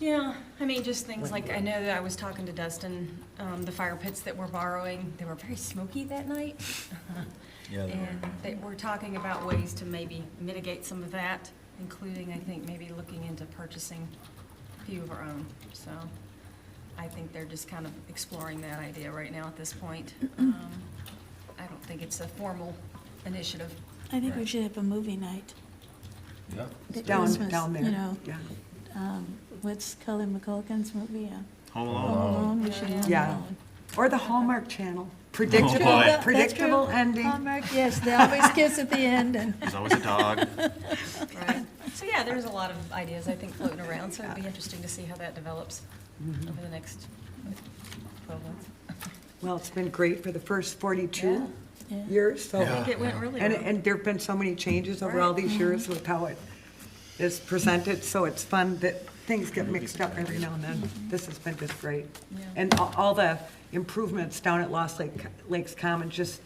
Yeah, I mean, just things like, I know that I was talking to Dustin, the fire pits that we're borrowing, they were very smoky that night. Yeah, they were. And they were talking about ways to maybe mitigate some of that, including, I think, maybe looking into purchasing a few of our own. So I think they're just kind of exploring that idea right now at this point. I don't think it's a formal initiative. I think we should have a movie night. Yeah. at Down Christmas, there, You know, yeah. what's Cullen McCulkin's movie? Home Home Alone. Alone, we should have Home Yeah. Alone. Or the Hallmark Channel. boy. Predictable, That's predictable true. ending. Hallmark, yes, they always kiss at the end, and There's always a dog. Right. So, yeah, there's a lot of ideas, I think, floating around, so it'd be interesting to see how that develops over the next 12 months. Well, it's been great for the first 42 Yeah. years, so. I think it went really well. And there've been so many changes over all these years with how it is presented, so it's fun that things get mixed up every now and then. This has been just great. Yeah. And all the improvements down at Lost Lakes Common just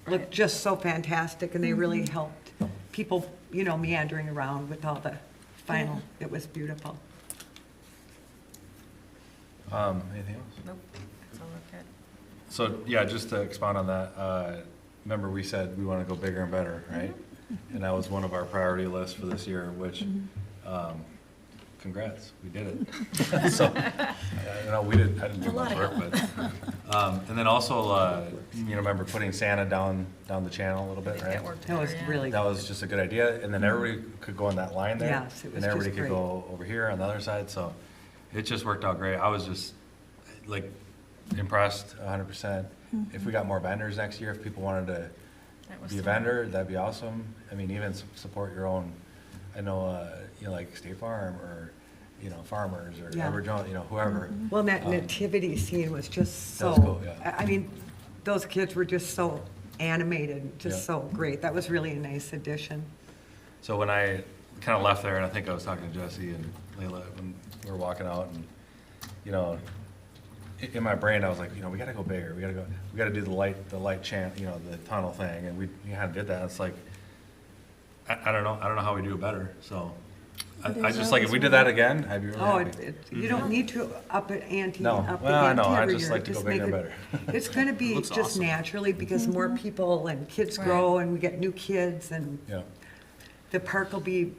look just so fantastic, and they really helped people, you know, meandering around with all the final. It was beautiful. Anything else? Nope, that's all I've got. So, yeah, just to expound on that, remember we said we want to go bigger and better, right? And that was one of our priority lists for this year, which, congrats, we did it. So, you know, I didn't do much work, but, and then also, you know, remember putting Santa down the channel a little bit, right? That worked That was better, yeah. really, That was just a good idea, and then everybody could go on that line there. Yes, it was And everybody just could great. go over here on the other side, so it just worked out great. I was just, like, impressed 100%. If we got more vendors next year, if people wanted to That was be a fun. vendor, that'd be awesome. I mean, even support your own, I know, you know, like State Farm, or, you know, farmers, or Yeah. Edward Jones, you know, whoever. well, that nativity scene was just That was so, cool, yeah. I mean, those kids were just so animated, just Yeah. so great. That was really a nice addition. So when I kind of left there, and I think I was talking to Jesse and Layla when we were walking out, and, you know, in my brain, I was like, you know, we gotta go bigger, we gotta do the light chant, you know, the tunnel thing, and we kind of did that. It's like, I don't know how we do it better, so. I just like, if we did that again, I'd be really Oh, happy. you don't need to up it ante, No. up the Well, I know. ante I every just year. like to go bigger make and it- better. It's gonna be Looks just awesome. naturally, because more people and kids grow, and we get new kids, and Yeah. the park will be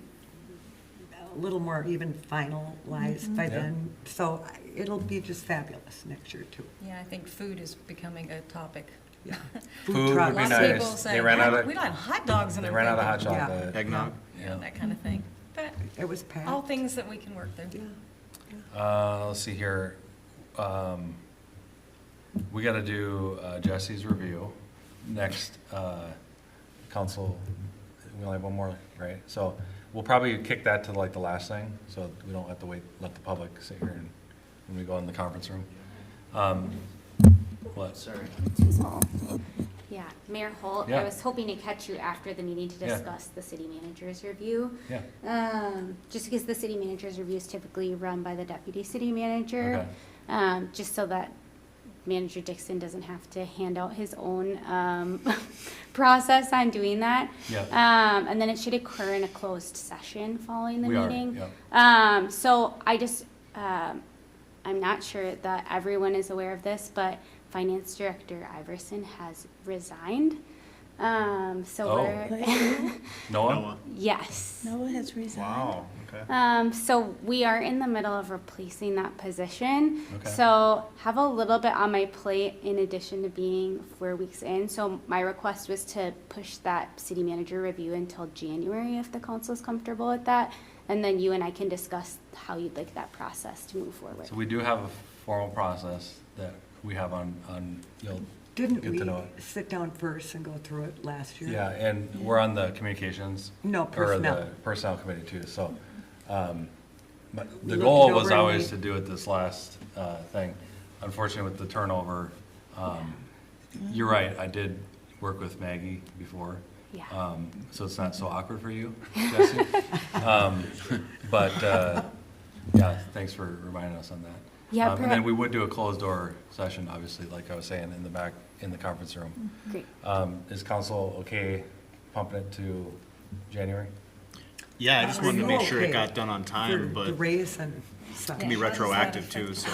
a little more even finalized by Yeah. then. So it'll be just fabulous next year, too. Yeah, I think food is becoming a topic. Yeah. Food would trucks. be A lot of people nice. say, They ran out of, we like hot dogs and they ran out of hot everything." chocolate. Eggnog? Yeah, that kind of thing. But It was packed. all things that we can work through. Let's see here. We gotta do Jesse's review. Next, council, we only have one more, right? So we'll probably kick that to like the last thing, so we don't have to wait, let the public sit here and, when we go in the conference room. What? Sorry. Too small. Yeah, Mayor Holt, Yeah. I was hoping to catch you after the meeting to Yeah. discuss the city manager's review. Yeah. Just because the city manager's review is typically run by the deputy city manager. Just so that Manager Dixon doesn't have to hand out his own process on doing that. Yeah. And then it should occur in a closed session following the We are, meeting. yeah. So I just, I'm not sure that everyone is aware of this, but Finance Director Iverson has resigned. So Oh. we're, Noah? yes. Noah has resigned. Wow, okay. So we are in the middle of replacing that position. Okay. So have a little bit on my plate in addition to being 4 weeks in. So my request was to push that city manager review until January if the council is comfortable with that. And then you and I can discuss how you'd like that process to move forward. So we do have a formal process that we have on, you'll Didn't get we to know it. sit down first and go through it last year? Yeah, and we're on the communications. No, Or personnel. the personnel committee too, so, but the We looked goal it was over and always we- to do it this last, thing. Unfortunately, with the turnover, you're right, I did work with Maggie before. Yeah. So it's not so awkward for you, Jesse. But, yeah, thanks for reminding us on that. Yeah, And then we would do a closed door session, obviously, like I was saying, in the back, in the conference room. Great. Is council okay pumping it to January? Yeah, I just Are wanted to you make sure it okay got done on time, For but the it raise and stuff. can be retroactive too, so.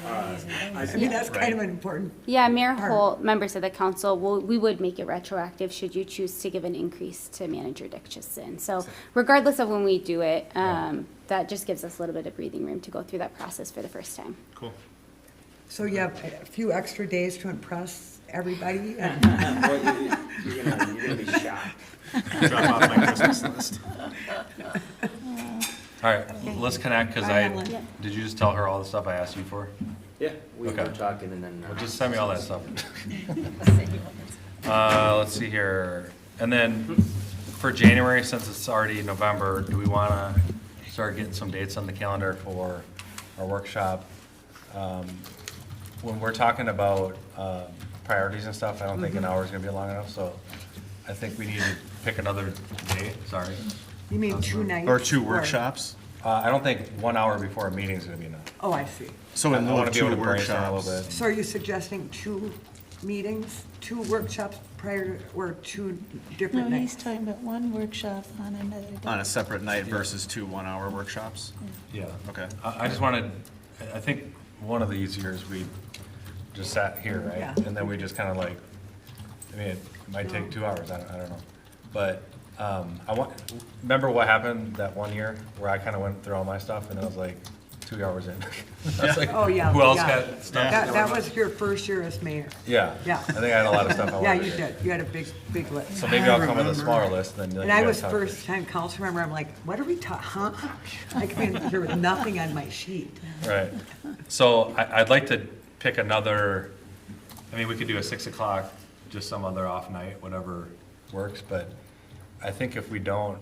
I mean, that's kind of an important. Yeah, Mayor part. Holt, members of the council, we would make it retroactive should you choose to give an increase to Manager Dixon. So regardless of when we do it, that just gives us a little bit of breathing room to go through that process for the first time. Cool. So you have a few extra days to impress everybody? You're gonna be shocked. Drop off my Christmas list. All right, let's connect, because Bye, Ellen. Yep. did you just tell her all the stuff I asked you for? Yeah, we were Okay. talking and then. Well, just send me all that stuff. Let's see here, and then for January, since it's already November, do we want to start getting some dates on the calendar for our workshop? When we're talking about priorities and stuff, I don't think an hour is going to be long enough, so I think we need to pick another day, sorry. You mean 2 nights? Or two workshops. I don't think 1 hour before a meeting is going to be enough. Oh, I see. So in I lieu want of to be able two to brainstorm a workshops. little bit. So are you suggesting 2 meetings, 2 workshops prior, or 2 No, different he's nights? talking about one workshop on another day. On a separate night versus 2 one-hour workshops? Yeah. Okay. I just wanted, I think one of these years we just sat here, right? Yeah. And then we just kind of like, I mean, it might take 2 hours, I don't know. But remember what happened that one year where I kind of went through all my stuff and I was like 2 hours in? I was like, Oh, yeah. who else yeah. got stuff? That was your first year as mayor. Yeah. Yeah. I think I had a lot of stuff I Yeah, wanted to you do. did. You had a big list. So maybe I'll come with a smaller list than you And I guys was have. first-time council member, I'm like, what are we huh? I came in here with nothing on my sheet. Right. So I'd like to pick another, I mean, we could do a 6 o'clock, just some other off night, whatever works, but I think if we don't,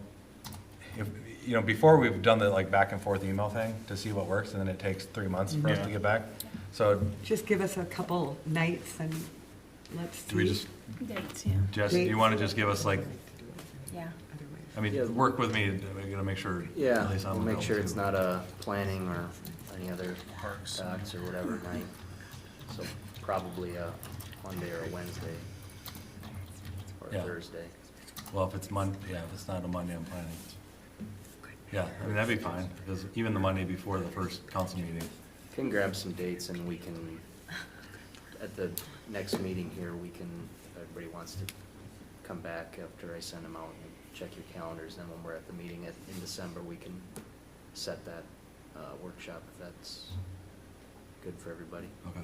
before we've done the like back and forth email thing to see what works, and then it takes 3 months for us to get back. So Just give us a couple nights and let's see. do we just, Dates, yeah. Jess, do you want to just give us like, Yeah. I mean, Yeah. work with me, we gotta make sure. Yeah, at least I'm we'll make sure available it's too. not a planning or any other parks or whatever night. So probably a Monday or a Wednesday or a Yeah. Thursday. Well, if it's yeah, if it's not a Monday, I'm planning. Yeah, I mean, that'd be fine, because even the Monday before the first council meeting. Can grab some dates and we can, at the next meeting here, we can, if everybody wants to come back after I send them out and check your calendars, then when we're at the meeting in December, we can set that workshop if that's good for everybody. Okay.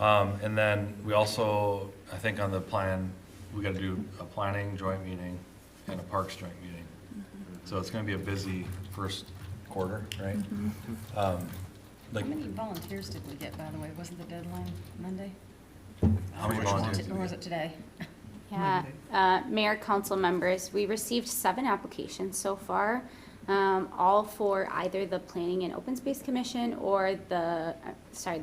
Okay. And then we also, I think on the plan, we gotta do a planning joint meeting and a parks joint meeting. So it's gonna be a busy first quarter, right? How Like, many volunteers did we get, by the way? Wasn't the deadline Monday? how many volunteers? Or was it today? Yeah, Mayor, council members, we received 7 applications so far, all for either the Planning and Open Space Commission or the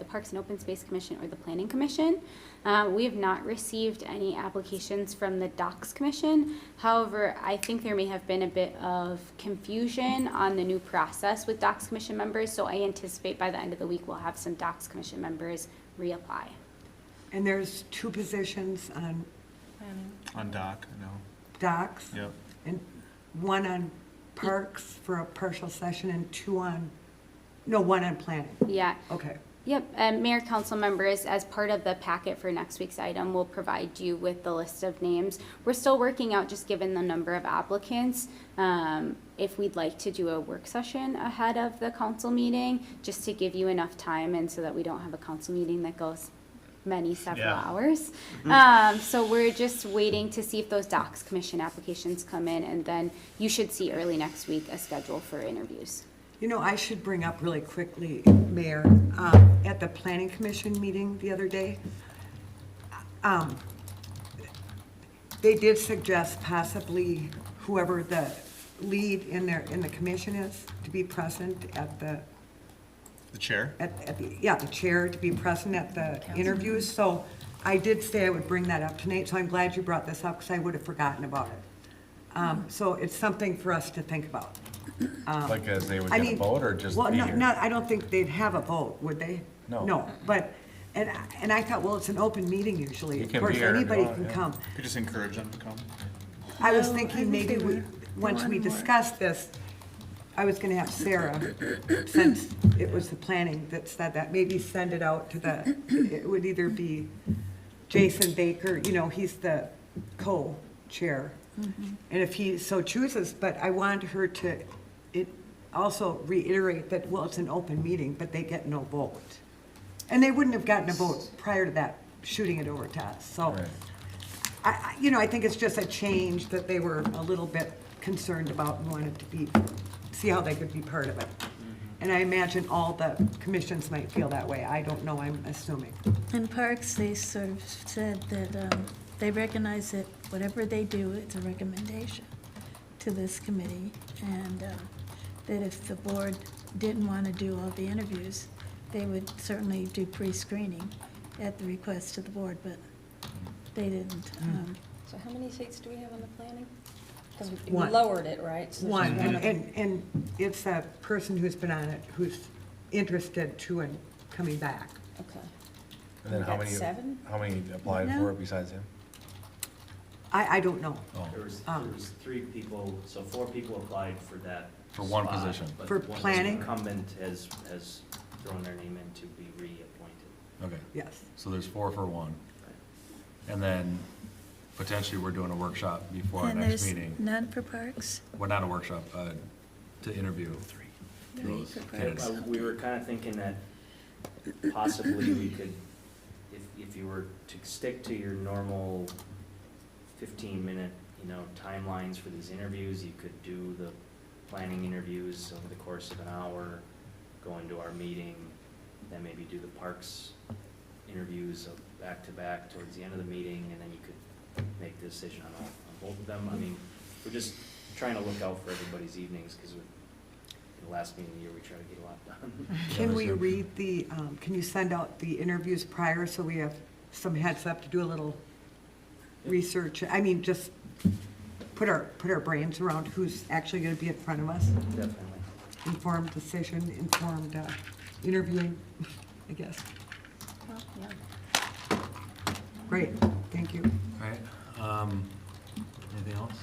Parks and Open Space Commission or the Planning Commission. We have not received any applications from the Docks Commission. However, I think there may have been a bit of confusion on the new process with Docks Commission members, so I anticipate by the end of the week we'll have some Docks Commission members reapply. And there's 2 positions on On dock, no. docks. Yep. And 1 on parks for a partial session and 1 on planning. Yeah. Okay. Yep, and Mayor, council members, as part of the packet for next week's item, we'll provide you with the list of names. We're still working out, just given the number of applicants, if we'd like to do a work session ahead of the council meeting, just to give you enough time and so that we don't have a council meeting that goes several Yeah. hours. So we're just waiting to see if those Docks Commission applications come in, and then you should see early next week a schedule for interviews. You know, I should bring up really quickly, Mayor, at the Planning Commission meeting the other day, they did suggest possibly whoever the lead in the commission is to be present at the chair? the chair to be present at the interviews. So I did say I would bring that up tonight, so I'm glad you brought this up because I would have forgotten about it. So it's something for us to think about. Like as they would I get a mean, vote or just well, be no, here? no, I don't think they'd have a vote, would they? No. No, but, and I thought, well, it's an open meeting usually. You Of can course, be here if you anybody want, can yeah. come. Could just encourage them to come. I was No, I thinking think maybe they we, were- once we wanted more. discuss this, I was gonna have Sarah, since it was the planning that said that, maybe send it out to it would either be Jason Baker, you know, he's the co-chair. And if he so chooses, but I wanted her to, also reiterate that, well, it's an open meeting, but they get no vote. And they wouldn't have gotten a vote prior to that, shooting it over to us, so. Right. I think it's just a change that they were a little bit concerned about and wanted to see how they could be part of it. And I imagine all the commissions might feel that way. I don't know, I'm assuming. In Parks, they sort of said that they recognize that whatever they do, it's a recommendation to this committee, and that if the board didn't want to do all the interviews, they would certainly do pre-screening at the request of the board, but they didn't. So how many seats do we have on the planning? Because we One. lowered it, right? So there's 1, one of- and it's a person who's been on it, who's interested too in coming back. Okay. And then how That's many, 7? how many applied No. for it besides him? I don't know. Oh, There was 3 people, so 4 people applied for that. For one spot, position. but For one planning? incumbent has thrown their name in to be reappointed. okay. Yes. So there's 4 for 1. And then potentially we're doing a workshop before our And next there's meeting. none for Parks? Well, not a workshop, to interview. 3 Those for candidates. Parks. We were kind of thinking that possibly we could, if you were to stick to your normal 15-minute, timelines for these interviews, you could do the planning interviews over the course of an hour, go into our meeting, then maybe do the parks interviews back-to-back towards the end of the meeting, and then you could make the decision on both of them. I mean, we're just trying to look out for everybody's evenings, because in the last meeting of the year, we try to get a lot done. Can we read can you send out the interviews prior so we have some heads up to do a little research? I mean, just put our brains around who's actually gonna be in front of us. Definitely. Informed decision, informed, interviewing, I guess. Great, thank you. All right, anything else?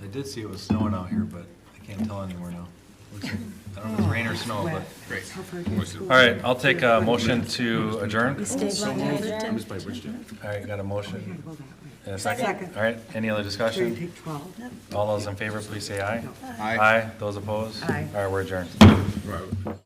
I did see it was snowing out here, but I can't tell anymore now. Looks like- I don't know if it's rain or snow, but. Great. All right, I'll take a motion to adjourn. All right, got a motion. And a second? Second. All right, any other So you discussion? take 12. All those in favor, please say aye. Aye. Aye, those opposed? Aye. All right, we're adjourned.